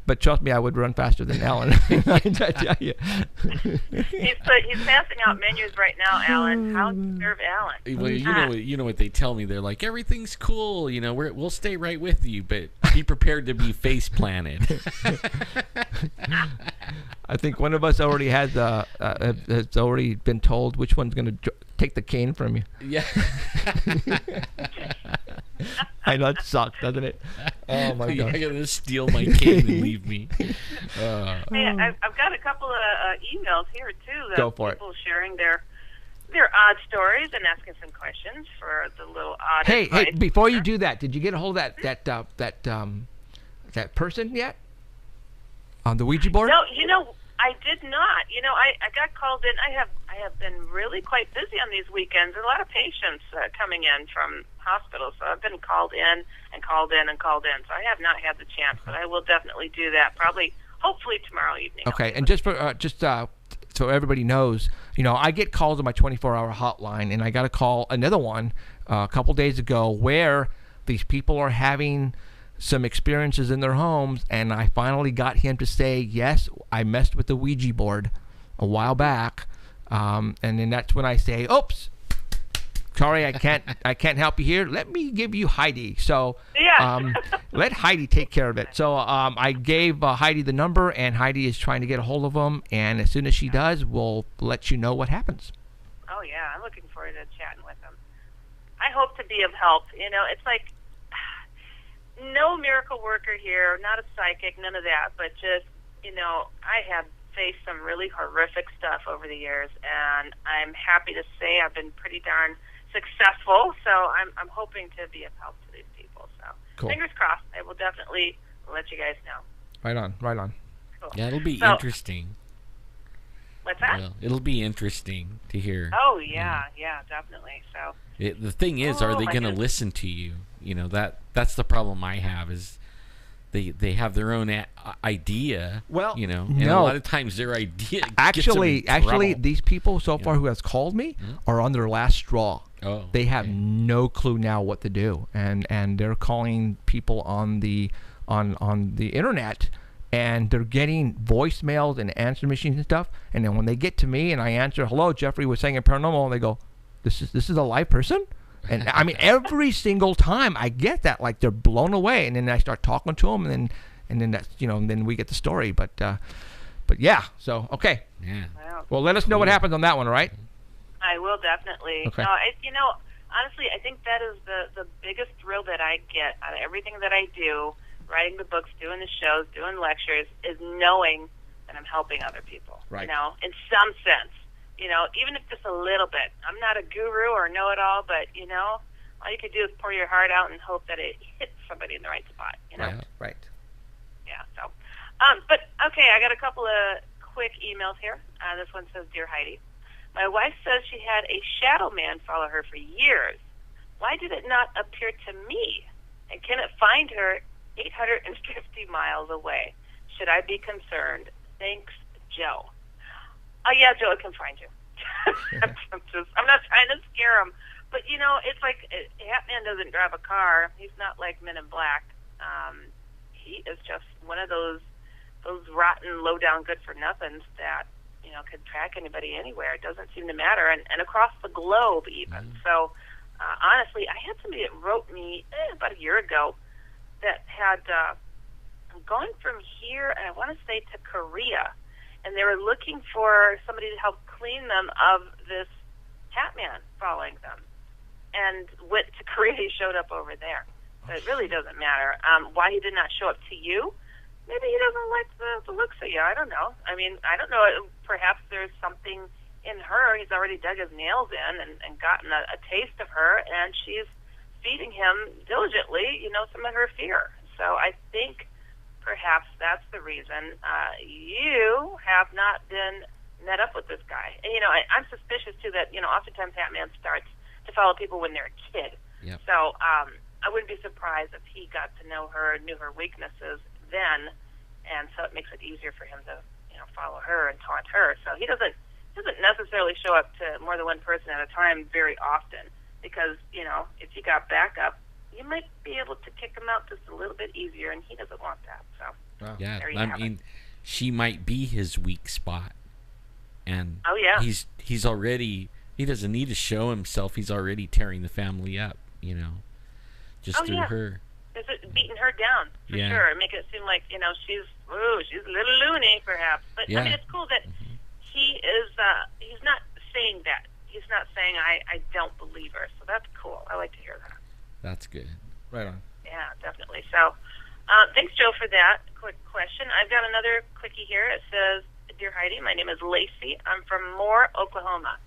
But trust me, I would run faster than Alan. I tell you. He's passing out menus right now, Alan. How to serve Alan? Well, you know what they tell me. They're like, everything's cool. You know, we'll stay right with you, but be prepared to be face planted. I think one of us already has already been told which one's going to take the cane from you. Yeah. I know it sucks, doesn't it? Oh my You're God! gonna steal my cane and leave me. Hey, I've got a couple of emails here too. Go for it. People sharing their odd stories and asking some questions for the little odd. Hey, advice. before you do that, did you get a hold of that person yet on the Ouija board? No, I did not. I got called in. I have been really quite busy on these weekends. There's a lot of patients coming in from hospitals, so I've been called in and called in and called in. So I have not had the chance, but I will definitely do that. Hopefully tomorrow evening. Okay, and just for so everybody knows, I get calls on my 24-hour hotline, and I got a call, another one, a couple days ago, where these people are having some experiences in their homes, and I finally got him to say, yes, I messed with the Ouija board a while back, and then that's when I say, oops, sorry, I can't help you here. Let me give you Heidi. So Yeah. let Heidi take care of it. So I gave Heidi the number, and Heidi is trying to get a hold of him, and as soon as she does, we'll let you know what happens. Oh yeah, I'm looking forward to chatting with them. I hope to be of help. It's like no miracle worker here, not a psychic, none of that, but just, I have faced some really horrific stuff over the years, and I'm happy to say I've been pretty darn successful, so I'm hoping to be of help to these people. So Cool. Fingers crossed. I will definitely let you guys know. Right on. Cool. Yeah, it'll be So- interesting. What's that? Well, it'll be interesting to hear. Oh, yeah, definitely. So The thing is, are Oh, they my going to goodness. listen to you? That's the problem I have is they have their own idea. Well, and a no. lot of times their idea Actually, gets them in trouble. these people so far who has called me are on their last straw. Oh, They have okay. no clue now what to do, and they're calling people on the internet, and they're getting voicemails and answer machines and stuff. And then when they get to me and I answer, "Hello, Jeffrey was saying a paranormal," and they go, "This is a live person." And I mean, every single time I get that, like they're blown away, and then I start talking to them, and then that's and then we get the story. But yeah, so okay. Yeah. wow. Well, let us know what happens on that one, all right? I will definitely. Okay. No, honestly, I think that is the biggest thrill that I get out of everything that I do, writing the books, doing the shows, doing lectures, is knowing that I'm helping other people. Right. In some sense. Even if just a little bit. I'm not a guru or know-it-all, but, all you could do is pour your heart out and hope that it hits somebody in the right spot, Right. Yeah, so. But, okay, I got a couple of quick emails here. This one says, Dear Heidi, my wife says she had a shadow man follow her for years. Why did it not appear to me? And can it find her 850 miles away? Should I be concerned? Thanks, Joe. Oh, yeah, Joe, it can find you. I'm not trying to scare him. But, it's like Hatman doesn't drive a car. He's not like Men in Black. He is just one of those rotten, low-down, good-for-nothings that, could track anybody anywhere. It doesn't seem to matter. And across the globe, even. So, honestly, I had somebody that wrote me about a year ago that had gone from here, and I want to say to Korea, and they were looking for somebody to help clean them of this Hatman following them. And went to Korea, he showed up over there. So it really doesn't matter. Why he did not show up to you? Maybe he doesn't like the looks of you. I don't know. I mean, I don't know. Perhaps there's something in her. He's already dug his nails in and gotten a taste of her, and she's feeding him diligently, some of her fear. So I think perhaps that's the reason you have not been met up with this guy. And, I'm suspicious, too, that, oftentimes Hatman starts to follow people when they're a kid. Yep. So I wouldn't be surprised if he got to know her, knew her weaknesses then, and so it makes it easier for him to, follow her and taunt her. So he doesn't necessarily show up to more than one person at a time very often, because if you got backup, you might be able to kick him out just a little bit easier, and he doesn't want that. So Yeah, there you I have mean, it. she might be his weak spot, and Oh, yeah. he's already, he doesn't need to show himself. He's already tearing the family up, just Oh, through yeah. her. Is it beating her down for Yeah. sure, and make it seem like she's a little loony perhaps. But Yeah. I mean, it's cool that he is. He's not saying that. He's not saying I don't believe her. So that's cool. I like to hear that. That's good. Right on. Yeah, definitely. So, thanks, Joe, for that quick question. I've got another quickie here. It says, "Dear Heidi, my name is Lacey. I'm from Moore, Oklahoma.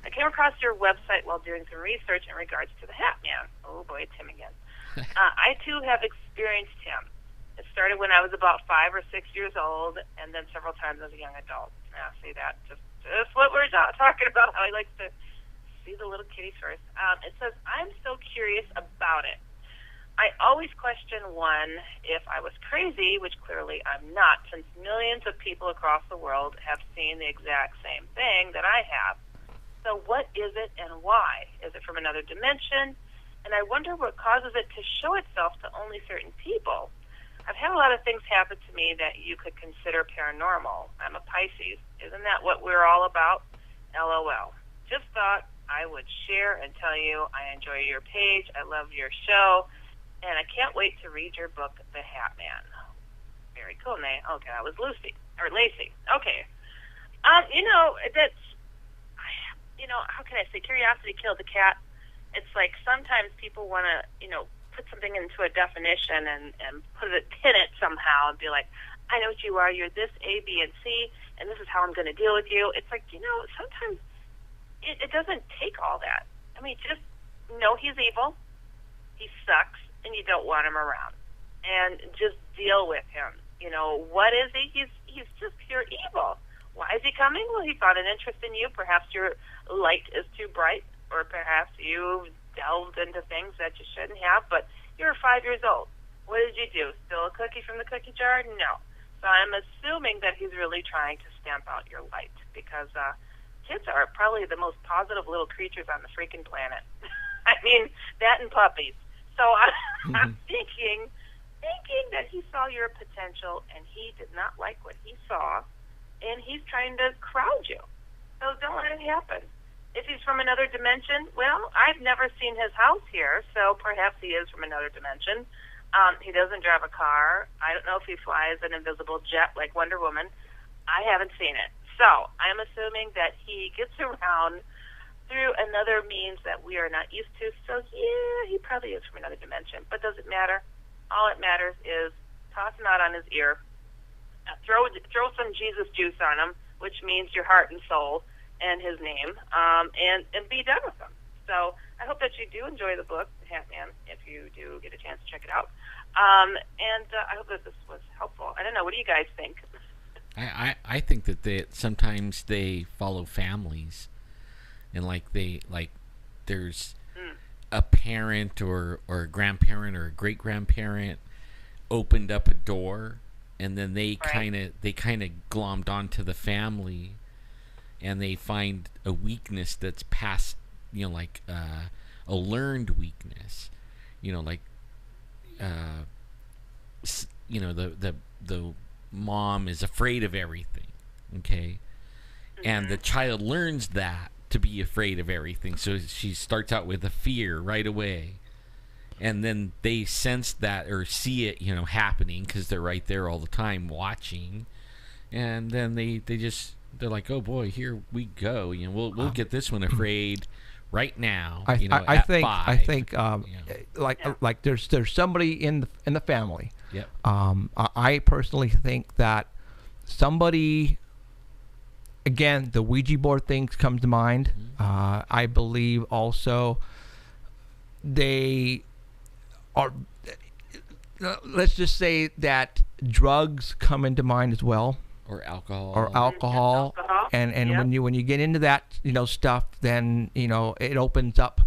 I came across your website while doing some research in regards to the Hat Man." Oh boy, Tim again. I too have experienced him. It started when I was about 5 or 6 years old, and then several times as a young adult. Now, see that? Just what we're talking about, how he likes to see the little kitties first. It says, "I'm so curious about it. I always question, one, if I was crazy, which clearly I'm not, since millions of people across the world have seen the exact same thing that I have. So what is it and why? Is it from another dimension? And I wonder what causes it to show itself to only certain people. I've had a lot of things happen to me that you could consider paranormal. I'm a Pisces. Isn't that what we're all about? LOL. Just thought I would share and tell you I enjoy your page. I love your show. And I can't wait to read your book, The Hat Man." Very cool name. Okay, that was Lucy. Or Lacey. Okay. That's, how can I say? Curiosity killed the cat. It's like sometimes people want to, put something into a definition and pin it somehow and be like, "I know what you are. You're this A, B, and C, and this is how I'm going to deal with you." It's like, sometimes it doesn't take all that. I mean, just know he's evil. He sucks, and you don't want him around. And just deal with him. What is he? He's just pure evil. Why is he coming? Well, he found an interest in you. Perhaps your light is too bright, or perhaps you've delved into things that you shouldn't have, but you're 5 years old. What did you do? Steal a cookie from the cookie jar? No. So I'm assuming that he's really trying to stamp out your light, because kids are probably the most positive little creatures on the freaking planet. I mean, that and puppies. So I'm thinking that he saw your potential and he did not like what he saw, and he's trying to crowd you. So don't let it happen. If he's from another dimension, well, I've never seen his house here, so perhaps he is from another dimension. He doesn't drive a car. I don't know if he flies an invisible jet like Wonder Woman. I haven't seen it. So I'm assuming that he gets around through another means that we are not used to. So, yeah, he probably is from another dimension. But does it matter? All it matters is toss him out on his ear, throw some Jesus juice on him, which means your heart and soul and his name, and be done with him. So I hope that you do enjoy the book, The Hat Man, if you do get a chance to check it out. And I hope that this was helpful. I don't know. What do you guys think? I think that sometimes they follow families, and there's a parent or a grandparent or a great grandparent opened up a door, and then they kind of glommed onto the family, and they find a weakness that's past, a learned weakness, the mom is afraid of everything, okay, and the child learns that to be afraid of everything, so she starts out with a fear right away, and then they sense that or see it happening because they're right there all the time watching, and then they're like, "Oh boy, here we go, we'll get this one afraid right now." I think like there's somebody in the family. Yep. I personally think that somebody, again, the Ouija board thing comes to mind. I believe also they are, let's just say that drugs come into mind as well. Or alcohol. Alcohol. And when you get into that stuff, then it opens up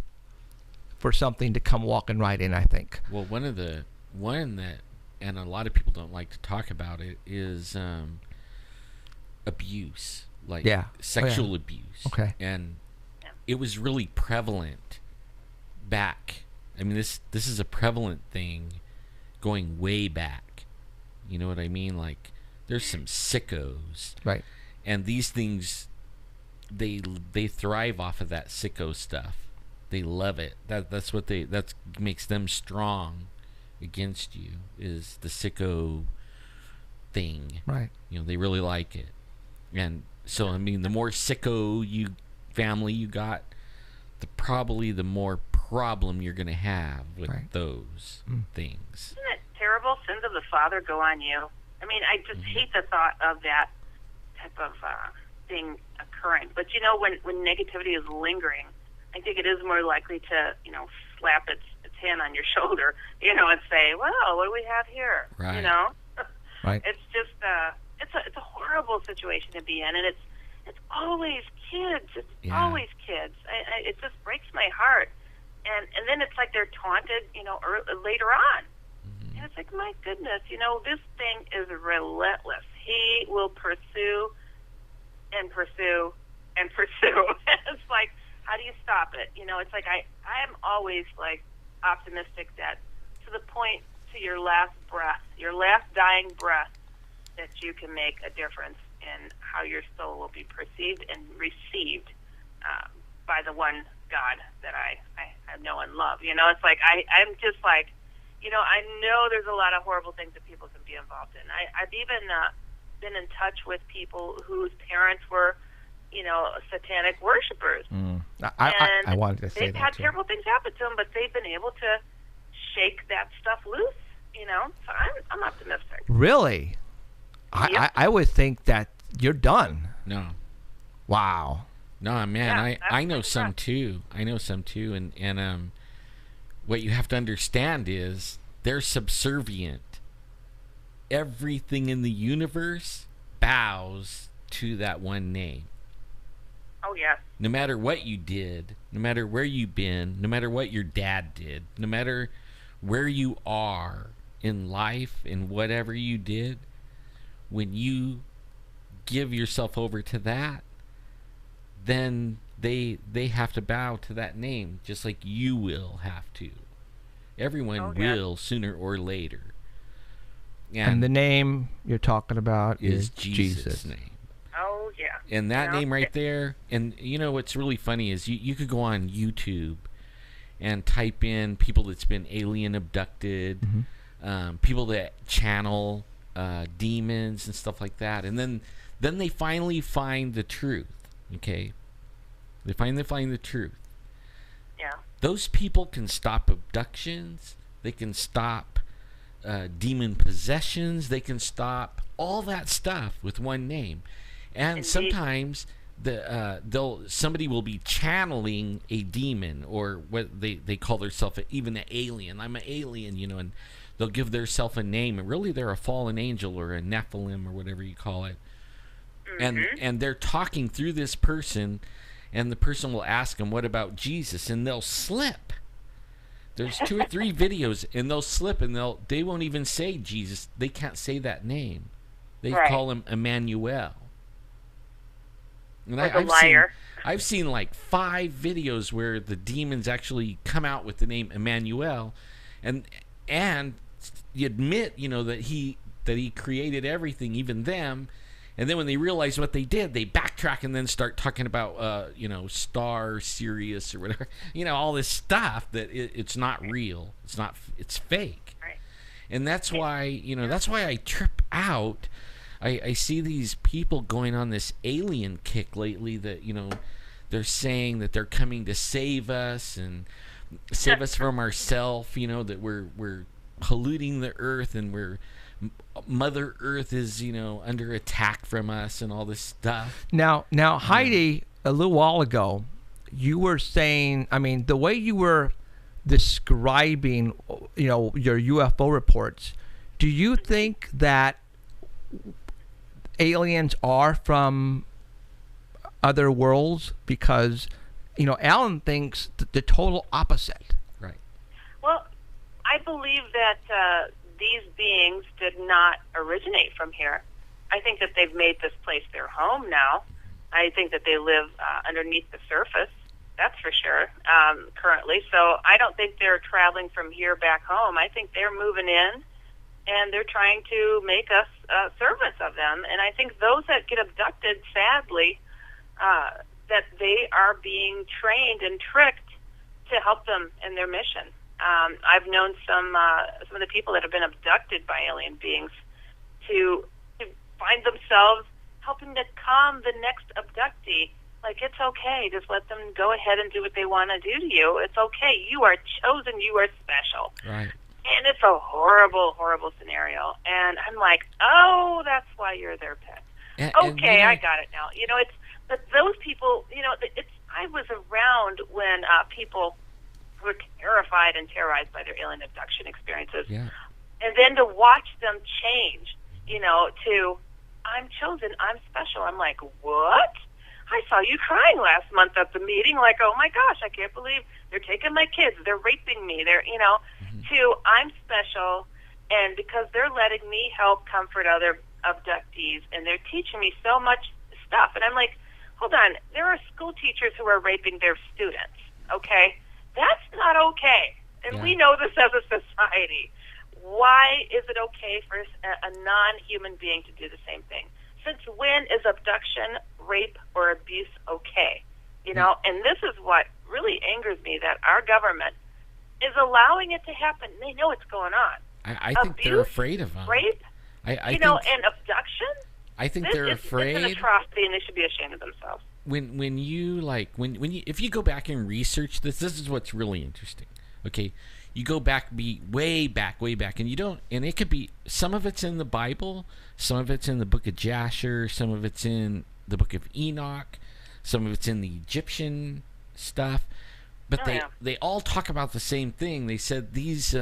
for something to come walking right in, I think. Well, one that, and a lot of people don't like to talk about it, is abuse, like sexual abuse. Okay. And it was really prevalent back. I mean, this is a prevalent thing going way back. You know what I mean? Like, there's some sickos. Right. And these things, they thrive off of that sicko stuff. They love it. That's what that makes them strong against you, is the sicko thing. Right. You know, they really like it. And so, I mean, the more sicko family you got, probably the more problem you're going to have with those things. Isn't it terrible? Sins of the father go on you. I mean, I just hate the thought of that type of thing occurring. But, you know, when negativity is lingering, I think it is more likely to, you know, slap its hand on your shoulder, you know, and say, well, what do we have here? Right. You know? Right. It's just, it's a horrible situation to be in, and it's always kids. It's always kids. It just breaks my heart. And then it's like they're taunted, you know, later on. And it's like, my goodness, you know, this thing is relentless. He will pursue and pursue and pursue. It's like, how do you stop it? You know, it's like I'm always like optimistic that to the point, to your last breath, your last dying breath, that you can make a difference in how your soul will be perceived and received by the one God that I know and love. You know, it's like I'm just like, you know, I know there's a lot of horrible things that people can be involved in. I've even been in touch with people whose parents were, you know, satanic worshipers. I wanted to say they've that had too. terrible things happen to them, but they've been able to shake that stuff loose. You know, so I'm optimistic. Really? Yep. I would think that you're done. No. Wow. No, man, Yeah, I know some too. I know some too, and what you have to understand is they're subservient. Everything in the universe bows to that one name. Oh, yeah. No matter what you did, no matter where you've been, no matter what your dad did, no matter where you are in life and whatever you did, when you give yourself over to that, then they have to bow to that name, just like you will have to. Everyone will sooner or later. And the name you're talking about is Jesus' name. Oh, yeah. And that name right there, and you know what's really funny is you could go on YouTube and type in people that's been alien abducted, people that channel demons and stuff like that, and then they finally find the truth. Okay, they finally find the truth. Yeah. Those people can stop abductions. They can stop demon possessions. They can stop all that stuff with one name. And Indeed. sometimes somebody will be channeling a demon, or what they call themselves even an alien. I'm an alien, you know, and they'll give themselves a name, and really they're a fallen angel or a Nephilim or whatever you call it. And they're talking through this person, and the person will ask them, what about Jesus? And they'll slip. There's 2 or 3 videos, and they'll slip, and they won't even say Jesus. They can't say that name. They call him Emmanuel. And Like a liar. I've seen like 5 videos where the demons actually come out with the name Emmanuel, and you admit, you know, that he created everything, even them. And then when they realize what they did, they backtrack and then start talking about, you know, Star, Sirius, or whatever. You know, all this stuff that it's not real. It's fake. Right. And that's why, you know, that's why I trip out. I see these people going on this alien kick lately that, you know, they're saying that they're coming to save us and save us from ourselves, you know, that we're polluting the earth and Mother Earth is, you know, under attack from us and all this stuff. Now, Heidi, a little while ago, you were saying, I mean, the way you were describing, you know, your UFO reports, do you think that aliens are from other worlds? Because, you know, Alan thinks the total opposite. I believe that these beings did not originate from here. I think that they've made this place their home now. I think that they live underneath the surface, that's for sure, currently. So I don't think they're traveling from here back home. I think they're moving in, and they're trying to make us servants of them. And I think those that get abducted, sadly, that they are being trained and tricked to help them in their mission. I've known some of the people that have been abducted by alien beings to find themselves helping to calm the next abductee. Like, it's okay. Just let them go ahead and do what they want to do to you. It's okay. You are chosen. You are special. Right. And it's a horrible, horrible scenario. And I'm like, oh, that's why you're their pet. Okay, I got it now. You know, it's but those people. You know, it's. I was around when people were terrified and terrorized by their alien abduction experiences, Yeah. and then to watch them change. You know, to I'm chosen, I'm special. I'm like, what? I saw you crying last month at the meeting. Like, oh my gosh, I can't believe they're taking my kids. They're raping me. They're, you know, to I'm special, and because they're letting me help comfort other abductees, and they're teaching me so much stuff. And I'm like, hold on, there are school teachers who are raping their students. Okay, that's not okay, and we know this as a society. Why is it okay for a non-human being to do the same thing? Since when is abduction, rape, or abuse okay? You know, and this is what really angers me, that our government is allowing it to happen. They know it's going on. I think abuse, they're afraid of them. Rape, I know, think, and abduction? I think This they're is afraid. It's an atrocity, and they should be ashamed of themselves. When you like when you if you go back and research this is what's really interesting. Okay, you go back, way back, and you don't, and it could be, some of it's in the Bible, some of it's in the book of Jasher, some of it's in the book of Enoch, some of it's in the Egyptian stuff, but they all talk about the same thing. They said these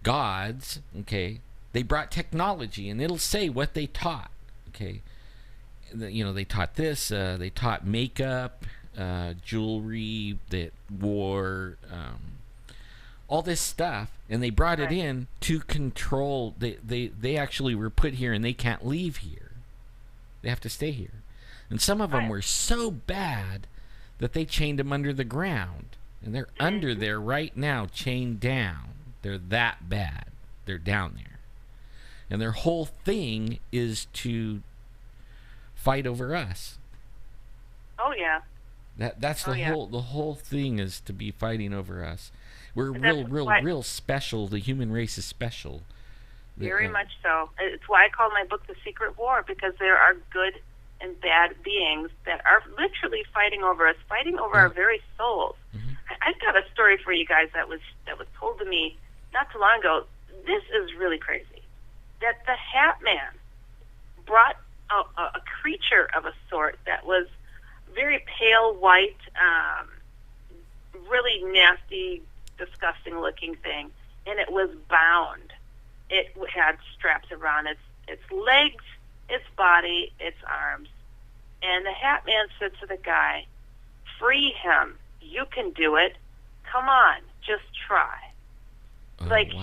gods, okay, they brought technology, and it'll say what they taught. Okay, you know, they taught this, they taught makeup, jewelry, that wore all this stuff, and they brought it in to control. They actually were put here, and they can't leave here. They have to stay here. And some of them were so bad that they chained them under the ground, and they're under there right now, chained down. They're that bad. They're down there, and their whole thing is to fight over us. Oh yeah. That's the whole thing is to be fighting over us. We're real special. The human race is special. Very much so. It's why I call my book The Secret War, because there are good and bad beings that are literally fighting over us, fighting over our very souls. I've got a story for you guys that was told to me not too long ago. This is really crazy. That the Hat Man brought a creature of a sort that was very pale white, really nasty, disgusting looking thing, and it was bound. It had straps around its legs, its body, its arms. And the Hat Man said to the guy, "Free him. You can do it. Come on, just try."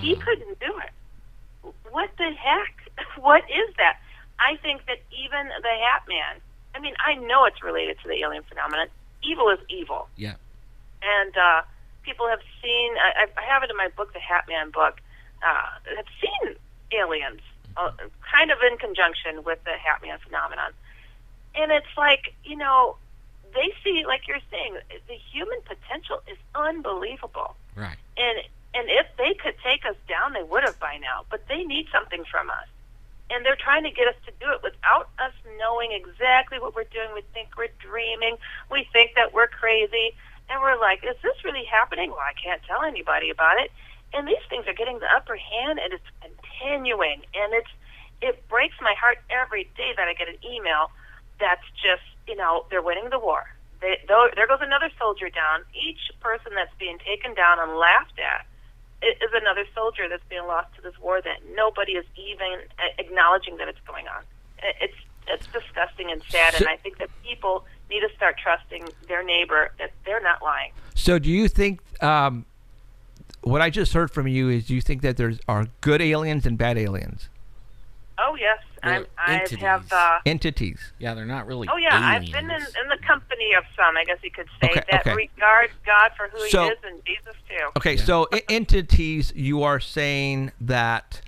He couldn't do it. What the heck? What is that? I think that even the Hat Man, I mean, I know it's related to the alien phenomenon. Evil is evil. Yeah. And people have seen, I have it in my book, the Hat Man book, have seen aliens, kind of in conjunction with the Hat Man phenomenon. And it's like, you know, they see, like you're saying, the human potential is unbelievable. Right. And if they could take us down, they would have by now. But they need something from us. And they're trying to get us to do it without us knowing exactly what we're doing. We think we're dreaming. We think that we're crazy. And we're like, is this really happening? Well, I can't tell anybody about it. And these things are getting the upper hand, and it's continuing. And it breaks my heart every day that I get an email that's just, you know, they're winning the war. There goes another soldier down. Each person that's being taken down and laughed at is another soldier that's being lost to this war that nobody is even acknowledging that it's going on. It's disgusting and sad, and I think that people need to start trusting their neighbor, that they're not lying. So do you think what I just heard from you is you think that there are good aliens and bad aliens. Oh yes, Well, I entities. have. Entities. Yeah, they're not really Oh yeah, aliens. I've been in the company of some. I guess you could say Okay, that okay. regard God for who So- He is and Jesus too. Okay, so entities, you are saying that,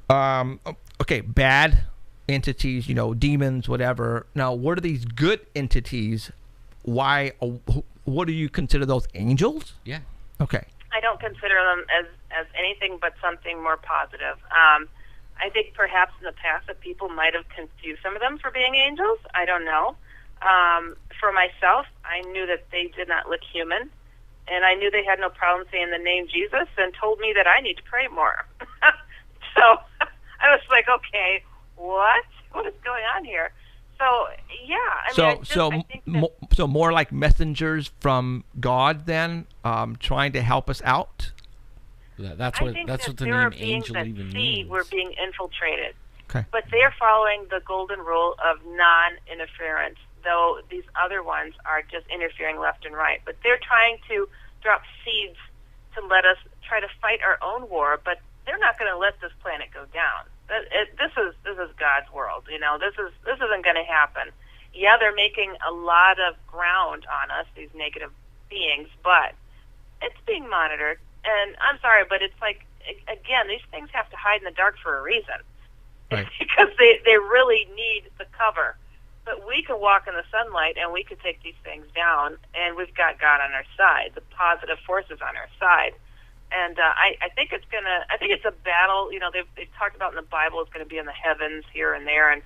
okay, bad entities, demons, whatever. Now, what are these good entities? Why? What do you consider those? Angels? Yeah. Okay. I don't consider them as anything but something more positive. I think perhaps in the past that people might have confused some of them for being angels. I don't know. For myself, I knew that they did not look human, and I knew they had no problem saying the name Jesus and told me that I need to pray more. So I was like, okay, what? What is going on here? So yeah, I think that, So more like messengers from God, then, trying to help us out. That's I what think that's that what the there are name beings angel that even see means. we're being infiltrated. Okay. But they're following the golden rule of non-interference, though these other ones are just interfering left and right. But they're trying to drop seeds to let us try to fight our own war, but they're not going to let this planet go down. This is God's world, This isn't going to happen. Yeah, they're making a lot of ground on us, these negative beings, but it's being monitored. And I'm sorry, but it's like, again, these things have to hide in the dark for a reason. Right. Because they really need the cover. But we can walk in the sunlight and we can take these things down, and we've got God on our side, the positive forces on our side. And I think it's a battle. They've talked about in the Bible it's going to be in the heavens here and there, and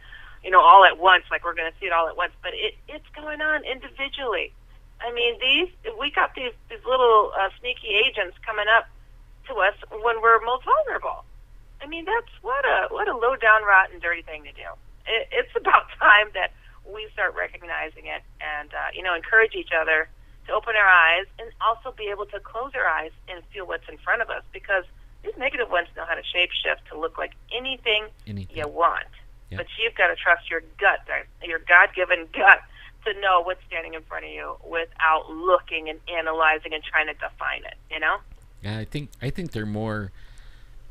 all at once, like we're going to see it all at once. But it's going on individually. I mean, we got these little sneaky agents coming up to us when we're most vulnerable. I mean, that's what a low down, rotten, dirty thing to do. It's about time that we start recognizing it and encourage each other to open our eyes and also be able to close our eyes and feel what's in front of us, because these negative ones know how to shapeshift to look like anything you want. Yep. But you've got to trust your gut, your God-given gut, to know what's standing in front of you without looking and analyzing and trying to define it, Yeah, I think they're more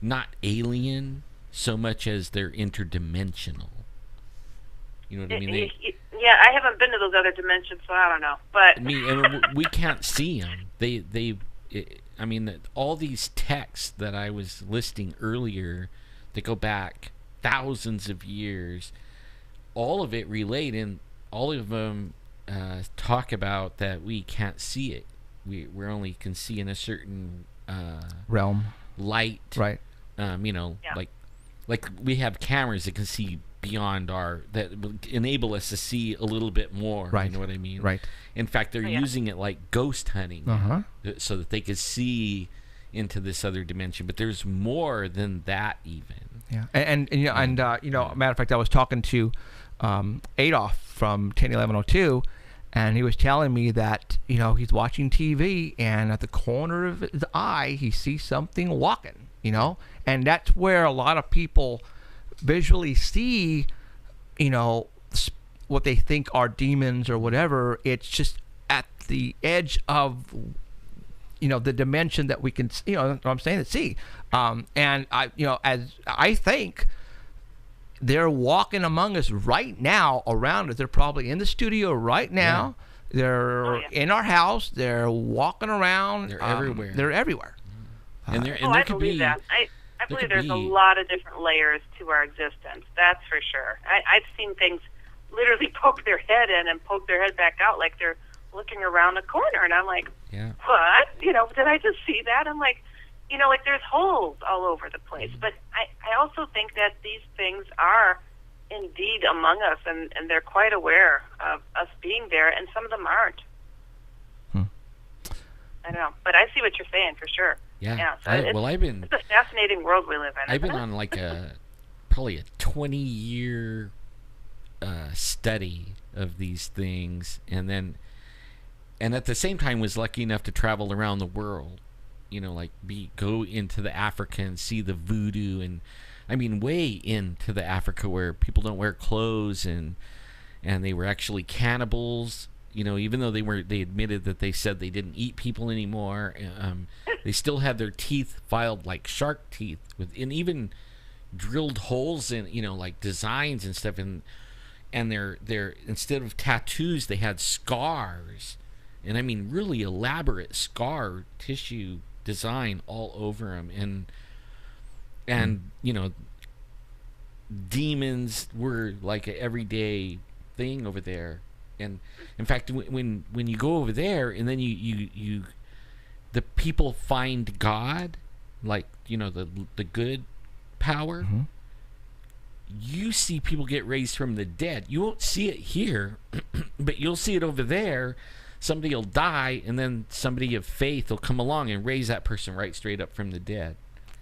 not alien so much as they're interdimensional. You know what I mean? Yeah, I haven't been to those other dimensions, so I don't know. But we can't see them. I mean, all these texts that I was listing earlier that go back thousands of years, all of it relate, and all of them talk about that we can't see it. We only can see in a certain Realm. light. Right. Like we have cameras that can see beyond that will enable us to see a little bit more. Right. You know what I mean? Right. In fact, they're using it like ghost hunting, so that they could see into this other dimension. But there's more than that, even. Yeah. And matter of fact, I was talking to Adolf from 101102, and he was telling me that he's watching TV, and at the corner of his eye he sees something walking. And that's where a lot of people visually see, what they think are demons or whatever. It's just at the edge of, the dimension that we can, what I'm saying, see. And as I think they're walking among us right now, around us. They're probably in the studio right now. Yeah. They're in our house. They're walking around. They're everywhere. They're everywhere. And there I could believe be that. I believe there's a lot of different layers to our existence. That's for sure. I've seen things literally poke their head in and poke their head back out like they're looking around a corner, and I'm like, what? Did I just see that? I'm like, like there's holes all over the place. But I also think that these things are indeed among us, and they're quite aware of us being there, and some of them aren't. I don't know, but I see what you're saying for sure. Yeah. So it's a fascinating world we live in. I've been on like probably a 20-year study of these things, and at the same time was lucky enough to travel around the world. Go into the Africa and see the voodoo, and I mean way into the Africa where people don't wear clothes, and they were actually cannibals. Even though they admitted that they said they didn't eat people anymore. They still had their teeth filed like shark teeth, and even drilled holes in, like designs and stuff. And their instead of tattoos, they had scars, and I mean really elaborate scar tissue design all over them. And demons were like an everyday thing over there. And in fact, when you go over there and then you the people find God, like the good power, you see people get raised from the dead. You won't see it here, but you'll see it over there. Somebody will die, and then somebody of faith will come along and raise that person right straight up from the dead.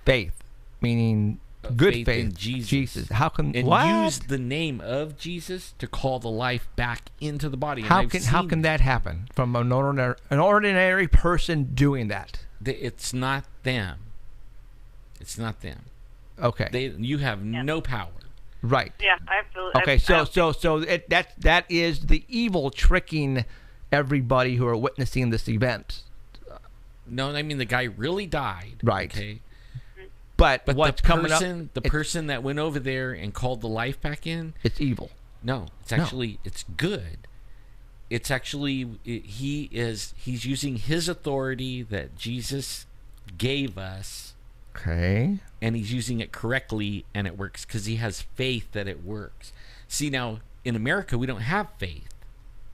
Faith, meaning good faith in Jesus. Jesus. How can and what? use the name of Jesus to call the life back into the body. How can that happen from an ordinary person doing that? It's not them. It's not them. Okay. You have no power. Right. Yeah, absolutely. Okay, that is the evil tricking everybody who are witnessing this event. No, I mean the guy really died. Right. Okay. But the what's coming up? The person that went over there and called the life back in. It's evil. No, it's actually it's good. It's actually he's using his authority that Jesus gave us. Okay. And he's using it correctly, and it works because he has faith that it works. See, now in America we don't have faith.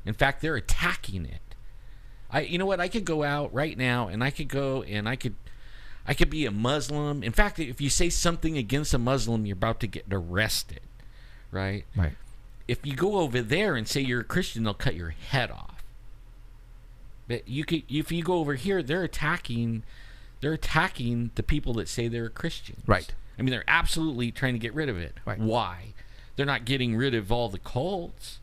In fact, they're attacking it. You know what? I could go out right now, and I could be a Muslim. In fact, if you say something against a Muslim, you're about to get arrested, right? Right. If you go over there and say you're a Christian, they'll cut your head off. But if you go over here, they're attacking the people that say they're Christians. Right. I mean, they're absolutely trying to get rid of it. Right. Why? They're not getting rid of all the cults.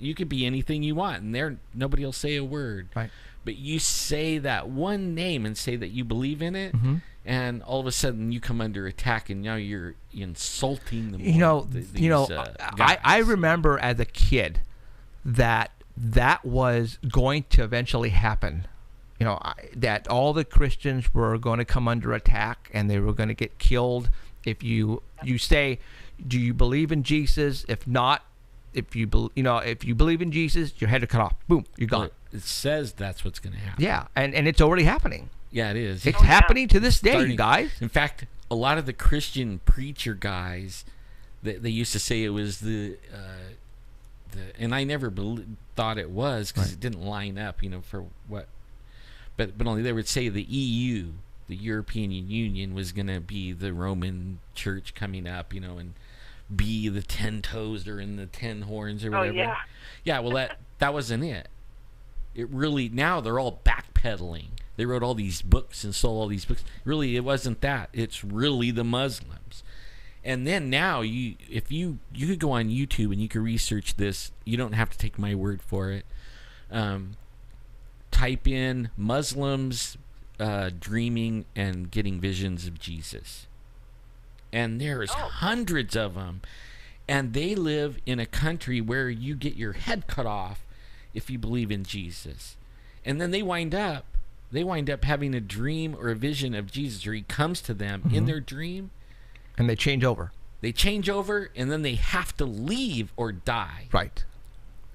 You could be anything you want, and nobody will say a word. Right. But you say that one name and say that you believe in it, and all of a sudden you come under attack, and now you're insulting them. I remember as a kid that was going to eventually happen. That all the Christians were going to come under attack, and they were going to get killed if you say, "Do you believe in Jesus?" If not, if you believe in Jesus, your head is cut off. Boom, you're gone. Well, it says that's what's going to happen. Yeah, and it's already happening. Yeah, it is. It's happening to this day, you guys. In fact, a lot of the Christian preacher guys, they used to say it was and I never thought it was because it didn't line up, for what. But only they would say the EU, the European Union, was going to be the Roman Church coming up, and be the 10 toes or in the 10 horns or whatever. Oh, yeah. Yeah, well, that wasn't it. It really, now they're all backpedaling. They wrote all these books and sold all these books. Really, it wasn't that. It's really the Muslims. And then now, if you could go on YouTube and you could research this. You don't have to take my word for it. Type in Muslims dreaming and getting visions of Jesus. And there's hundreds of them. And they live in a country where you get your head cut off if you believe in Jesus. And then they wind up having a dream or a vision of Jesus, or he comes to them in their dream. And they change over. They change over, and then they have to leave or die. Right.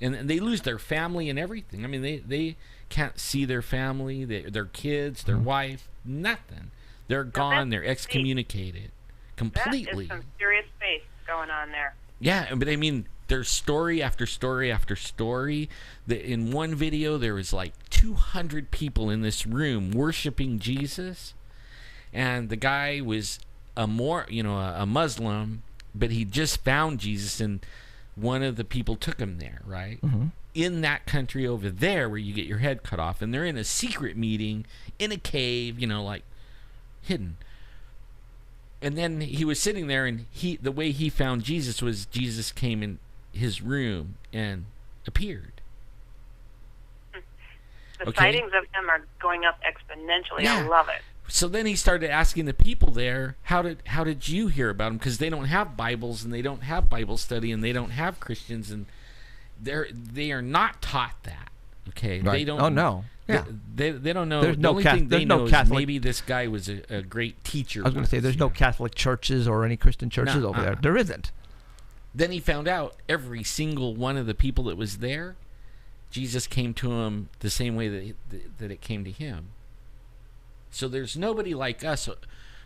And they lose their family and everything. I mean, they can't see their family, their kids, their wife, nothing. They're gone. They're excommunicated completely. That is some serious faith going on there. Yeah, but I mean, there's story after story after story. In one video, there was like 200 people in this room worshiping Jesus, and the guy was a Muslim, but he just found Jesus, and one of the people took him there, right? In that country over there where you get your head cut off, and they're in a secret meeting in a cave, like hidden. And then he was sitting there, and the way he found Jesus was Jesus came in his room and appeared. The sightings of him are going up exponentially. Yeah. I love it. So then he started asking the people there, how did you hear about him? Because they don't have Bibles, and they don't have Bible study, and they don't have Christians, and they are not taught that. Okay, right. They don't. Oh no, Yeah. They don't know. There's the no only Catholic- thing they there's no know is Catholic- maybe this guy was a great teacher. I was going to say, there's no Catholic churches or any Christian churches No, over there. There isn't. Then he found out every single one of the people that was there, Jesus came to him the same way that it came to him. So there's nobody like us,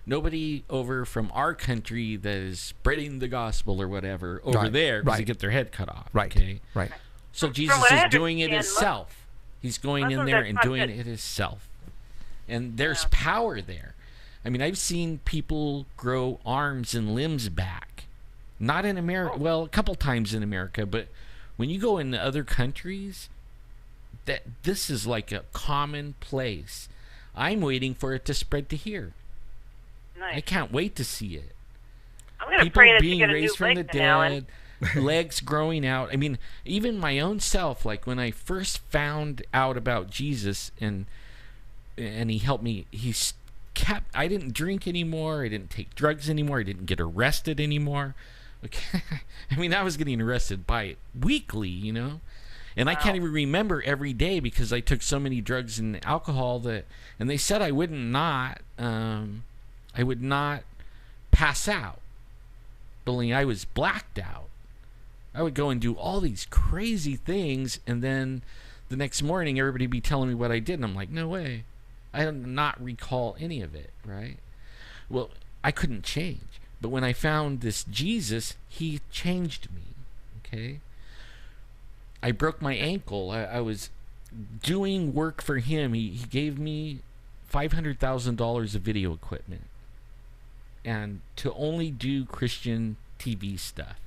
nobody over from our country that is spreading the gospel or whatever over Right, there because they right. get their head cut off. Right. Okay? Right. So From Jesus what I is doing it understand, himself. He's going in Muslims there are and not doing good. it himself. And there's Yeah. power there. I mean, I've seen people grow arms and limbs back. Not in America. Oh. Well, a couple times in America, but when you go into other countries, this is like a common place. I'm waiting for it to spread to here. I Nice. can't wait to see it. I'm going to People pray that you being get a new raised from the leg then, Alan. dead, legs growing out. I mean, even my own self, like when I first found out about Jesus and he helped me, I didn't drink anymore, I didn't take drugs anymore, I didn't get arrested anymore. Okay. I mean, I was getting arrested by weekly, you know? And I can't even remember every day because I took so many drugs and alcohol and they said I would not pass out. But only I was blacked out. I would go and do all these crazy things, and then the next morning everybody would be telling me what I did, and I'm like, no way. I do not recall any of it, right? Well, I couldn't change. But when I found this Jesus, he changed me, okay? I broke my ankle. I was doing work for him. He gave me $500,000 of video equipment and to only do Christian TV stuff.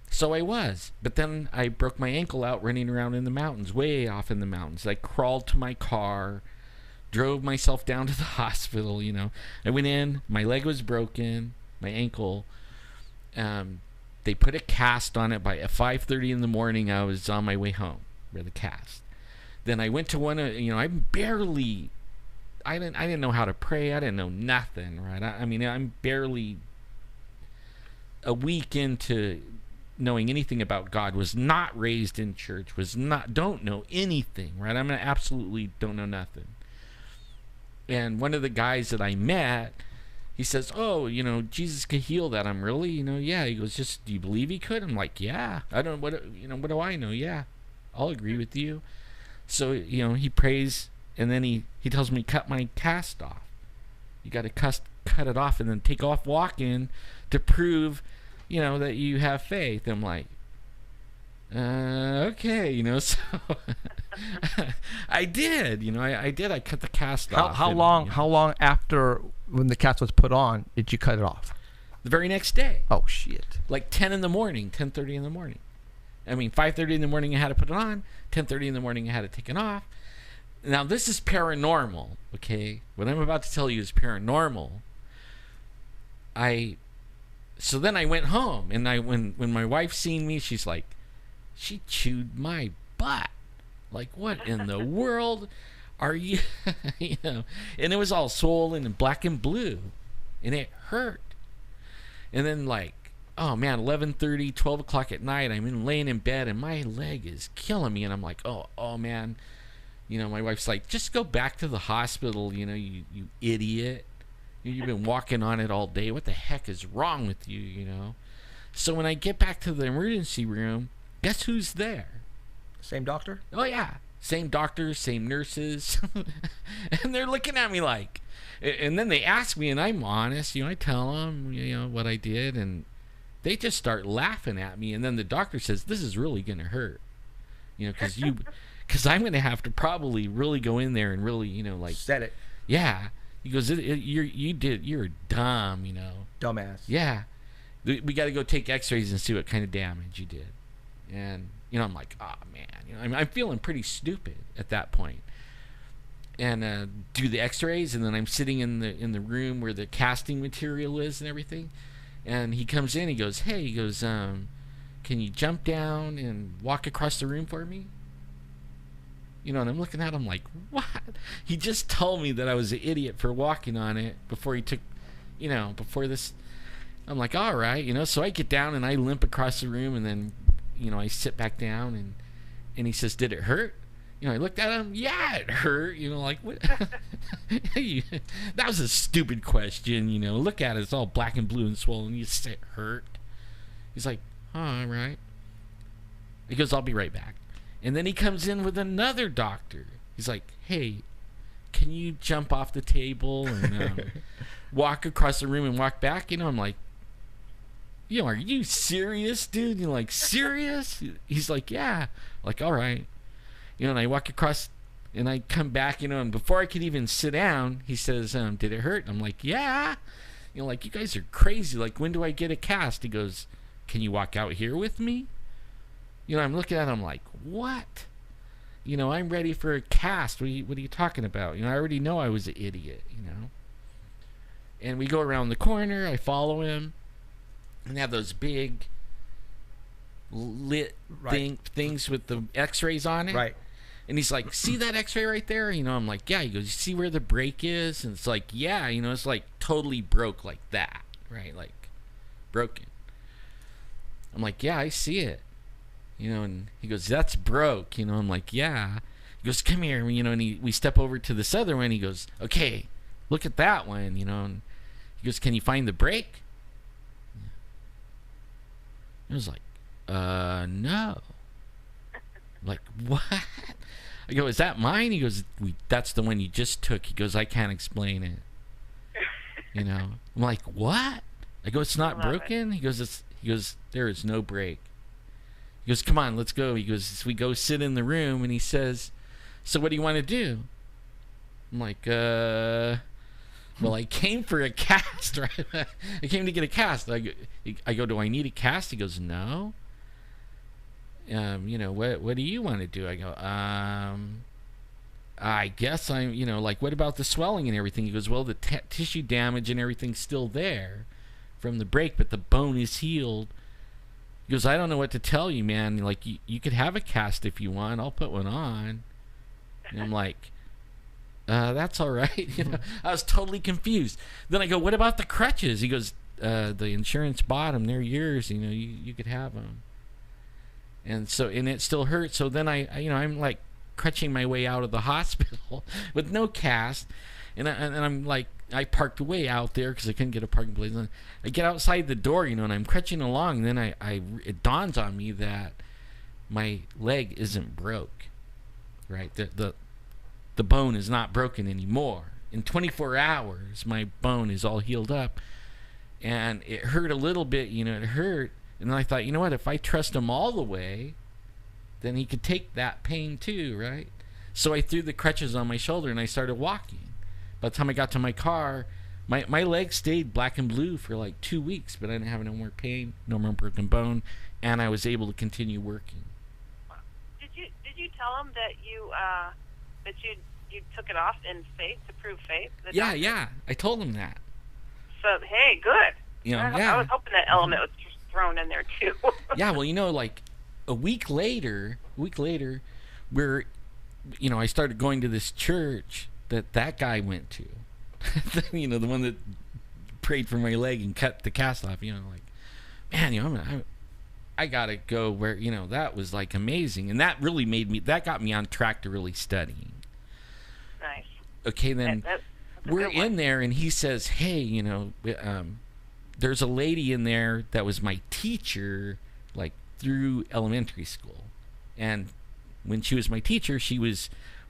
So I was. But then I broke my ankle out running around in the mountains, way off in the mountains. I crawled to my car, drove myself down to the hospital, you know. I went in, my leg was broken, my ankle. They put a cast on it. By 5:30 in the morning, I was on my way home with a cast. Then I went to one of, you know, I didn't know how to pray. I didn't know nothing, right? I mean, I'm barely a week into knowing anything about God, was not raised in church, don't know anything, right? I mean, I absolutely don't know nothing. And one of the guys that I met, he says, oh, you know, Jesus could heal that. I'm really, you know, yeah. He goes, just, do you believe he could? I'm like, yeah. I don't, what do I know? Yeah, I'll agree with you. So, you know, he prays, and then he tells me, cut my cast off. You got to cut it off and then take off walking to prove, you know, that you have faith. I'm like, okay, you know, so I did, you know, I did. I cut the cast off. How and, long? you know, How long after when the cast was put on did you cut it off? the very next day, Oh shit! like 10 in the morning, 10:30 in the morning. I mean, 5:30 in the morning I had to put it on. 10:30 in the morning I had to take it off. Now this is paranormal, okay? What I'm about to tell you is paranormal. So then I went home, and when my wife seen me, she's like, she chewed my butt. Like, what in the world are you? You know, and it was all swollen and black and blue, and it hurt. And then, like, oh man, 11:30, 12 o'clock at night, I'm laying in bed, and my leg is killing me, and I'm like, oh man, you know, my wife's like, just go back to the hospital, you know, you idiot. You've been walking on it all day. What the heck is wrong with you, you know? So when I get back to the emergency room, guess who's there? Same doctor? Oh, yeah. Same doctors, same nurses. And they're looking at me like, and then they ask me, and I'm honest, you know, I tell them, you know, what I did, and they just start laughing at me. And then the doctor says, this is really going to hurt, you know, because I'm going to have to probably really go in there and really, you know, like, Said it. yeah. He goes, you're dumb, you know. Dumbass. Yeah. We got to go take x-rays and see what kind of damage you did. And, you know, I'm like, oh, man. You know, I'm feeling pretty stupid at that point. And do the x-rays, and then I'm sitting in the room where the casting material is and everything. And he comes in, he goes, hey, he goes, can you jump down and walk across the room for me? You know, and I'm looking at him like, what? He just told me that I was an idiot for walking on it before he took, you know, before this. I'm like, all right, you know. So I get down and I limp across the room, and then, you know, I sit back down, and he says, did it hurt? I looked at him. Yeah, it hurt. Like, what? That was a stupid question. Look at it. It's all black and blue and swollen. You say it hurt. He's like, oh, all right. He goes, I'll be right back. And then he comes in with another doctor. He's like, hey, can you jump off the table and walk across the room and walk back? I'm like, are you serious, dude? Like, serious? He's like, yeah. Like, all right. And I walk across and I come back, and before I could even sit down, he says, did it hurt? I'm like, yeah. Like, you guys are crazy. Like, when do I get a cast? He goes, can you walk out here with me? I'm looking at him like, what? I'm ready for a cast. What are you talking about? I already know I was an idiot, And we go around the corner. I follow him. And they have those big lit things with the x-rays on it. Right. And he's like, see that x-ray right there? I'm like, yeah. He goes, you see where the break is? And it's like, yeah. It's like totally broke like that. Right? Like broken. I'm like, yeah, I see it. And he goes, that's broke. I'm like, yeah. He goes, come here. And we step over to this other one. He goes, okay, look at that one. And he goes, can you find the break? I was like, no. I'm like, what? I go, is that mine? He goes, that's the one you just took. He goes, I can't explain it. I'm like, what? I go, it's not broken? He goes, there is no break. He goes, come on, let's go. He goes, we go sit in the room, and he says, so what do you want to do? I'm like, well, I came for a cast, right? I came to get a cast. I go, do I need a cast? He goes, no. What do you want to do? I go, I guess I'm, like, what about the swelling and everything? He goes, well, the tissue damage and everything's still there from the break, but the bone is healed. He goes, I don't know what to tell you, man. Like, you could have a cast if you want. I'll put one on. And I'm like, that's all right. I was totally confused. Then I go, what about the crutches? He goes, the insurance bought them. They're yours. You could have them. And it still hurts. So then I'm like crutching my way out of the hospital with no cast. And I'm like, I parked way out there because I couldn't get a parking place. And I get outside the door, and I'm crutching along. And then it dawns on me that my leg isn't broke, right? The bone is not broken anymore. In 24 hours, my bone is all healed up. And it hurt a little bit, it hurt. And I thought, what, if I trust him all the way, then he could take that pain too, right? So I threw the crutches on my shoulder and I started walking. By the time I got to my car, my leg stayed black and blue for like 2 weeks, but I didn't have no more pain, no more broken bone, and I was able to continue working. Did you tell him that you took it off in faith to prove faith? Yeah, I told him that. So hey, good. Yeah. I was hoping that element was just thrown in there too. Yeah, well, like a week later, we're, I started going to this church that guy went to. The one that prayed for my leg and cut the cast off. Like, man, I gotta go where, that was like amazing, and that really that got me on track to really studying. Nice. Okay, then that's we're in there, and he says, hey, there's a lady in there that was my teacher, like through elementary school, and when she was my teacher, she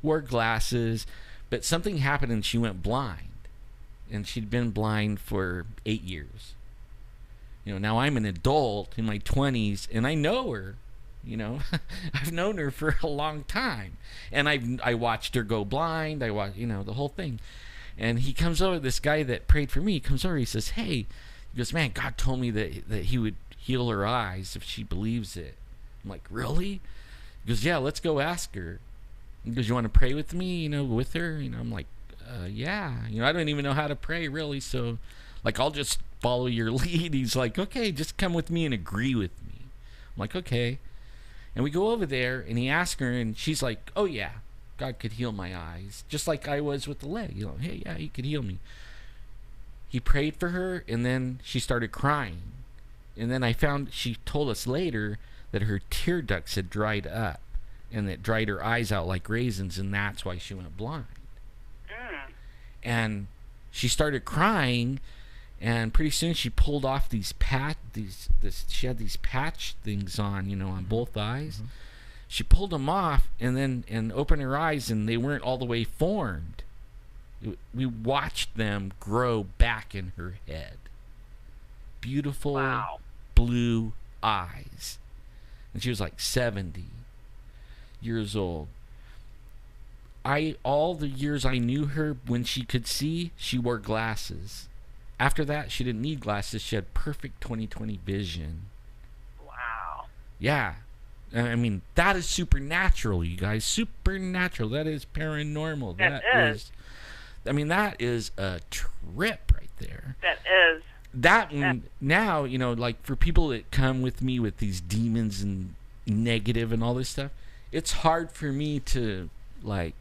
wore glasses. But something happened and she went blind. And she'd been blind for 8 years. Now I'm an adult in my 20s and I know her. I've known her for a long time. And I watched her go blind. I watched, the whole thing. And he comes over, this guy that prayed for me, he comes over, he says, hey, he goes, man, God told me that he would heal her eyes if she believes it. I'm like, really? He goes, yeah, let's go ask her. He goes, you want to pray with me, with her? I'm like, yeah. I don't even know how to pray, really. So, like, I'll just follow your lead. He's like, okay, just come with me and agree with me. I'm like, okay. And we go over there, and he asks her, and she's like, oh, yeah, God could heal my eyes. Just like I was with the leg. Hey, yeah, he could heal me. He prayed for her, and then she started crying. And then she told us later that her tear ducts had dried up. and it dried her eyes out like raisins, and that's why she went blind. And she started crying, and pretty soon she pulled off she had these patch things on, you know, on both eyes. She pulled them off and opened her eyes, and they weren't all the way formed. We watched them grow back in her head. Beautiful blue eyes. And she was like 70 years old. All the years I knew her, when she could see, she wore glasses. After that, she didn't need glasses. She had perfect 20/20 vision. Wow. Yeah. I mean, that is supernatural, you guys. Supernatural. That is paranormal. That is. I mean, that is a trip right there. That is. That one, now, you know, like for people that come with me with these demons and negative and all this stuff, it's hard for me to, like,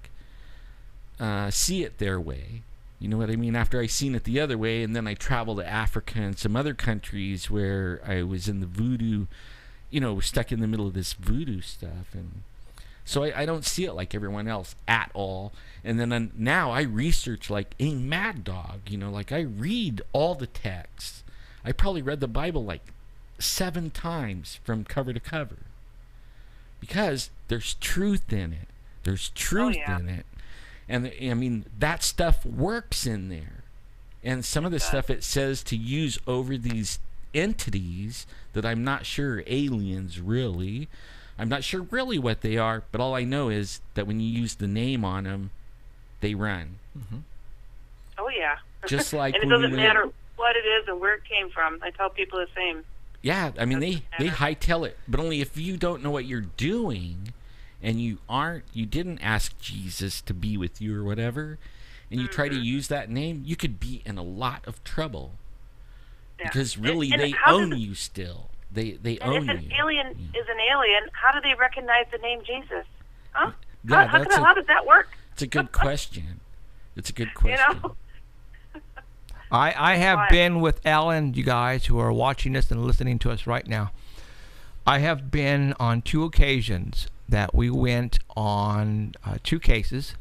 see it their way. You know what I mean? After I seen it the other way, and then I traveled to Africa and some other countries where I was in the voodoo, you know, stuck in the middle of this voodoo stuff. And so I don't see it like everyone else at all. And then now I research like a mad dog, you know, like I read all the texts. I probably read the Bible like 7 times from cover to cover. Because there's truth in it. There's truth in it. And I mean, that stuff works in there. And some of the stuff it says to use over these entities that I'm not sure aliens really. I'm not sure really what they are, but all I know is that when you use the name on them, they run. Oh, yeah. Just like and it doesn't matter what it is and where it came from. I tell people the same. Yeah, I mean, they hightail it, but only if you don't know what you're doing, and you didn't ask Jesus to be with you or whatever, and you try to use that name, you could be in a lot of trouble. Yeah. Because really, they own you still. They own you. If an alien is an alien, how do they recognize the name Jesus? Huh? Yeah, how does that work? It's a good question. It's a good question. You know? I have been with Alan, you guys who are watching this and listening to us right now. I have been on 2 occasions that we went on 2 cases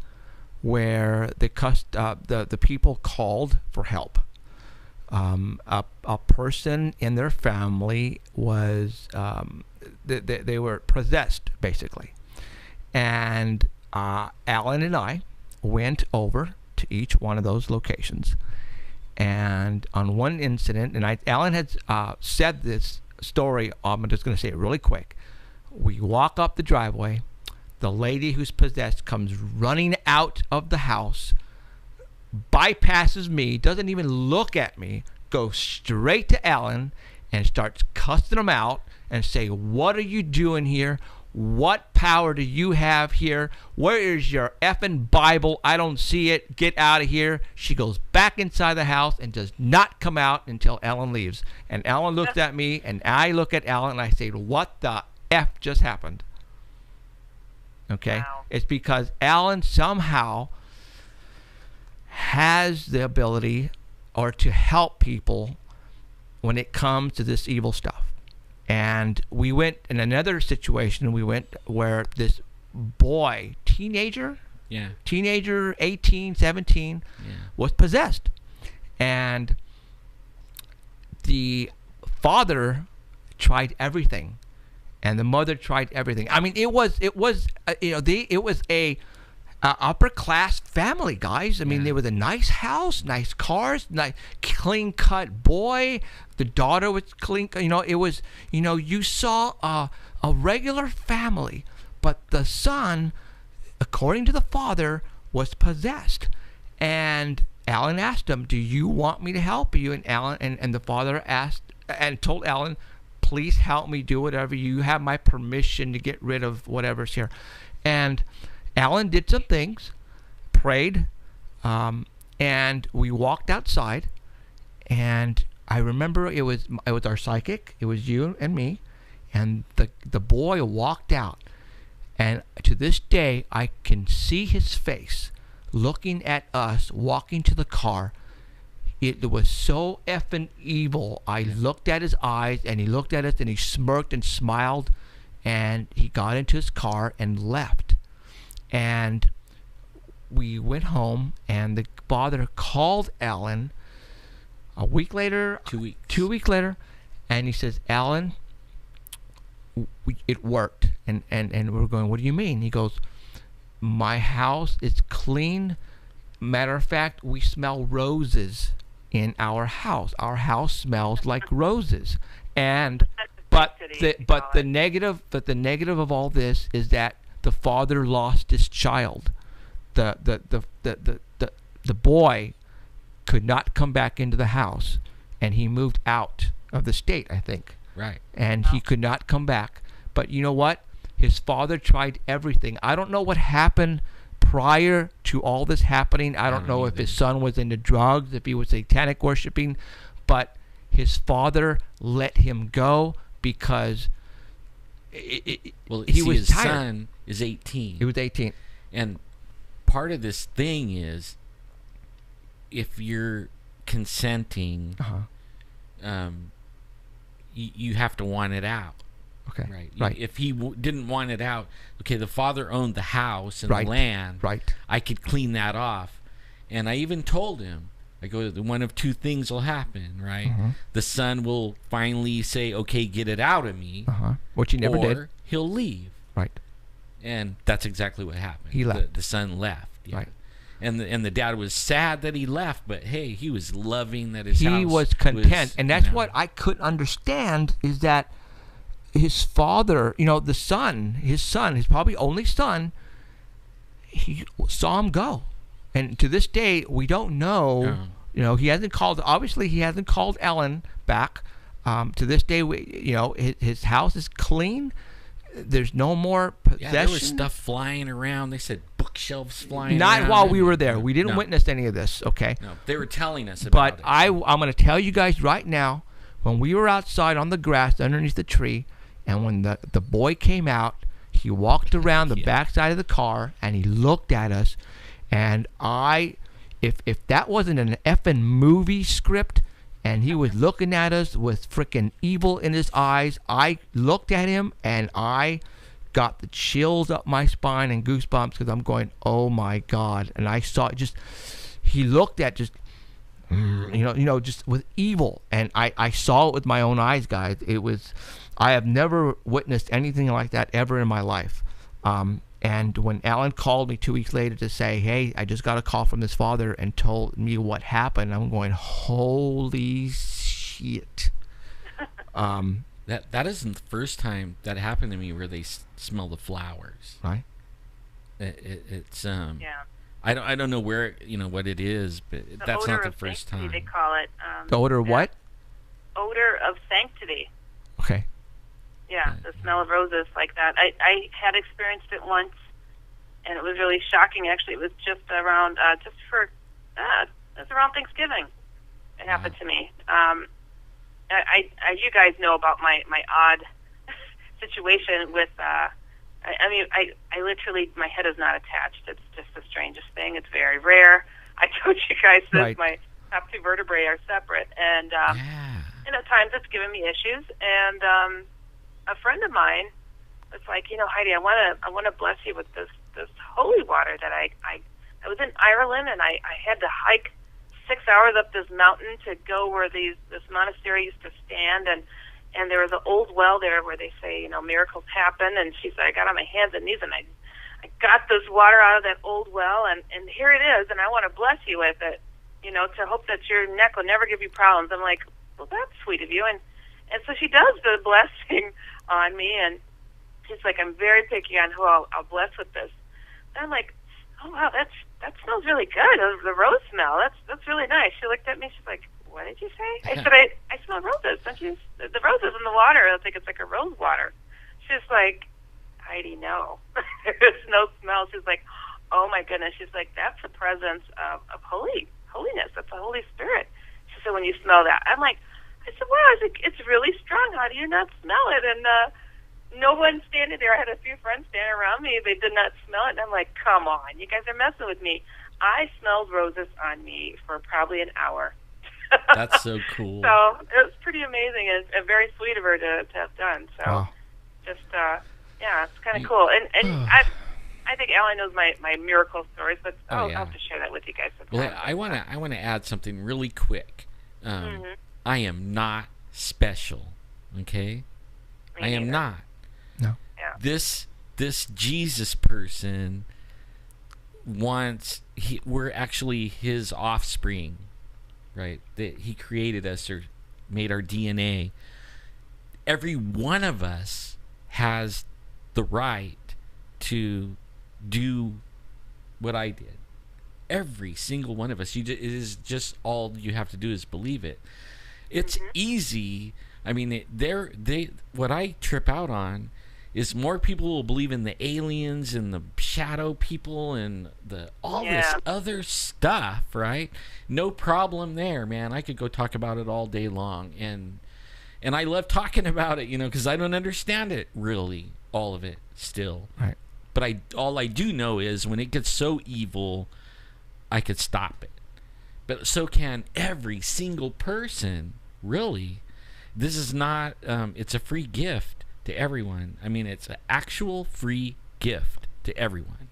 where the people called for help. A person in their family was they were possessed basically, and Alan and I went over to each one of those locations, and on one incident, and Alan had said this story. I'm just going to say it really quick. We walk up the driveway. The lady who's possessed comes running out of the house, bypasses me, doesn't even look at me, goes straight to Alan and starts cussing him out and say, "What are you doing here? What power do you have here? Where is your effing Bible? I don't see it. Get out of here." She goes back inside the house and does not come out until Alan leaves. And Alan looks at me, and I look at Alan, and I say, "What the F just happened?" Okay? Wow. It's because Alan somehow has the ability or to help people when it comes to this evil stuff. And we went in another situation, where this boy, teenager, 18, 17, was possessed. And the father tried everything, and the mother tried everything. I mean, it was a upper class family, guys. I mean, they were a nice house, nice cars, nice clean cut boy. The daughter was clean. It was, you saw a regular family, but the son, according to the father, was possessed. And Alan asked him, "Do you want me to help you?" And Alan and the father asked and told Alan, "Please help me, do whatever. You have my permission to get rid of whatever's here." And Alan did some things, prayed, and we walked outside, and I remember it was our psychic. It was you and me, and the boy walked out, and to this day I can see his face looking at us walking to the car. It was so effing evil. I looked at his eyes, and he looked at us, and he smirked and smiled. and he got into his car and left. And we went home, and the father called Alan a week later, 2 weeks. 2 weeks later, and he says, Alan, it worked. And we're going, what do you mean? He goes, my house is clean. Matter of fact, we smell roses in our house. Our house smells like roses. And but the negative of all this is that the father lost his child. The boy could not come back into the house, and he moved out of the state, I think. Right. And he could not come back. But you know what? His father tried everything. I don't know what happened prior to all this happening. I don't know if his son was into drugs, if he was satanic worshiping, but his father let him go because he was his tired. son is 18. He was 18. And part of this thing is, if you're consenting, you have to want it out. Okay. Right. Right. If he didn't want it out, okay, the father owned the house and Right. the land. Right. I could clean that off. And I even told him, I go, one of two things will happen, right? The son will finally say, okay, get it out of me. Which he never or did. he'll leave. Right. And that's exactly what happened. He left. The son left. Yeah. Right. And the dad was sad that he left, but hey, he was loving that his house He was content. And that's you know, what I couldn't understand, is that his father, his son, his probably only son, he saw him go. And to this day, we don't know. He hasn't called. Obviously, he hasn't called Ellen back. To this day, his house is clean. There's no more possession. Yeah, there was stuff flying around. They said bookshelves flying Not around. while we were there. No, We didn't no. witness any of this. Okay. No, they were telling us about But it. I'm going to tell you guys right now, when we were outside on the grass underneath the tree, and when the boy came out, he walked around the backside of the car, and he looked at us, and if that wasn't an effing movie script, and he was looking at us with freaking evil in his eyes, I looked at him, and I got the chills up my spine and goosebumps, because I'm going, oh my God. And I saw he looked at just with evil, and I saw it with my own eyes, guys. I have never witnessed anything like that ever in my life. And when Alan called me 2 weeks later to say, hey, I just got a call from this father and told me what happened, I'm going, holy shit. That isn't the first time that happened to me where they smell the flowers. Right. It's Yeah. I don't know where what it is, but The that's odor not the of first sanctity, time. They call it. The odor of what? Odor of sanctity. Okay. Yeah, the smell of roses like that. I had experienced it once, and it was really shocking. Actually, it was just around it was around Thanksgiving. It happened to me. You guys know about my odd situation with. I literally, my head is not attached. It's just the strangest thing. It's very rare. I told you guys this. Right. My top two vertebrae are separate, and Yeah. and at times it's given me issues. And a friend of mine was like, Heidi, I want to bless you with this holy water that I was in Ireland, and I had to hike 6 hours up this mountain to go where this monastery used to stand, and there was an old well there where they say miracles happen. And she said, I got on my hands and knees, and I got this water out of that old well, and here it is, and I want to bless you with it, to hope that your neck will never give you problems. I'm like, well, that's sweet of you. And so she does the blessing on me, and she's like, I'm very picky on who I'll bless with this. And I'm like, oh wow, that smells really good. The rose smell. That's really nice. She looked at me. She's like, what did you say? I said, I smell roses. Don't you? The roses in the water. I think it's like a rose water. She's like, Heidi, no, there's no smell. She's like, oh my goodness. She's like, that's the presence of holiness. That's the Holy Spirit. She said, when you smell that, I'm like, I said, wow, it's really strong. How do you not smell it? And no one standing there. I had a few friends standing around me. They did not smell it. And I'm like, come on, you guys are messing with me. I smelled roses on me for probably an hour. That's so cool. So it was pretty amazing and very sweet of her to have done. So Wow. just yeah, it's kind of cool. And I think Alan knows my miracle stories, but I'll have to share that with you guys sometime. Well, I want to add something really quick. I am not special, okay? Me I am neither. not. No. Yeah. This Jesus person we're actually his offspring, right? That he created us or made our DNA. Every one of us has the right to do what I did. Every single one of us. It is just all you have to do is believe it. It's easy. I mean, what I trip out on is more people will believe in the aliens and the shadow people and all this other stuff, right? No problem there, man. I could go talk about it all day long, and I love talking about it, because I don't understand it really, all of it still. Right. But all I do know is when it gets so evil, I could stop it. But so can every single person, really. This is not, it's a free gift to everyone. I mean, it's an actual free gift to everyone.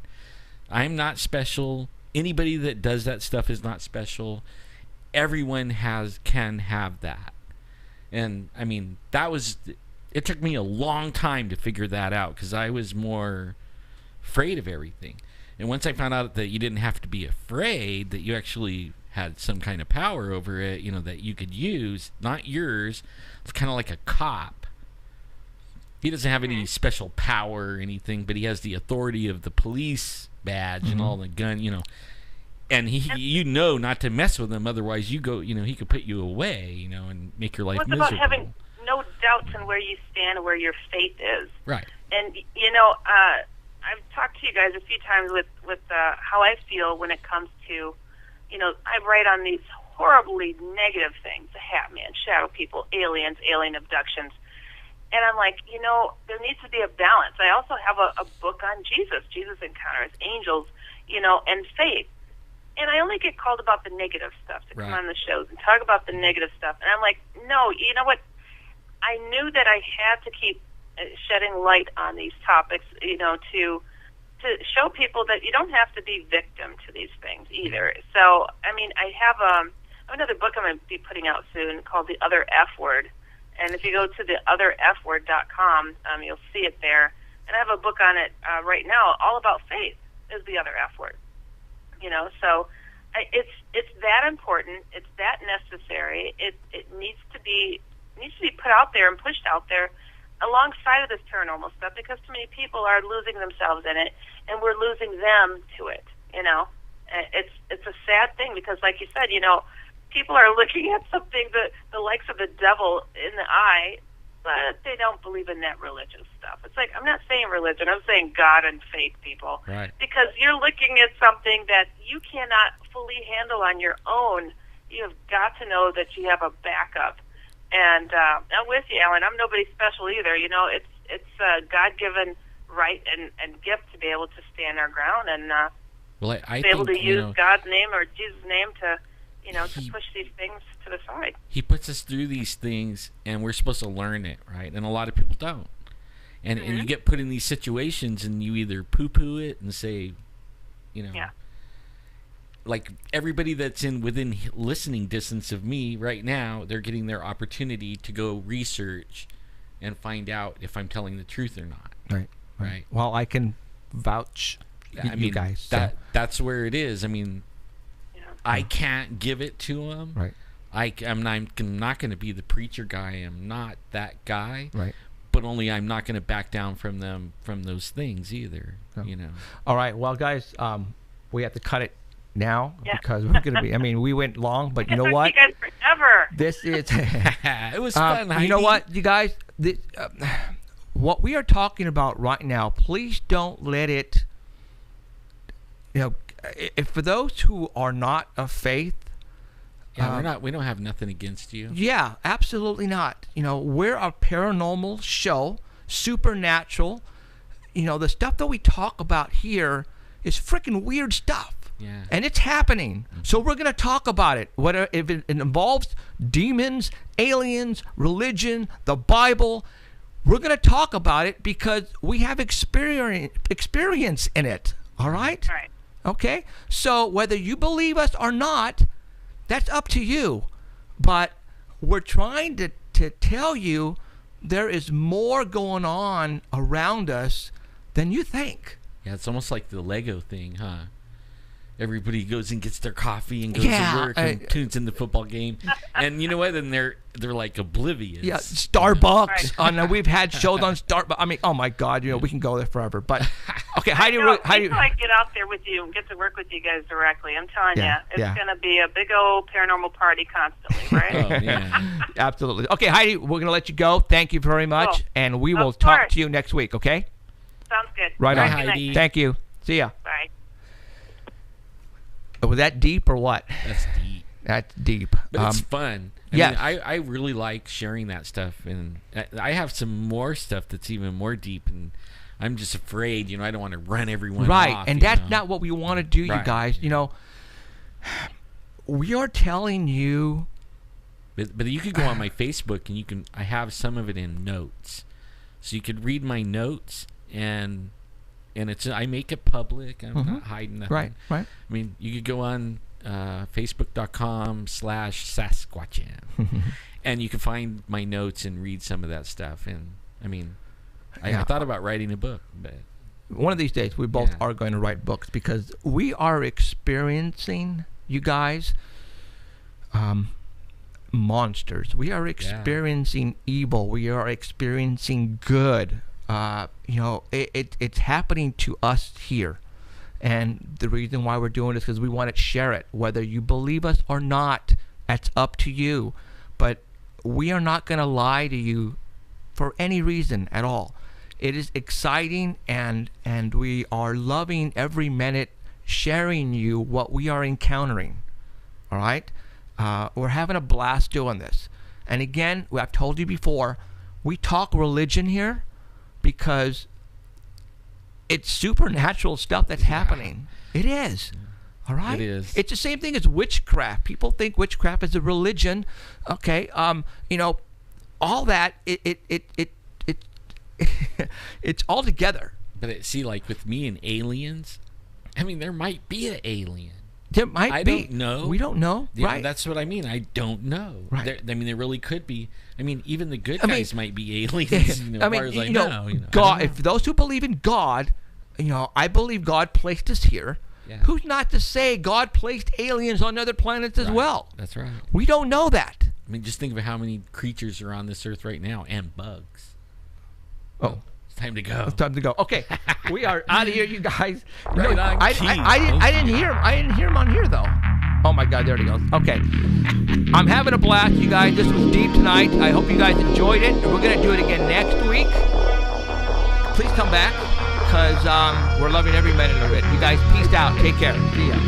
I'm not special. Anybody that does that stuff is not special. Everyone can have that. And, I mean, it took me a long time to figure that out because I was more afraid of everything. And once I found out that you didn't have to be afraid, that you actually had some kind of power over it, that you could use, not yours. It's kind of like a cop. He doesn't have any special power or anything, but he has the authority of the police badge and all the gun, And he not to mess with him, otherwise he could put you away, and make your life miserable. It's about having no doubts in where you stand, where your faith is. Right. And I've talked to you guys a few times with how I feel when it comes to, I write on these horribly negative things: the Hat Man, shadow people, aliens, alien abductions. And I'm like, there needs to be a balance. I also have a book on Jesus encounters, angels, and faith. And I only get called about the negative stuff to come on the shows and talk about the negative stuff. And I'm like, no, you know what? I knew that I had to keep shedding light on these topics, to show people that you don't have to be victim to these things either. So, I mean, I have another book I'm going to be putting out soon called The Other F Word. And if you go to theotherfword.com, you'll see it there. And I have a book on it right now, all about faith is the other F word. So it's that important. It's that necessary. It needs to be put out there and pushed out there alongside of this paranormal stuff, because too many people are losing themselves in it, and we're losing them to it. It's a sad thing because, like you said, people are looking at something the likes of the devil in the eye, but they don't believe in that religious stuff. It's like, I'm not saying religion, I'm saying God and faith, people. Right. Because you're looking at something that you cannot fully handle on your own. You have got to know that you have a backup. And I'm with you, Alan. I'm nobody special either. It's a God-given right and gift to be able to stand our ground and I be able think, to use God's name or Jesus' name to to push these things to the side. He puts us through these things, and we're supposed to learn it, right? And a lot of people don't. And you get put in these situations, and you either poo-poo it and say, like everybody that's within listening distance of me right now, they're getting their opportunity to go research and find out if I'm telling the truth or not. Right. Well, I can vouch you guys. That's where it is. I mean, I can't give it to them. Right. I'm not going to be the preacher guy. I'm not that guy. Right. But only I'm not going to back down from those things either. All right. Well, guys, we have to cut it now because we're going to be. I mean, we went long, but you know what? You guys forever. This is. It was fun. You know what, you guys? What we are talking about right now, please don't let it. If for those who are not of faith, we don't have nothing against you. Yeah, absolutely not. We're a paranormal show, supernatural. The stuff that we talk about here is freaking weird stuff. Yeah. And it's happening. So we're going to talk about it. Whether if it involves demons, aliens, religion, the Bible, we're going to talk about it because we have experience in it. All right? Right. Okay? So whether you believe us or not, that's up to you. But we're trying to tell you there is more going on around us than you think. Yeah, it's almost like the Lego thing, huh? Everybody goes and gets their coffee and goes Yeah, to work and tunes in the football game, and you know what? And they're like oblivious. Yeah, Starbucks. Right. We've had shows on Starbucks. I mean, oh my God, we can go there forever. But okay, Heidi, Wait till I get out there with you and get to work with you guys directly. I'm telling you, it's going to be a big old paranormal party constantly, right? Oh, yeah. Absolutely. Okay, Heidi, we're going to let you go. Thank you very much, and we will talk to you next week. Okay? Sounds good. Right Bye, on. Heidi. Thank you. See ya. Bye. Was that deep or what? That's deep. That's deep. But it's fun. Yes. I really like sharing that stuff, and I have some more stuff that's even more deep, and I'm just afraid, I don't want to run everyone off. And that's not what we want to do, you guys. We are telling you. But you could go on my Facebook, and I have some of it in notes, so you could read my notes, and I make it public. I'm not hiding nothing. Right. I mean, you could go on facebook.com/Sasquatchan, and you can find my notes and read some of that stuff. And I mean, I thought about writing a book, but one of these days we both are going to write books because we are experiencing, you guys, monsters. We are experiencing evil. We are experiencing good. It's happening to us here. And the reason why we're doing this is because we want to share it. Whether you believe us or not, that's up to you. But we are not going to lie to you for any reason at all. It is exciting, and we are loving every minute sharing you what we are encountering. All right? We're having a blast doing this. And again, I've told you before, we talk religion here because it's supernatural stuff that's happening. It is. All right? It is. It's the same thing as witchcraft. People think witchcraft is a religion. Okay. All that, it's all together. But see, like with me and aliens, I mean, there might be an alien. There might be. I don't know. We don't know. Yeah, right. That's what I mean. I don't know. Right. There really could be. I mean, even the good guys might be aliens. I mean, God. If those who believe in God, I believe God placed us here. Yeah. Who's not to say God placed aliens on other planets as well? That's right. We don't know that. I mean, just think of how many creatures are on this earth right now, and bugs. Oh. Time to go. It's time to go. Okay, we are out of here, you guys. Right on I didn't hear him. I didn't hear him on here though. Oh my God, there he goes. Okay, I'm having a blast, you guys. This was deep tonight. I hope you guys enjoyed it. We're gonna do it again next week. Please come back because we're loving every minute of it. You guys, peace out. Take care. See ya.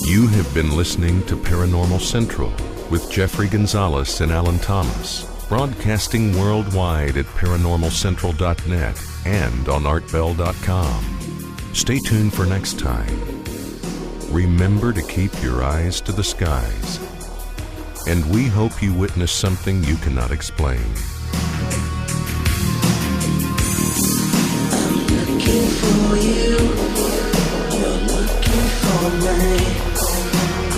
You have been listening to Paranormal Central with Jeffrey Gonzalez and Alan Thomas. Broadcasting worldwide at ParanormalCentral.net and on ArtBell.com. Stay tuned for next time. Remember to keep your eyes to the skies. And we hope you witness something you cannot explain. I'm looking for you. You're looking for me.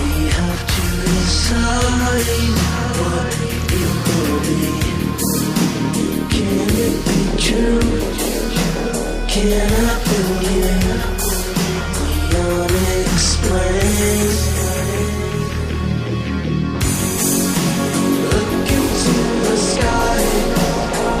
We have to decide what it will be. Can it be true? Can I believe? We are